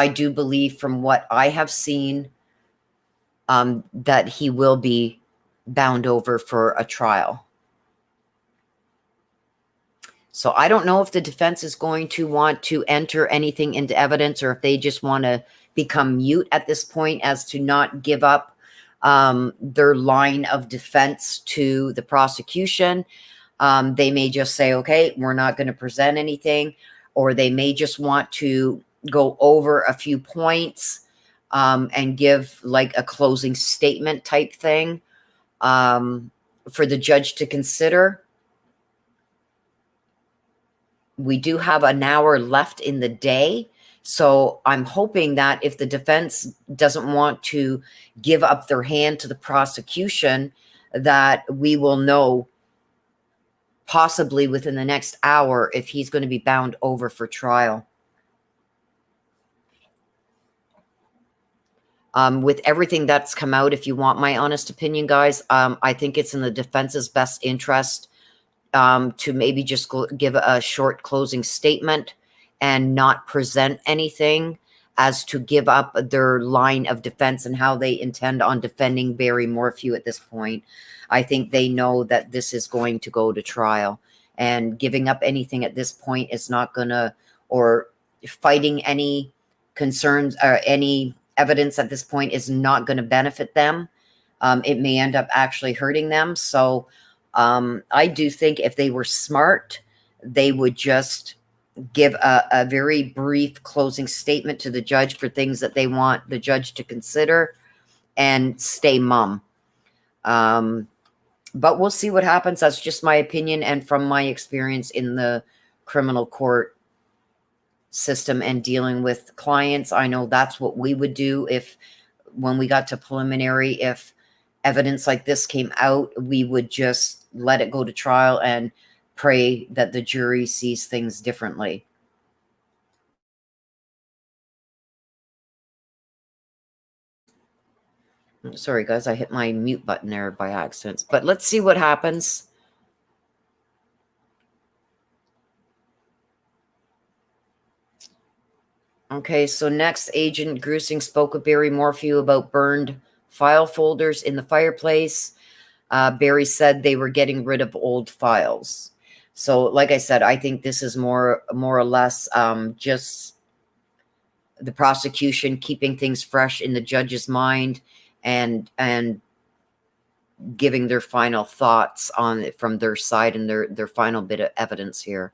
do believe from what I have seen that he will be bound over for a trial. So I don't know if the defense is going to want to enter anything into evidence, or if they just want to become mute at this point as to not give up their line of defense to the prosecution. They may just say, okay, we're not going to present anything, or they may just want to go over a few points and give like a closing statement type thing for the judge to consider. We do have an hour left in the day. So I'm hoping that if the defense doesn't want to give up their hand to the prosecution, that we will know possibly within the next hour if he's going to be bound over for trial. With everything that's come out, if you want my honest opinion, guys, I think it's in the defense's best interest to maybe just give a short closing statement and not present anything, as to give up their line of defense and how they intend on defending Barry Morphew at this point. I think they know that this is going to go to trial, and giving up anything at this point is not gonna, or fighting any concerns or any evidence at this point is not going to benefit them. It may end up actually hurting them. So I do think if they were smart, they would just give a very brief closing statement to the judge for things that they want the judge to consider, and stay mum. But we'll see what happens. That's just my opinion, and from my experience in the criminal court system and dealing with clients, I know that's what we would do if, when we got to preliminary, if evidence like this came out, we would just let it go to trial and pray that the jury sees things differently. Sorry, guys, I hit my mute button there by accident. But let's see what happens. Okay, so next, Agent Grusing spoke with Barry Morphew about burned file folders in the fireplace. Barry said they were getting rid of old files. So, like I said, I think this is more or less just the prosecution keeping things fresh in the judge's mind, and giving their final thoughts on it from their side, and their final bit of evidence here.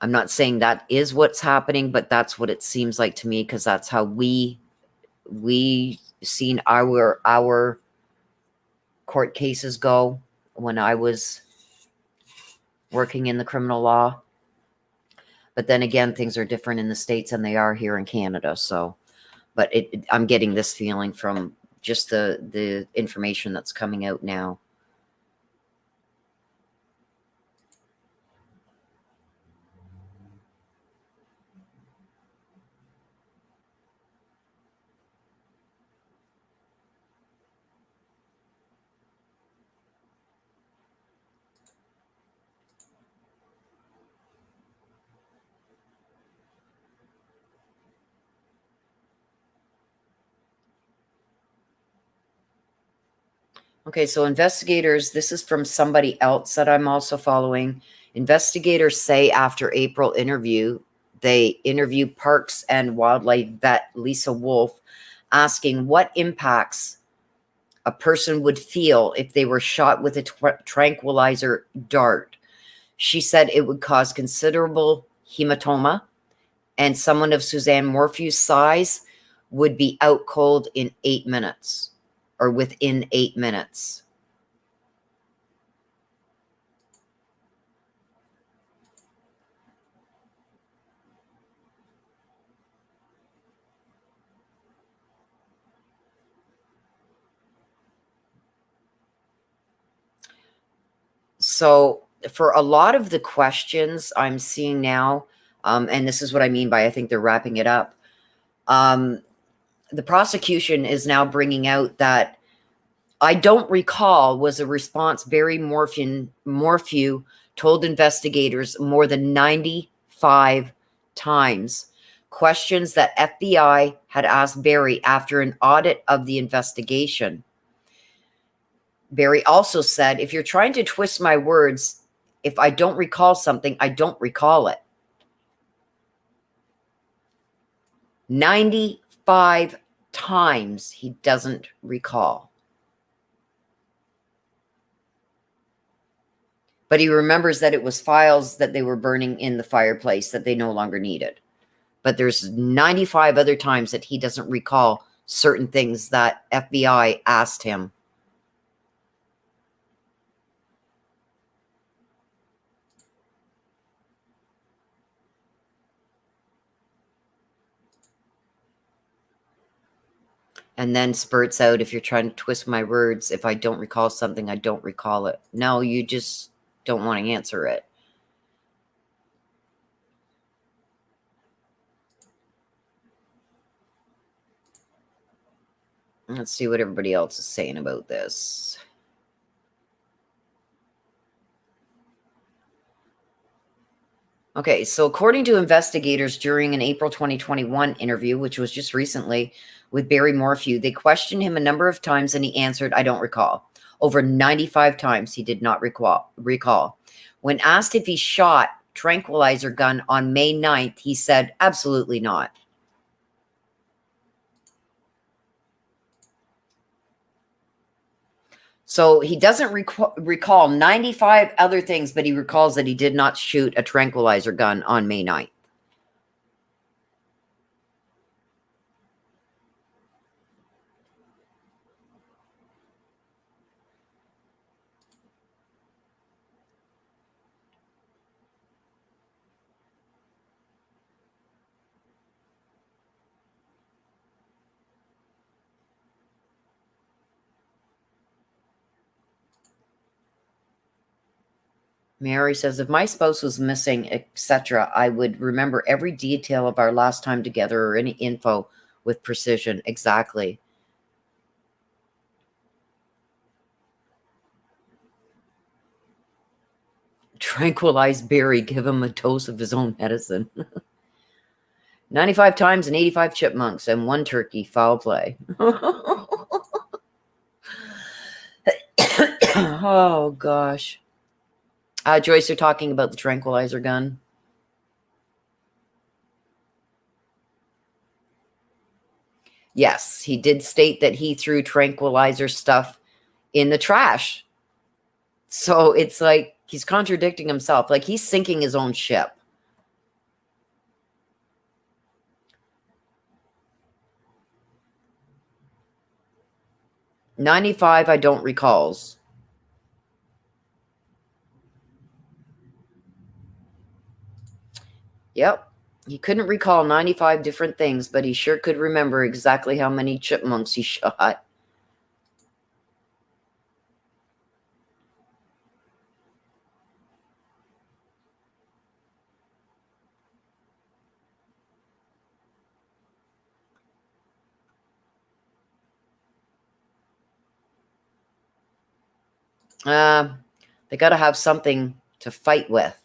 I'm not saying that is what's happening, but that's what it seems like to me, because that's how we seen our court cases go when I was working in the criminal law. But then again, things are different in the States than they are here in Canada. So, but I'm getting this feeling from just the information that's coming out now. Okay, so investigators, this is from somebody else that I'm also following. Investigators say after April interview, they interviewed Parks and Wildlife vet Lisa Wolf, asking what impacts a person would feel if they were shot with a tranquilizer dart. She said it would cause considerable hematoma, And someone of Suzanne Morphew's size would be out cold in 8 minutes or within 8 minutes. So for a lot of the questions I'm seeing now, and this is what I mean by I think they're wrapping it up, the prosecution is now bringing out that I don't recall was a response Barry Morphew told investigators more than 95 times. Questions that FBI had asked Barry after an audit of the investigation. Barry also said, if you're trying to twist my words, if I don't recall something, I don't recall it. 95 times he doesn't recall. But he remembers that it was files that they were burning in the fireplace that they no longer needed. But there's 95 other times that he doesn't recall certain things that FBI asked him. And then spurts out, if you're trying to twist my words, if I don't recall something, I don't recall it. No, you just don't want to answer it. Let's see what everybody else is saying about this. Okay, so according to investigators during an April 2021 interview, which was just recently with Barry Morphew, they questioned him a number of times and he answered, I don't recall. Over 95 times he did not recall. When asked if he shot tranquilizer gun on May 9th, he said, absolutely not. So he doesn't recall 95 other things, but he recalls that he did not shoot a tranquilizer gun on May 9th. Mary says, if my spouse was missing, etc., I would remember every detail of our last time together or any info with precision. Exactly. Tranquilize Barry, give him a dose of his own medicine. 95 times and 85 chipmunks and 1 turkey. Foul play. Oh, gosh. Joyce, you're talking about the tranquilizer gun. Yes, he did state that he threw tranquilizer stuff in the trash. So it's like he's contradicting himself. Like he's sinking his own ship. "95, I don't recalls." Yep. He couldn't recall 95 different things, but he sure could remember exactly how many chipmunks he shot. They got to have something to fight with.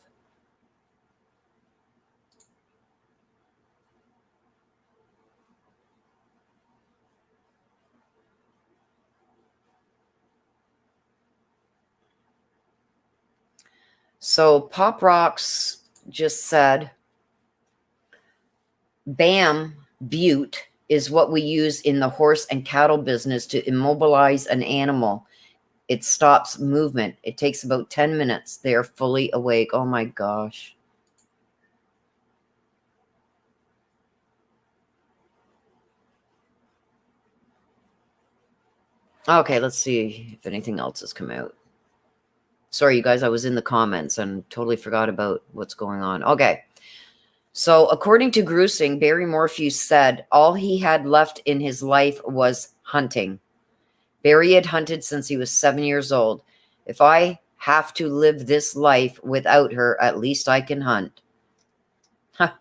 So Pop Rocks just said, BAM, Butte, is what we use in the horse and cattle business to immobilize an animal. It stops movement. It takes about 10 minutes. They are fully awake. Oh my gosh. Okay, let's see if anything else has come out. Sorry, you guys, I was in the comments and totally forgot about what's going on. Okay. So, according to Grusing, Barry Morphew said all he had left in his life was hunting. Barry had hunted since he was 7 years old. If I have to live this life without her, at least I can hunt. Huh.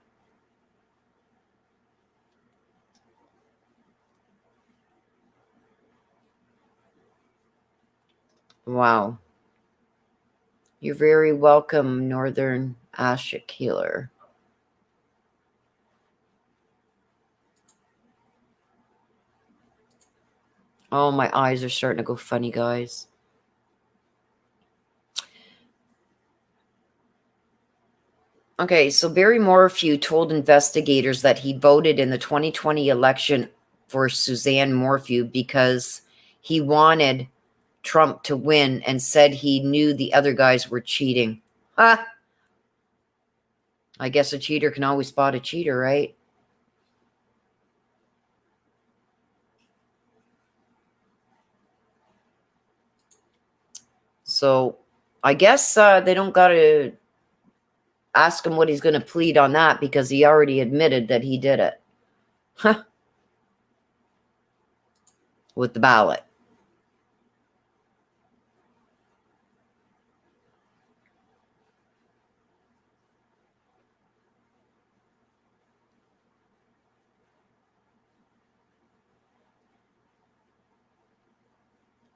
Wow. You're very welcome, Northern Ashik Healer. Oh, my eyes are starting to go funny, guys. Okay, so Barry Morphew told investigators that he voted in the 2020 election for Suzanne Morphew because he wanted Trump to win and said he knew the other guys were cheating. Ah, I guess a cheater can always spot a cheater, right? So I guess they don't got to ask him what he's going to plead on that because he already admitted that he did it. Huh, with the ballot.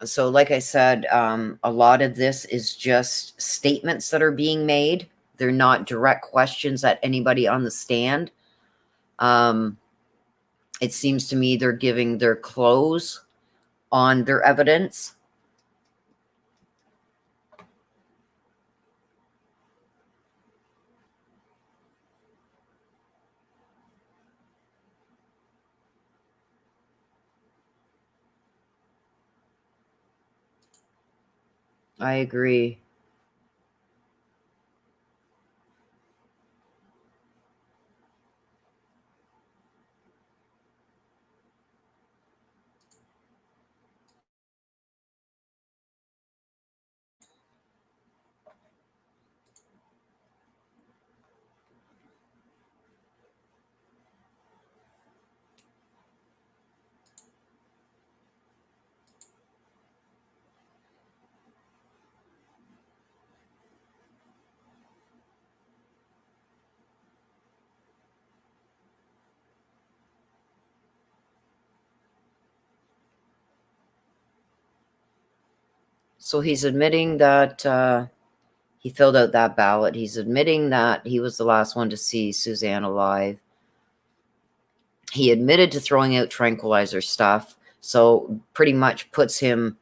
So, like I said, a lot of this is just statements that are being made. They're not direct questions at anybody on the stand. Um, it seems to me they're giving their clothes on their evidence. I agree. So he's admitting that he filled out that ballot. He's admitting that he was the last one to see Suzanne alive. He admitted to throwing out tranquilizer stuff. So pretty much puts him,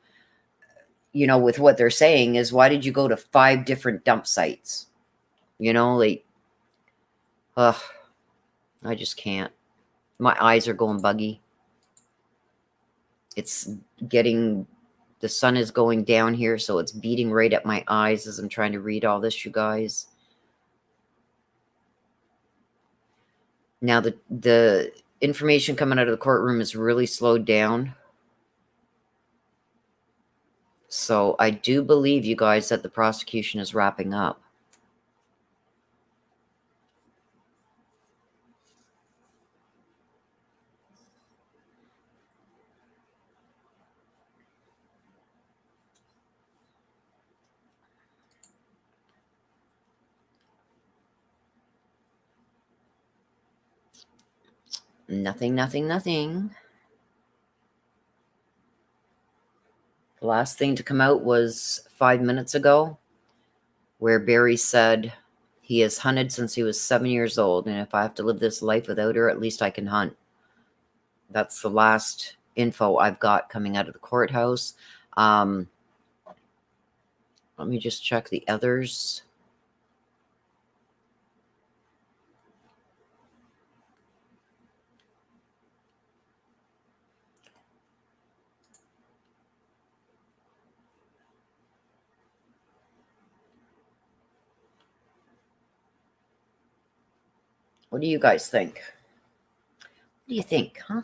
with what they're saying is, why did you go to 5 different dump sites? Like, ugh, I just can't. My eyes are going buggy. It's getting, the sun is going down here, so it's beating right at my eyes as I'm trying to read all this, you guys. Now, the information coming out of the courtroom is really slowed down. So I do believe, you guys, that the prosecution is wrapping up. Nothing, nothing, nothing. The last thing to come out was 5 minutes ago, where Barry said he has hunted since he was 7 years old, and if I have to live this life without her, at least I can hunt. That's the last info I've got coming out of the courthouse. Let me just check the others. What do you guys think? What do you think, huh?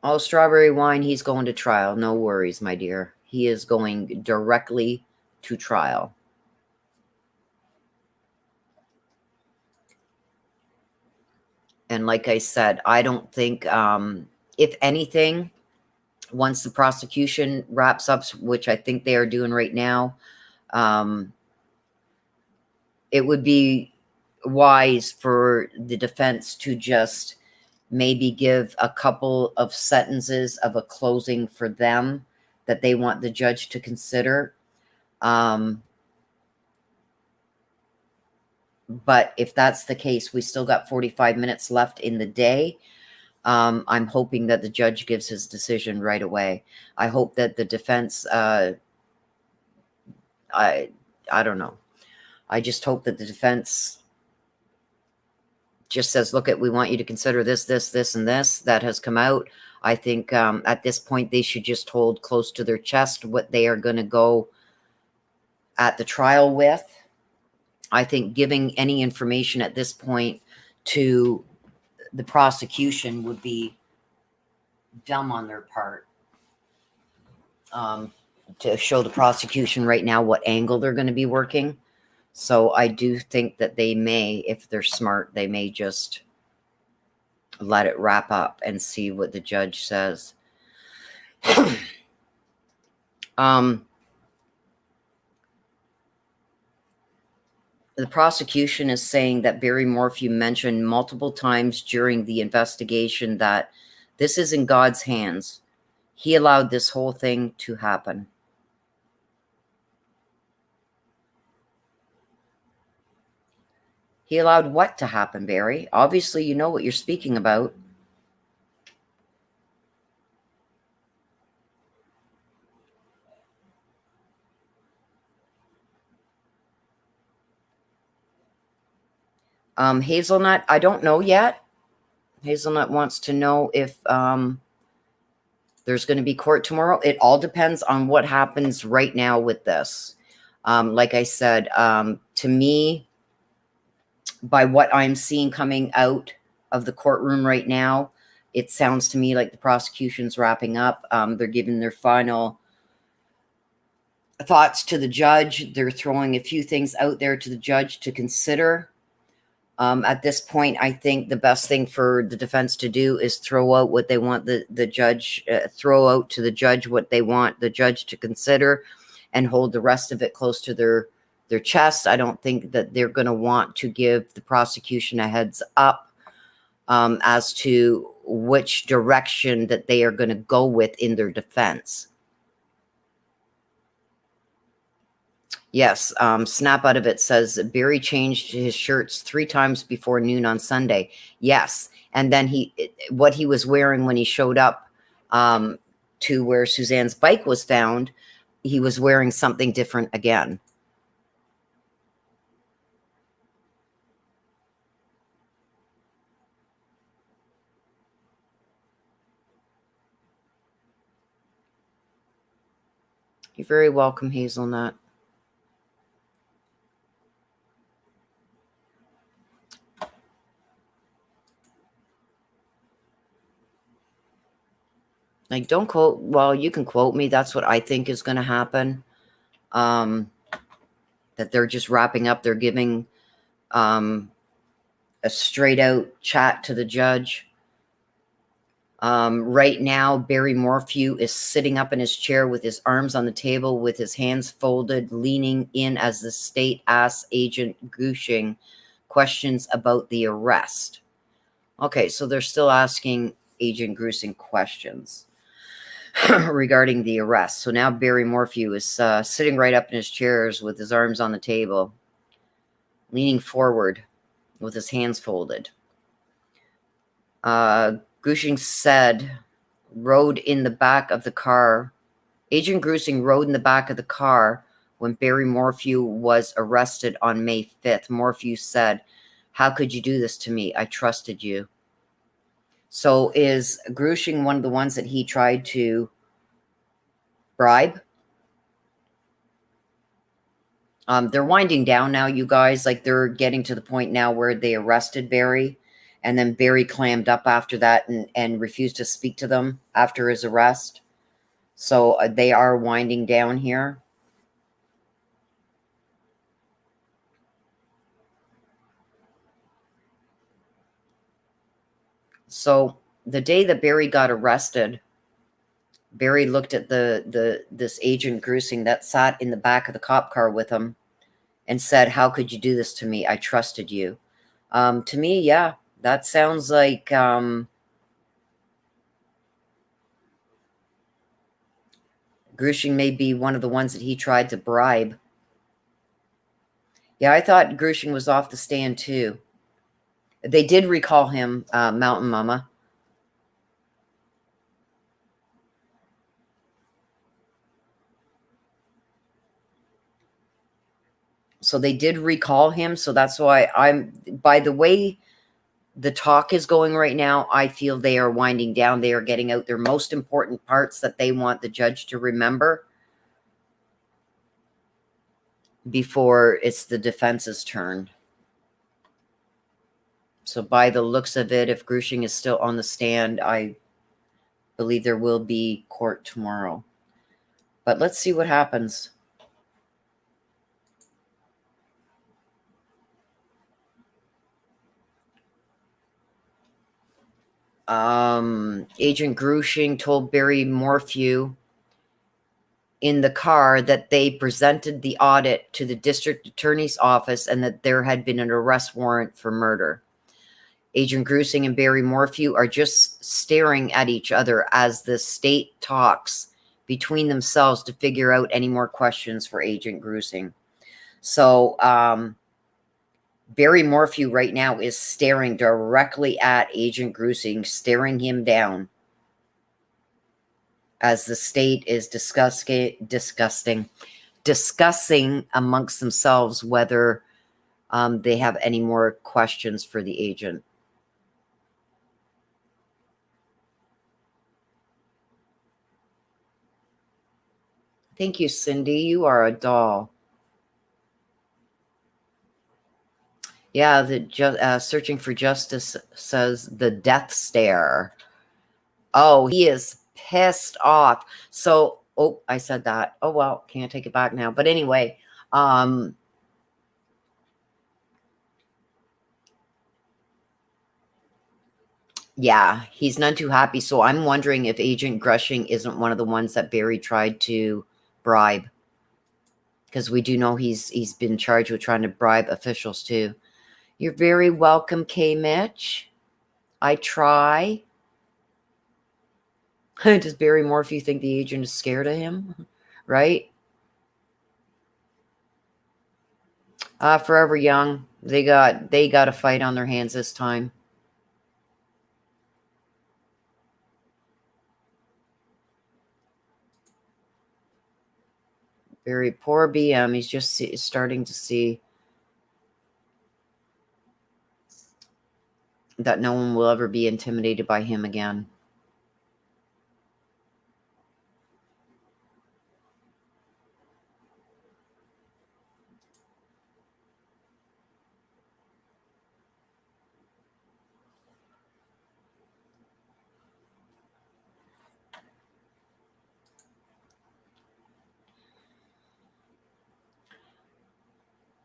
Oh, strawberry wine, he's going to trial. No worries, my dear. He is going directly to trial. And like I said, I don't think, if anything, once the prosecution wraps up, which I think they are doing right now, it would be wise for the defense to just maybe give a couple of sentences of a closing for them that they want the judge to consider. But if that's the case, we still got 45 minutes left in the day. I'm hoping that the judge gives his decision right away. I hope that the defense, I don't know. I just hope that the defense just says, look, we want you to consider this, this, this, and this that has come out. I think at this point, they should just hold close to their chest what they are going to go at the trial with. I think giving any information at this point to the prosecution would be dumb on their part. To show the prosecution right now what angle they're going to be working. So I do think that they may, if they're smart, they may just let it wrap up and see what the judge says. The prosecution is saying that Barry Morphew mentioned multiple times during the investigation that this is in God's hands. He allowed this whole thing to happen. He allowed what to happen, Barry? Obviously, you know what you're speaking about. Hazelnut, I don't know yet. Hazelnut wants to know if there's going to be court tomorrow. It all depends on what happens right now with this. Like I said, to me, by what I'm seeing coming out of the courtroom right now, it sounds to me like the prosecution's wrapping up. They're giving their final thoughts to the judge. They're throwing a few things out there to the judge to consider. At this point, I think the best thing for the defense to do is throw out what they want the judge, throw out to the judge what they want the judge to consider, and hold the rest of it close to their chest. I don't think that they're going to want to give the prosecution a heads up as to which direction that they are going to go with in their defense. Yes, Snap Out of It says Barry changed his shirts 3 times before noon on Sunday. Yes, and then what he was wearing when he showed up to where Suzanne's bike was found, he was wearing something different again. You're very welcome, Hazelnut. Like, don't quote, well, you can quote me. That's what I think is going to happen. That they're just wrapping up. They're giving a straight out chat to the judge. Right now, Barry Morphew is sitting up in his chair with his arms on the table, with his hands folded, leaning in as the state asks Agent Gushing questions about the arrest. Okay, so they're still asking Agent Gruesing questions regarding the arrest. So now Barry Morphew is sitting right up in his chairs with his arms on the table, leaning forward with his hands folded. Gruesing said, rode in the back of the car. Agent Gruesing rode in the back of the car when Barry Morphew was arrested on May 5th. Morphew said, how could you do this to me? I trusted you. So is Gruesing one of the ones that he tried to bribe? They're winding down now, you guys. Like, they're getting to the point now where they arrested Barry, And then Barry clammed up after that and refused to speak to them after his arrest. So they are winding down here. So the day that Barry got arrested, Barry looked at this agent Grusing that sat in the back of the cop car with him and said, "How could you do this to me? I trusted you." To me, yeah, that sounds like Grusing may be one of the ones that he tried to bribe. Yeah, I thought Grusing was off the stand too. They did recall him, Mountain Mama. So they did recall him. So that's why by the way the talk is going right now, I feel they are winding down. They are getting out their most important parts that they want the judge to remember before it's the defense's turn. So by the looks of it, if Grusing is still on the stand, I believe there will be court tomorrow. But let's see what happens. Agent Grusing told Barry Morphew in the car that they presented the audit to the district attorney's office and that there had been an arrest warrant for murder. Agent Grusing and Barry Morphew are just staring at each other as the state talks between themselves to figure out any more questions for Agent Grusing. So Barry Morphew right now is staring directly at Agent Grusing, staring him down as the state is discussing amongst themselves whether they have any more questions for the agent. Thank you, Cindy. You are a doll. Yeah, the Searching for Justice says the death stare. Oh, he is pissed off. So, oh, I said that. Oh, well, can't take it back now. But anyway, yeah, he's none too happy. So I'm wondering if Agent Grushing isn't one of the ones that Barry tried to bribe. Because we do know he's been charged with trying to bribe officials too. You're very welcome, K. Mitch. I try. Does Barry Morphew think the agent is scared of him? Right? Forever Young. They got a fight on their hands this time. Very poor BM. He's just starting to see that no one will ever be intimidated by him again.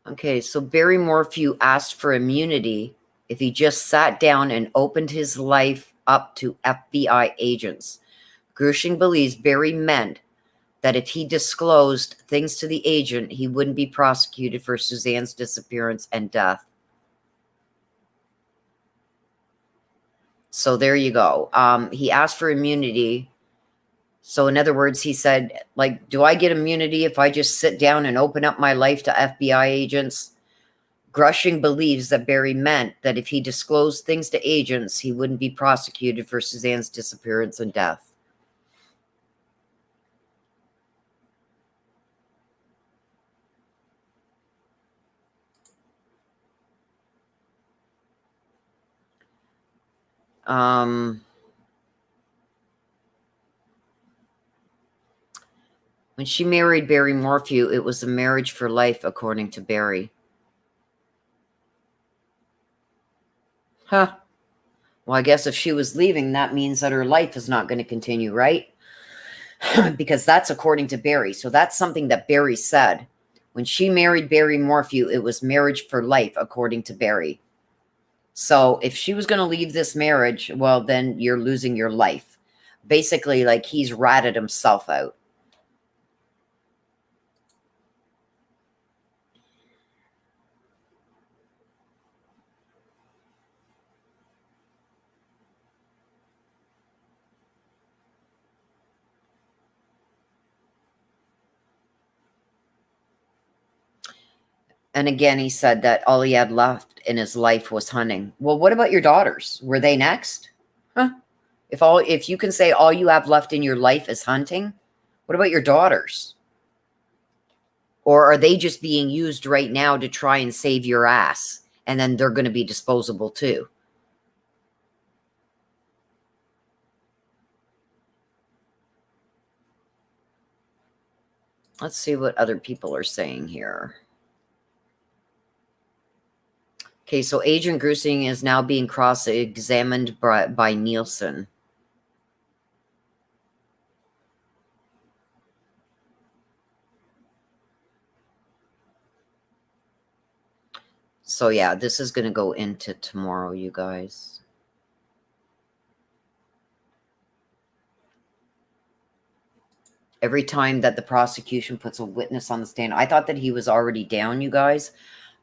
Okay, so Barry Morphew asked for immunity if he just sat down and opened his life up to FBI agents. Grushing believes Barry meant that if he disclosed things to the agent, he wouldn't be prosecuted for Suzanne's disappearance and death. So there you go. He asked for immunity. So in other words, he said, like, do I get immunity if I just sit down and open up my life to FBI agents? Grushing believes that Barry meant that if he disclosed things to agents, he wouldn't be prosecuted for Suzanne's disappearance and death. When she married Barry Morphew, it was a marriage for life, according to Barry. Huh. Well, I guess if she was leaving, that means that her life is not going to continue, right? Because that's according to Barry. So that's something that Barry said. When she married Barry Morphew, it was marriage for life, according to Barry. So if she was going to leave this marriage, well, then you're losing your life. Basically, like he's ratted himself out. And again, he said that all he had left in his life was hunting. Well, what about your daughters? Were they next? Huh? If you can say all you have left in your life is hunting, what about your daughters? Or are they just being used right now to try and save your ass? And then they're going to be disposable too. Let's see what other people are saying here. Okay, so Agent Grusing is now being cross-examined by Nielsen. So yeah, this is going to go into tomorrow, you guys. Every time that the prosecution puts a witness on the stand, I thought that he was already down, you guys.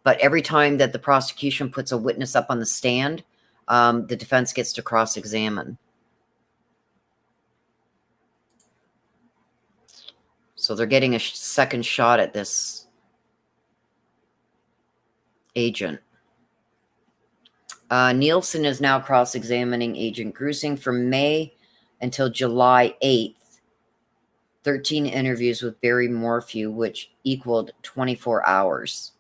But every time that the prosecution puts a witness up on the stand, the defense gets to cross-examine. So they're getting a second shot at this agent. Nielsen is now cross-examining Agent Grusing from May until July 8th. 13 interviews with Barry Morphew, which equaled 24 hours.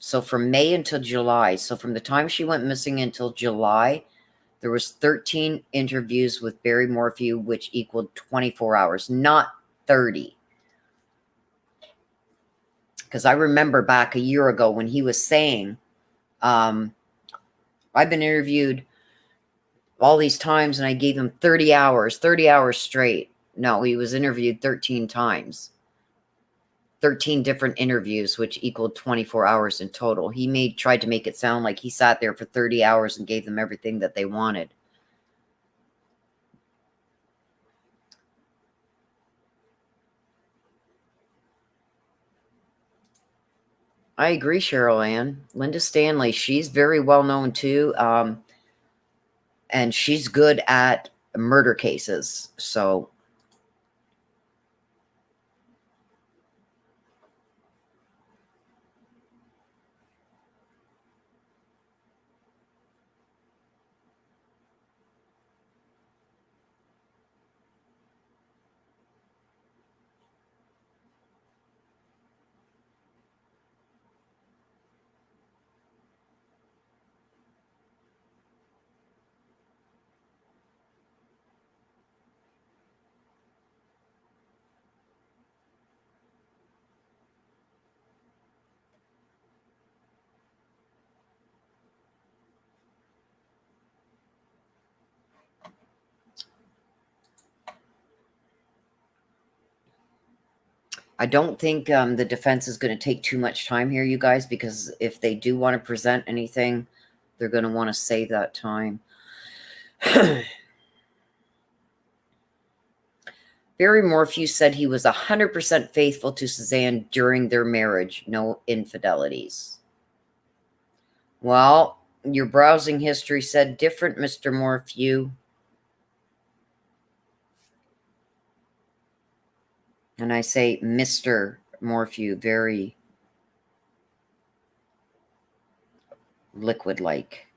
So from May until July. So from the time she went missing until July, there was 13 interviews with Barry Morphew, which equaled 24 hours, not 30. Because I remember back a year ago when he was saying, I've been interviewed all these times and I gave him 30 hours straight. No, he was interviewed 13 times. 13 different interviews, which equaled 24 hours in total. He tried to make it sound like he sat there for 30 hours and gave them everything that they wanted. I agree, Cheryl Ann. Linda Stanley, she's very well known too. And she's good at murder cases. So I don't think the defense is going to take too much time here, you guys, because if they do want to present anything, they're going to want to save that time. Barry Morphew said he was 100% faithful to Suzanne during their marriage. No infidelities. Well, your browsing history said different, Mr. Morphew. And I say Mr. Morphew, very liquid-like.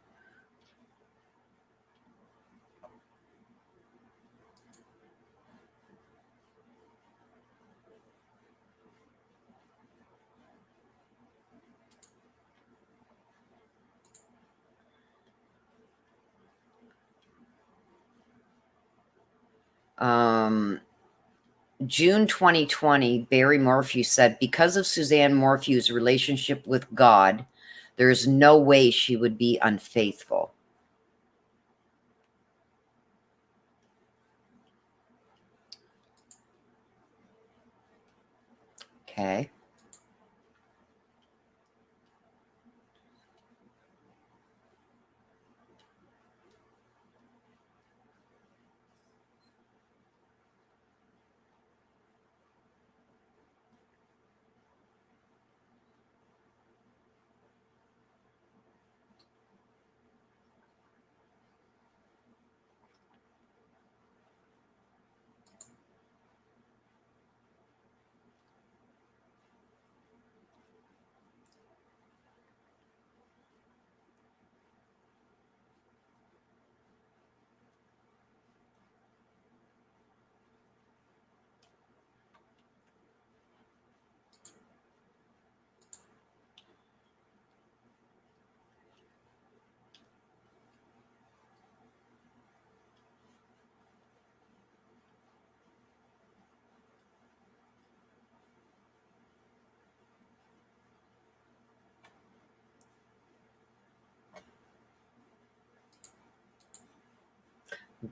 June 2020, Barry Morphew said, because of Suzanne Morphew's relationship with God, There's no way she would be unfaithful. Okay.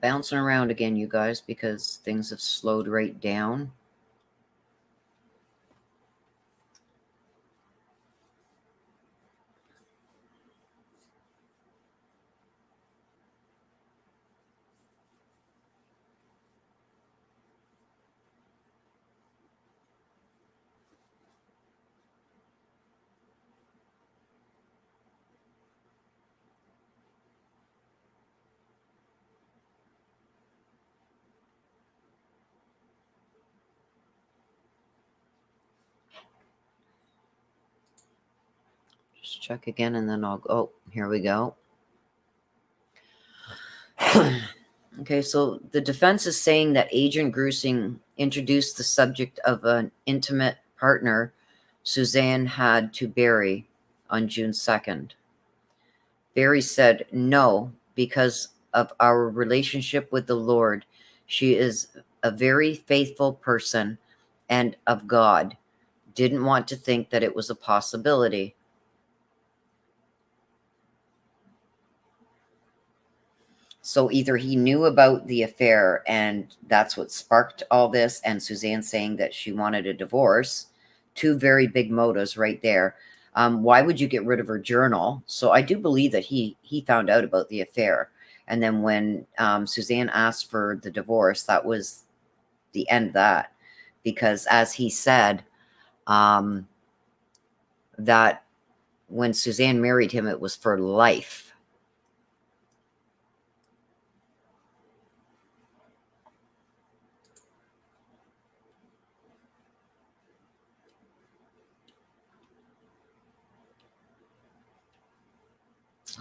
Bouncing around again, you guys, because things have slowed right down. Just check again and then I'll go. Oh, here we go. Okay, so the defense is saying that Agent Grusing introduced the subject of an intimate partner Suzanne had to Barry on June 2nd. Barry said, "No, because of our relationship with the Lord. She is a very faithful person and of God. Didn't want to think that it was a possibility." So either he knew about the affair and that's what sparked all this, and Suzanne saying that she wanted a divorce. Two very big motives right there. Why would you get rid of her journal? So I do believe that he found out about the affair. And then when Suzanne asked for the divorce, that was the end of that. Because as he said, that when Suzanne married him, it was for life.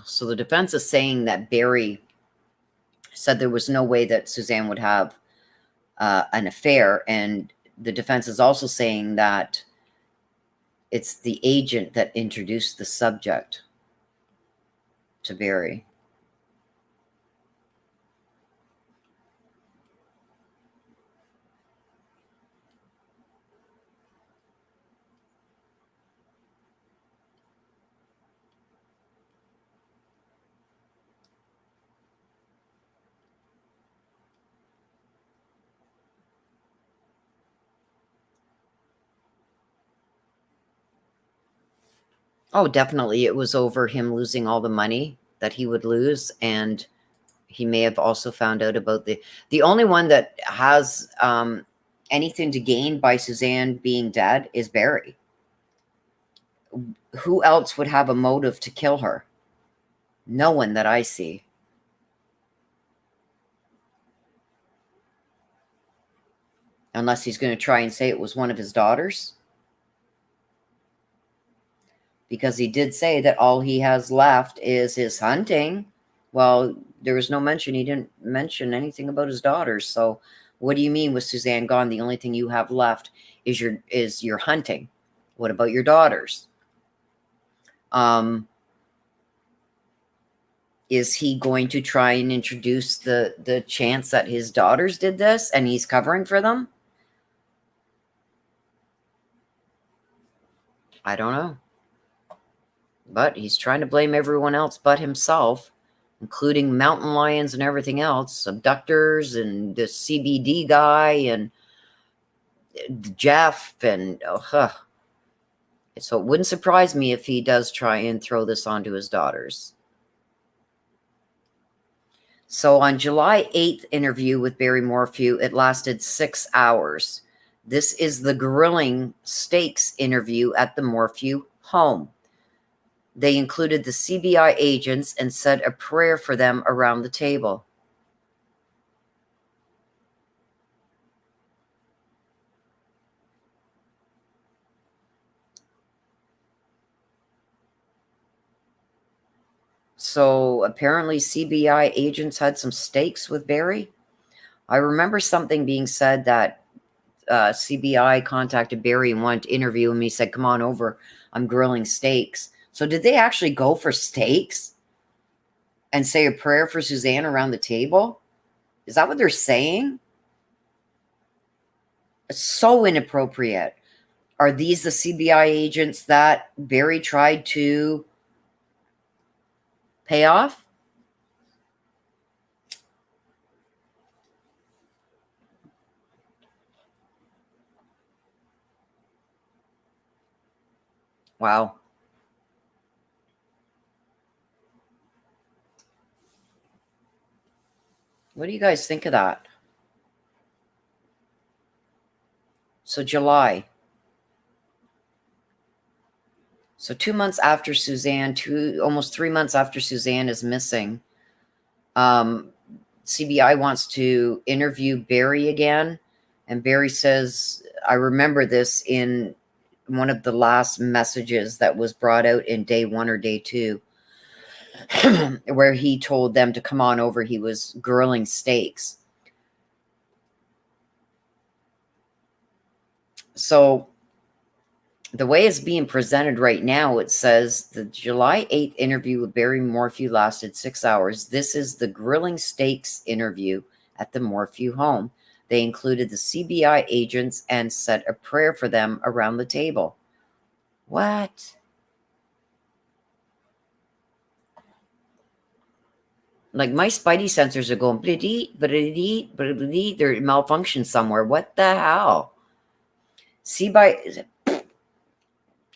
So the defense is saying that Barry said there was no way that Suzanne would have an affair. And the defense is also saying that it's the agent that introduced the subject to Barry. Oh, definitely. It was over him losing all the money that he would lose. And he may have also found out about the only one that has anything to gain by Suzanne being dead is Barry. Who else would have a motive to kill her? No one that I see. Unless he's going to try and say it was one of his daughters. Because he did say that all he has left is his hunting. Well, there was no mention. He didn't mention anything about his daughters. So what do you mean with Suzanne gone? The only thing you have left is your hunting. What about your daughters? Is he going to try and introduce the chance that his daughters did this and he's covering for them? I don't know. But he's trying to blame everyone else but himself, including mountain lions and everything else, abductors and the CBD guy and Jeff. And so it wouldn't surprise me if he does try and throw this onto his daughters. So on July 8th interview with Barry Morphew, it lasted 6 hours. This is the grilling steaks interview at the Morphew home. They included the CBI agents and said a prayer for them around the table. So apparently CBI agents had some steaks with Barry. I remember something being said that CBI contacted Barry and wanted to interview him. He said, come on over. I'm grilling steaks. So did they actually go for steaks and say a prayer for Suzanne around the table? Is that what they're saying? It's so inappropriate. Are these the CBI agents that Barry tried to pay off? Wow. What do you guys think of that? So July. So 2 months after Suzanne, almost 3 months after Suzanne is missing, CBI wants to interview Barry again. And Barry says, I remember this in one of the last messages that was brought out in day 1 or day 2, where he told them to come on over. He was grilling steaks. So the way it's being presented right now, it says the July 8th interview with Barry Morphew lasted 6 hours. This is the grilling steaks interview at the Morphew home. They included the CBI agents and said a prayer for them around the table. What? Like my spidey sensors are going, they're malfunctioned somewhere. What the hell? CBI,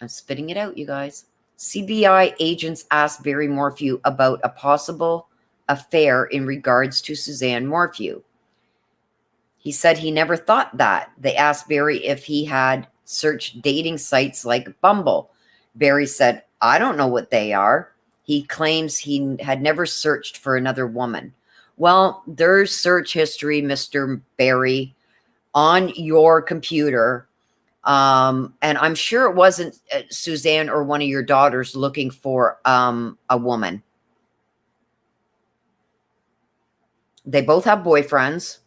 I'm spitting it out, you guys. CBI agents asked Barry Morphew about a possible affair in regards to Suzanne Morphew. He said he never thought that. They asked Barry if he had searched dating sites like Bumble. Barry said, I don't know what they are. He claims he had never searched for another woman. Well, there's search history, Mr. Barry, on your computer. And I'm sure it wasn't Suzanne or one of your daughters looking for a woman. They both have boyfriends,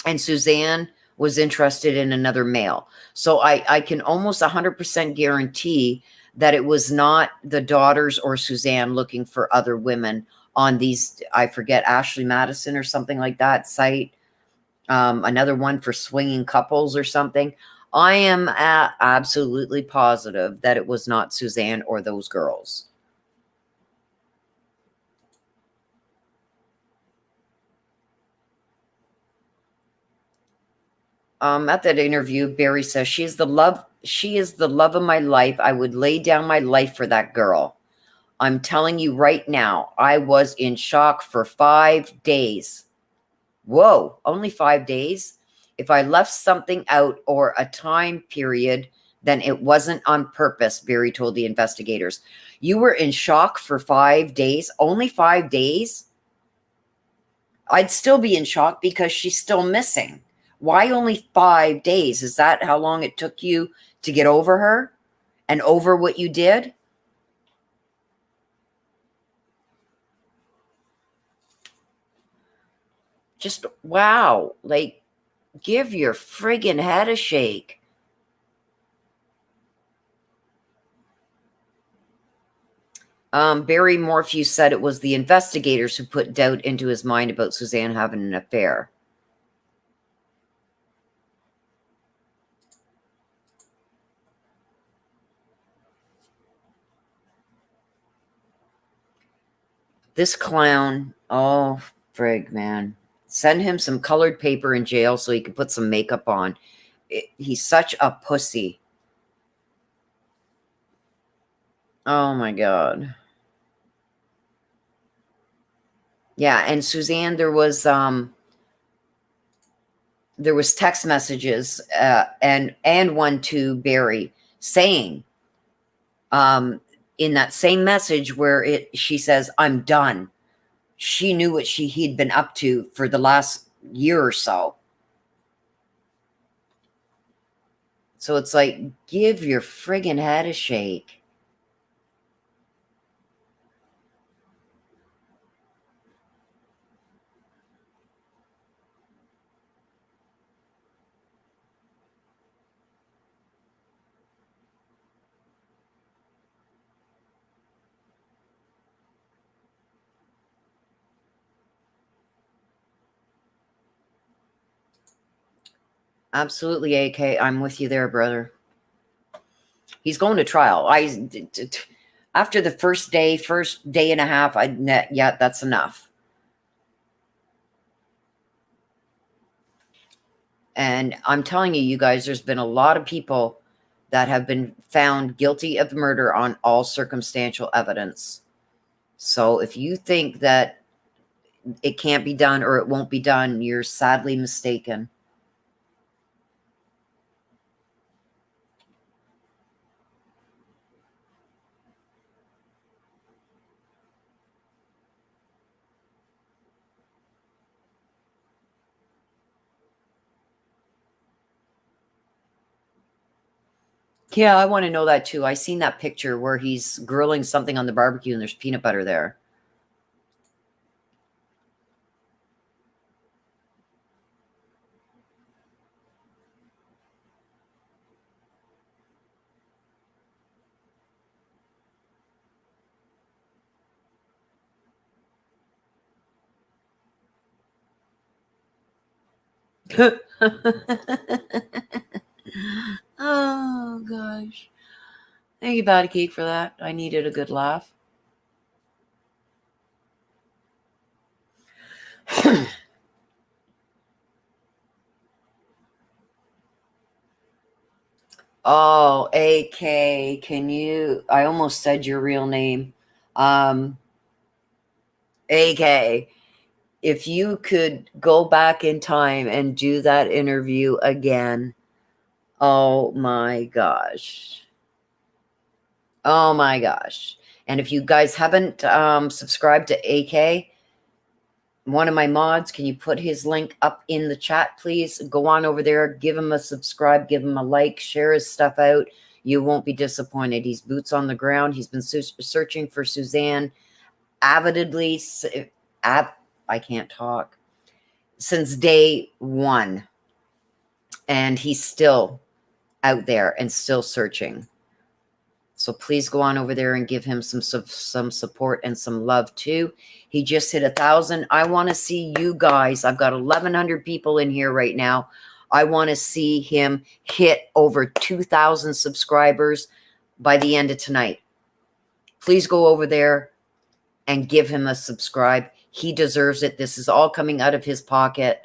and Suzanne was interested in another male. So I can almost 100% guarantee that it was not the daughters or Suzanne looking for other women on these, I forget, Ashley Madison or something like that site. Another one for swinging couples or something. I am absolutely positive that it was not Suzanne or those girls. At that interview, Barry says, she is the love of my life. I would lay down my life for that girl. I'm telling you right now, I was in shock for 5 days. Whoa, only 5 days? If I left something out or a time period, then it wasn't on purpose, Barry told the investigators. You were in shock for 5 days? Only 5 days? I'd still be in shock because she's still missing. Why only 5 days? Is that how long it took you to get over her and over what you did? Just wow. Like, give your friggin' head a shake. Barry Morphew said it was the investigators who put doubt into his mind about Suzanne having an affair. This clown, oh, frig, man. Send him some colored paper in jail so he can put some makeup on. He's such a pussy. Oh, my God. Yeah, and Suzanne, there was text messages and one to Barry saying in that same message where she says, "I'm done." She knew what he'd been up to for the last year or so. So it's like, give your friggin' head a shake. Absolutely, AK. I'm with you there, brother. He's going to trial. After the first day and a half, yeah, that's enough. And I'm telling you, you guys, there's been a lot of people that have been found guilty of murder on all circumstantial evidence. So if you think that it can't be done or it won't be done, you're sadly mistaken. Yeah, I want to know that too. I seen that picture where he's grilling something on the barbecue and there's peanut butter there. Oh gosh. Thank you, Batty Cake, for that. I needed a good laugh. Oh, AK, can you? I almost said your real name. AK, if you could go back in time and do that interview again, oh my gosh. Oh my gosh. And if you guys haven't subscribed to AK, one of my mods, can you put his link up in the chat, please? Go on over there, give him a subscribe, give him a like, share his stuff out. You won't be disappointed. He's boots on the ground. He's been searching for Suzanne avidly. I can't talk. Since day one. And he's still out there and still searching. So please go on over there and give him some support and some love too. He just hit 1,000. I want to see you guys. I've got 1,100 people in here right now. I want to see him hit over 2,000 subscribers by the end of tonight. Please go over there and give him a subscribe. He deserves it. This is all coming out of his pocket.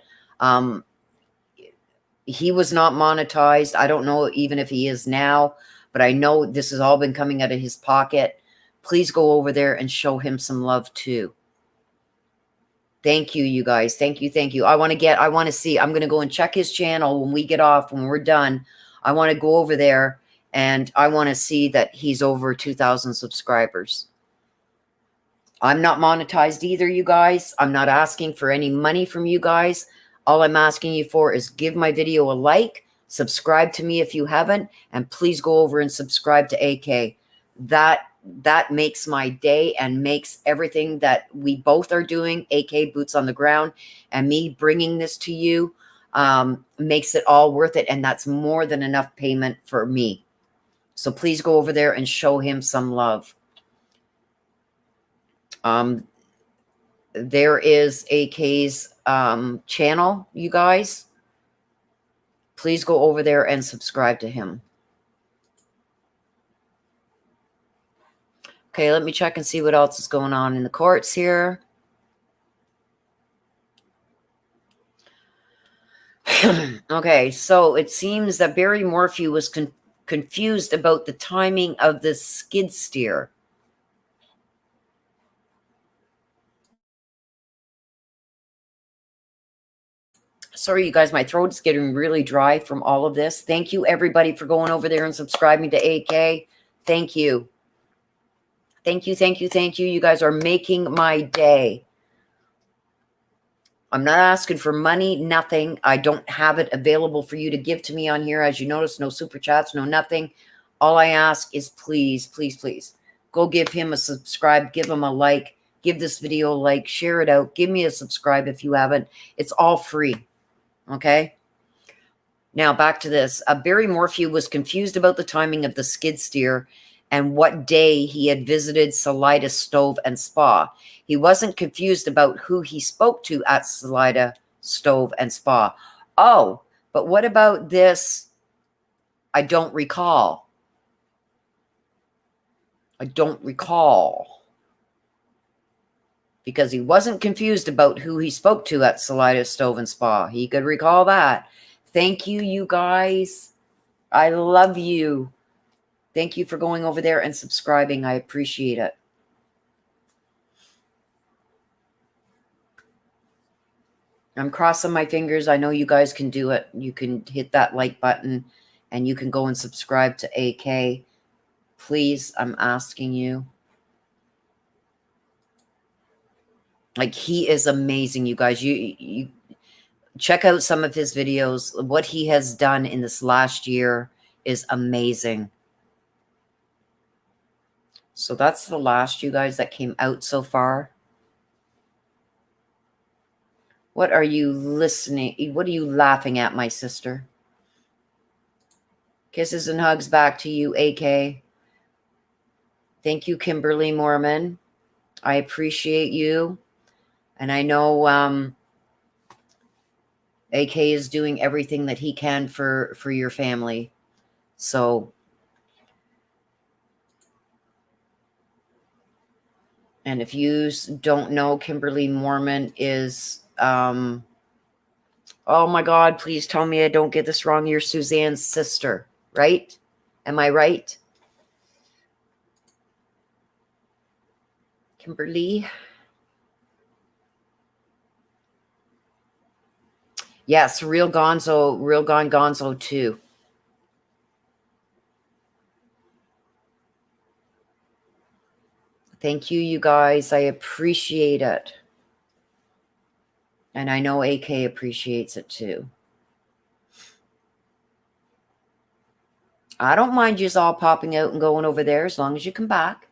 He was not monetized. I don't know even if he is now, but I know this has all been coming out of his pocket. Please go over there and show him some love too. Thank you, you guys. Thank you. Thank you. I want to see, I'm going to go and check his channel when we get off, when we're done. I want to go over there and I want to see that he's over 2,000 subscribers. I'm not monetized either, you guys. I'm not asking for any money from you guys. All I'm asking you for is give my video a like, subscribe to me if you haven't, and please go over and subscribe to AK. That makes my day and makes everything that we both are doing, AK Boots on the Ground, and me bringing this to you, makes it all worth it, and that's more than enough payment for me. So please go over there and show him some love. There is AK's channel, you guys. Please go over there and subscribe to him. Okay, let me check and see what else is going on in the courts here. Okay, so it seems that Barry Morphew was confused about the timing of the skid steer. Sorry, you guys, my throat's getting really dry from all of this. Thank you, everybody, for going over there and subscribing to AK. Thank you. Thank you, thank you, thank you. You guys are making my day. I'm not asking for money, nothing. I don't have it available for you to give to me on here. As you notice, no super chats, no nothing. All I ask is please, please, please go give him a subscribe, give him a like, give this video a like, share it out, give me a subscribe if you haven't. It's all free, okay? Now back to this. Barry Morphew was confused about the timing of the skid steer and what day he had visited Salida Stove and Spa. He wasn't confused about who he spoke to at Salida Stove and Spa. Oh, but what about this? I don't recall. I don't recall. Because he wasn't confused about who he spoke to at Salida Stove and Spa. He could recall that. Thank you, you guys. I love you. Thank you for going over there and subscribing. I appreciate it. I'm crossing my fingers. I know you guys can do it. You can hit that like button and you can go and subscribe to AK. Please, I'm asking you. Like, he is amazing, you guys. You check out some of his videos. What he has done in this last year is amazing. So that's the last, you guys, that came out so far. What are you listening? What are you laughing at, my sister? Kisses and hugs back to you, AK. Thank you, Kimberly Mormon. I appreciate you. And I know AK is doing everything that he can for your family. So, and if you don't know, Kimberly Mormon is, oh my God, please tell me I don't get this wrong. You're Suzanne's sister, right? Am I right? Kimberly? Yes, Real Gone Gonzo too. Thank you, you guys. I appreciate it. And I know AK appreciates it too. I don't mind you all popping out and going over there as long as you come back.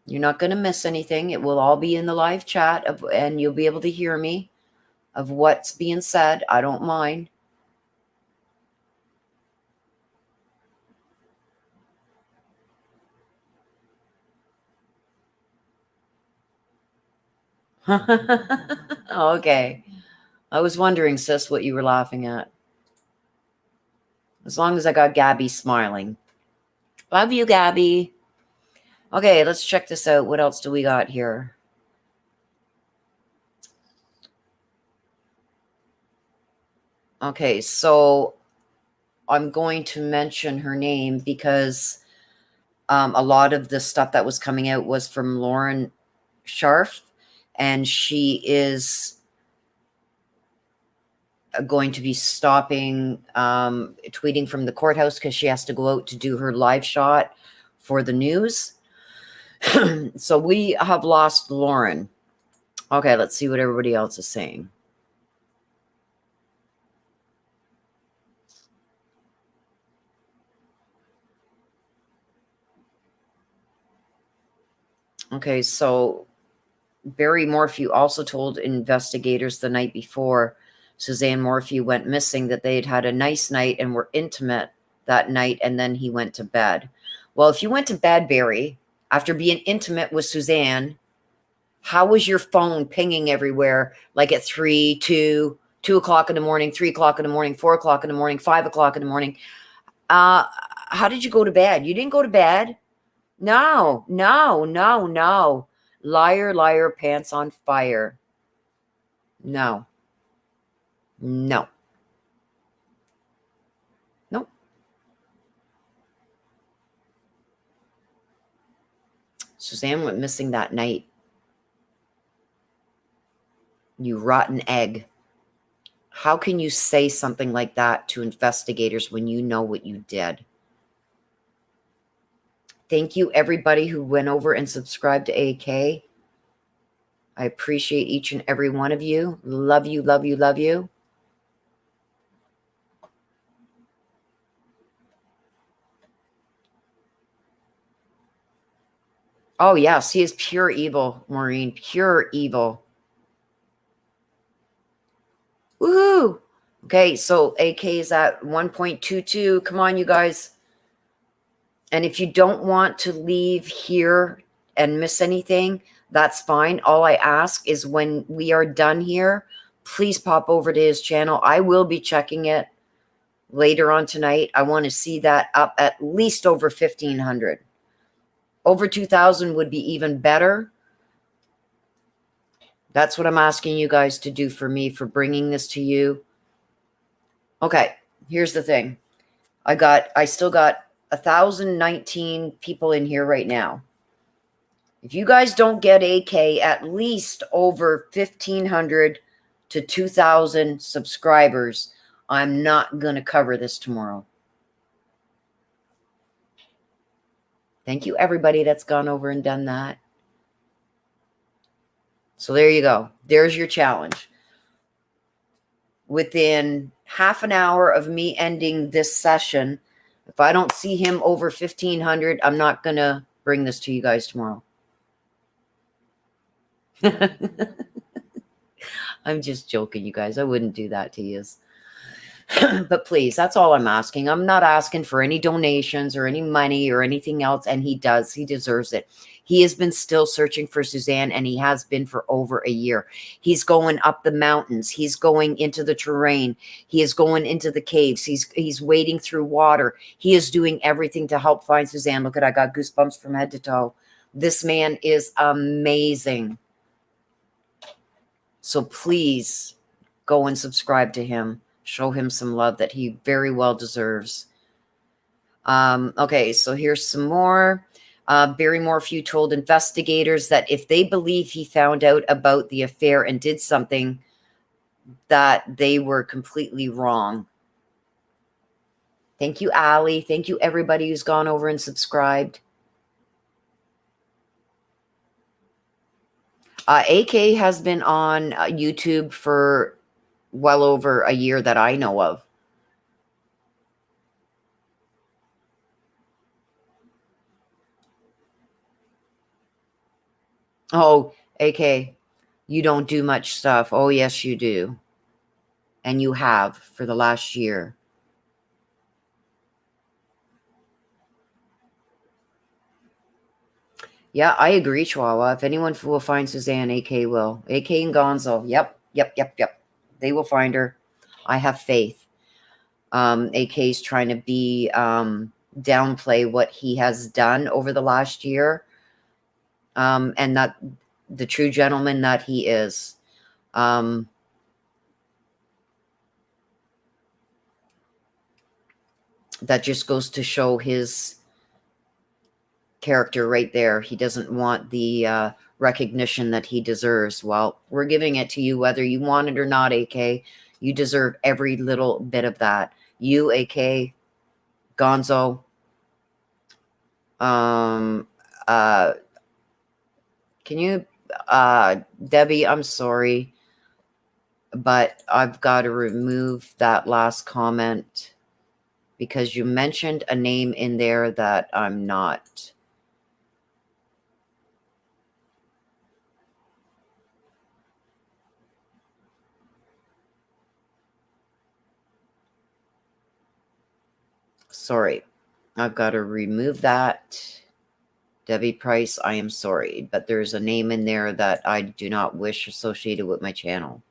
You're not going to miss anything. It will all be in the live chat, and you'll be able to hear me of what's being said. I don't mind. Okay. I was wondering, sis, what you were laughing at. As long as I got Gabby smiling. Love you, Gabby. Okay, let's check this out. What else do we got here? Okay, so I'm going to mention her name because a lot of the stuff that was coming out was from Lauren Scharf, and she is going to be stopping tweeting from the courthouse because she has to go out to do her live shot for the news. So we have lost Lauren. Okay, let's see what everybody else is saying. Okay, so Barry Morphew also told investigators the night before Suzanne Morphew went missing that they had had a nice night and were intimate that night, and then he went to bed. Well, if you went to bed, Barry, after being intimate with Suzanne, how was your phone pinging everywhere, like at 3, 2 o'clock in the morning, 3 o'clock in the morning, 4 o'clock in the morning, 5 o'clock in the morning? How did you go to bed? You didn't go to bed. No, no, no, no. Liar, liar, pants on fire. No, no, no. Suzanne went missing that night. You rotten egg. How can you say something like that to investigators when you know what you did? Thank you, everybody who went over and subscribed to AK. I appreciate each and every one of you. Love you, love you, love you. Oh, yes, he is pure evil, Maureen. Pure evil. Woohoo! Okay, so AK is at 1.22. Come on, you guys. And if you don't want to leave here and miss anything, that's fine. All I ask is when we are done here, please pop over to his channel. I will be checking it later on tonight. I want to see that up at least over 1,500. Over 2,000 would be even better. That's what I'm asking you guys to do for me, for bringing this to you. Okay, here's the thing. I still got 1,019 people in here right now. If you guys don't get AK at least over 1,500 to 2,000 subscribers, I'm not going to cover this tomorrow. Thank you, everybody that's gone over and done that. So there you go. There's your challenge. Within half an hour of me ending this session, if I don't see him over 1,500, I'm not going to bring this to you guys tomorrow. I'm just joking, you guys. I wouldn't do that to you. But please, that's all I'm asking. I'm not asking for any donations or any money or anything else. And he does. He deserves it. He has been still searching for Suzanne, and he has been for over a year. He's going up the mountains. He's going into the terrain. He is going into the caves. He's wading through water. He is doing everything to help find Suzanne. Look at, I got goosebumps from head to toe. This man is amazing. So please go and subscribe to him. Show him some love that he very well deserves. Okay, so here's some more. Barry Morphew told investigators that if they believe he found out about the affair and did something, that they were completely wrong. Thank you, Allie. Thank you, everybody who's gone over and subscribed. AK has been on YouTube for well over a year that I know of. Oh, AK, you don't do much stuff. Oh, yes, you do. And you have for the last year. Yeah, I agree, Chihuahua. If anyone will find Suzanne, AK will. AK and Gonzo. Yep. They will find her. I have faith. AK's trying to be downplay what he has done over the last year. And that the true gentleman that he is. That just goes to show his character right there. He doesn't want the recognition that he deserves. Well, we're giving it to you whether you want it or not, AK. You deserve every little bit of that. You, AK, Gonzo, can you, Debbie, I'm sorry, but I've got to remove that last comment because you mentioned a name in there that I'm not. Sorry. I've got to remove that. Debbie Price, I am sorry, but there's a name in there that I do not wish associated with my channel.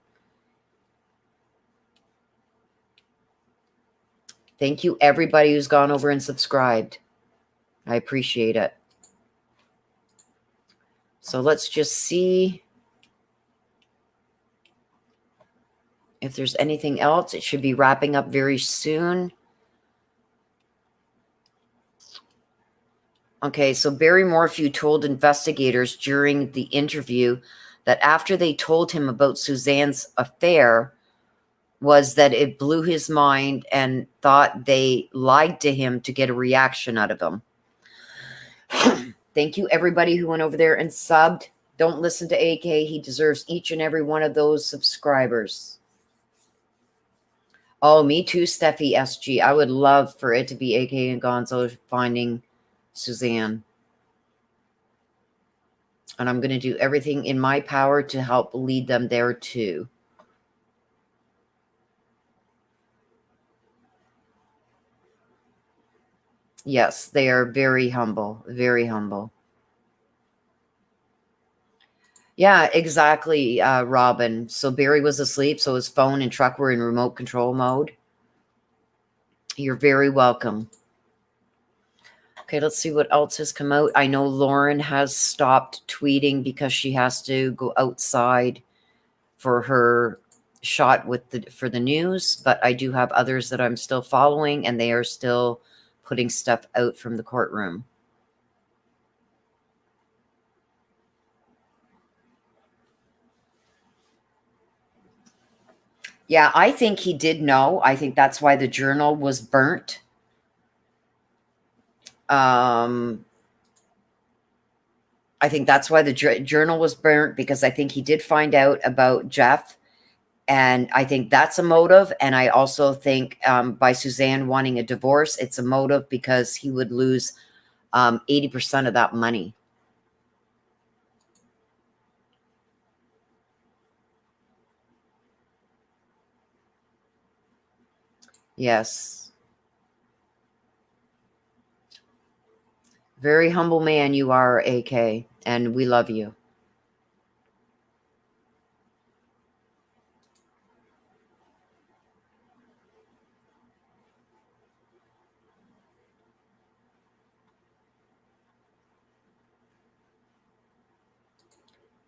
Thank you, everybody who's gone over and subscribed. I appreciate it. So let's just see if there's anything else. It should be wrapping up very soon. Okay, so Barry Morphew told investigators during the interview that after they told him about Suzanne's affair, was that it blew his mind and thought they lied to him to get a reaction out of him. Thank you, everybody who went over there and subbed. Don't listen to AK. He deserves each and every one of those subscribers. Oh, me too, Steffi SG. I would love for it to be AK and Gonzo finding Suzanne. And I'm going to do everything in my power to help lead them there too. Yes, they are very humble, very humble. Yeah, exactly, Robin. So Barry was asleep, so his phone and truck were in remote control mode. You're very welcome. Okay, let's see what else has come out. I know Lauren has stopped tweeting because she has to go outside for her shot for the news, but I do have others that I'm still following, and they are still putting stuff out from the courtroom. Yeah, I think he did know. I think that's why the journal was burnt. I think that's why the journal was burnt, because I think he did find out about Jeff, and I think that's a motive. And I also think by Suzanne wanting a divorce, it's a motive because he would lose 80% of that money. Yes. Very humble man you are, AK, and we love you.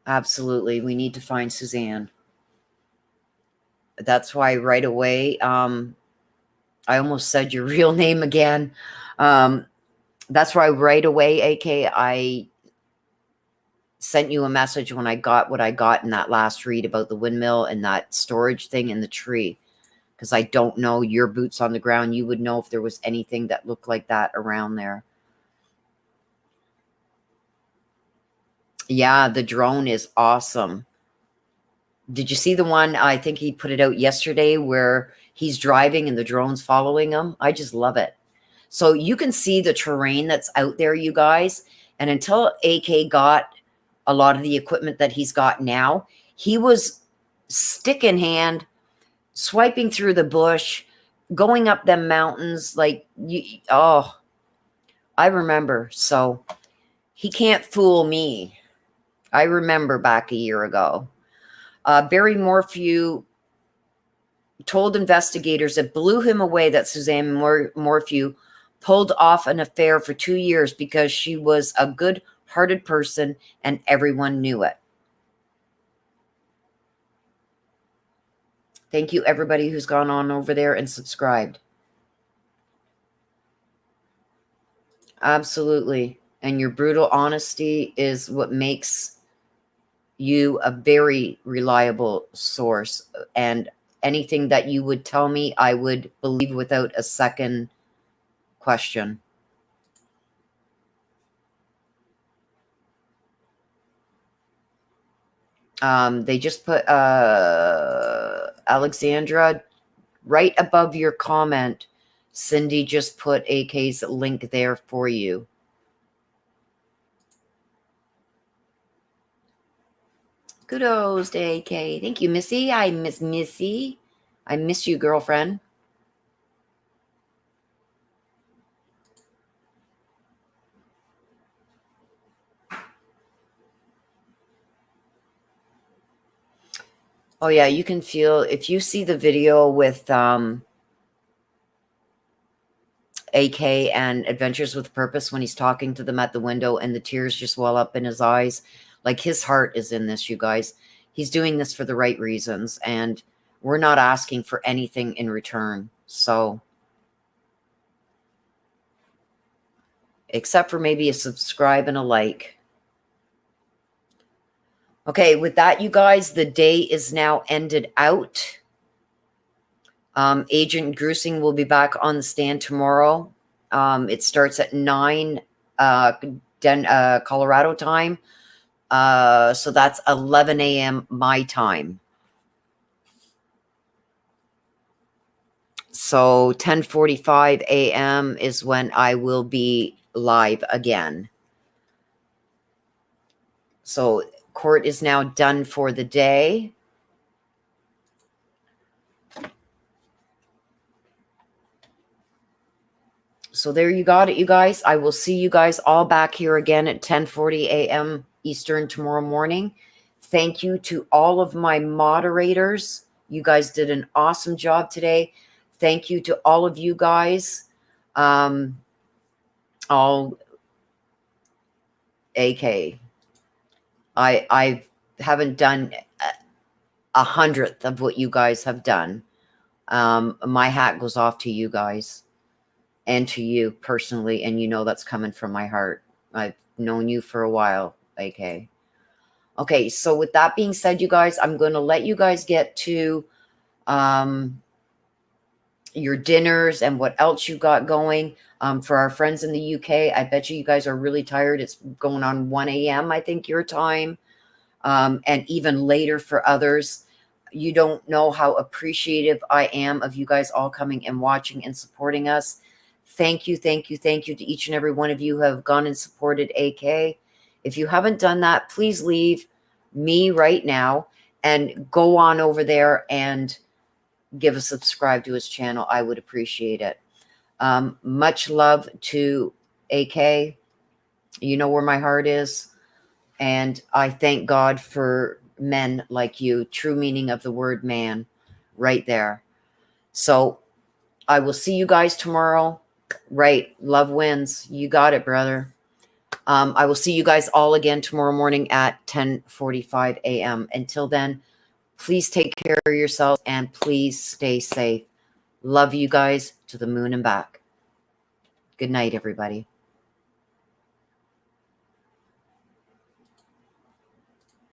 Absolutely. We need to find Suzanne. That's why right away, I almost said your real name again. That's why right away, AK, I sent you a message when I got what I got in that last read about the windmill and that storage thing in the tree. Because I don't know, your boots on the ground, you would know if there was anything that looked like that around there. Yeah, the drone is awesome. Did you see the one? I think he put it out yesterday where he's driving and the drone's following him. I just love it. So you can see the terrain that's out there, you guys. And until AK got a lot of the equipment that he's got now, he was stick in hand, swiping through the bush, going up them mountains. Like, oh, I remember. So he can't fool me. I remember back a year ago. Barry Morphew told investigators it blew him away that Suzanne Morphew pulled off an affair for 2 years because she was a good-hearted person and everyone knew it. Thank you, everybody who's gone on over there and subscribed. Absolutely. And your brutal honesty is what makes you a very reliable source. And anything that you would tell me, I would believe without a second question. They just put Alexandra right above your comment. Cindy just put AK's link there for you. Kudos to AK. Thank you, Missy. I miss Missy. I miss you, girlfriend. Oh, yeah, you can feel, if you see the video with AK and Adventures with Purpose when he's talking to them at the window and the tears just well up in his eyes, Like, his heart is in this, you guys. He's doing this for the right reasons, and we're not asking for anything in return. So, except for maybe a subscribe and a like. Okay, with that, you guys, the day is now ended out. Agent Grusing will be back on the stand tomorrow. It starts at 9 Colorado time. So that's 11 a.m. my time. So 10:45 a.m. is when I will be live again. So court is now done for the day. So there you got it, you guys. I will see you guys all back here again at 10:40 a.m. Eastern tomorrow morning. Thank you to all of my moderators. You guys did an awesome job today. Thank you to all of you guys. All AK. I haven't done 100th of what you guys have done. My hat goes off to you guys and to you personally, and you know that's coming from my heart. I've known you for a while, AK. Okay, so with that being said, you guys, I'm going to let you guys get to your dinners and what else you got going. For our friends in the UK, I bet you guys are really tired. It's going on 1 a.m., I think, your time, and even later for others. You don't know how appreciative I am of you guys all coming and watching and supporting us. Thank you, thank you, thank you to each and every one of you who have gone and supported AK. If you haven't done that, please leave me right now and go on over there and give a subscribe to his channel. I would appreciate it. Much love to AK. You know where my heart is. And I thank God for men like you, true meaning of the word man, right there. So I will see you guys tomorrow. Right. Love wins. You got it, brother. I will see you guys all again tomorrow morning at 10:45 a.m. Until then, please take care of yourselves and please stay safe. Love you guys to the moon and back. Good night, everybody.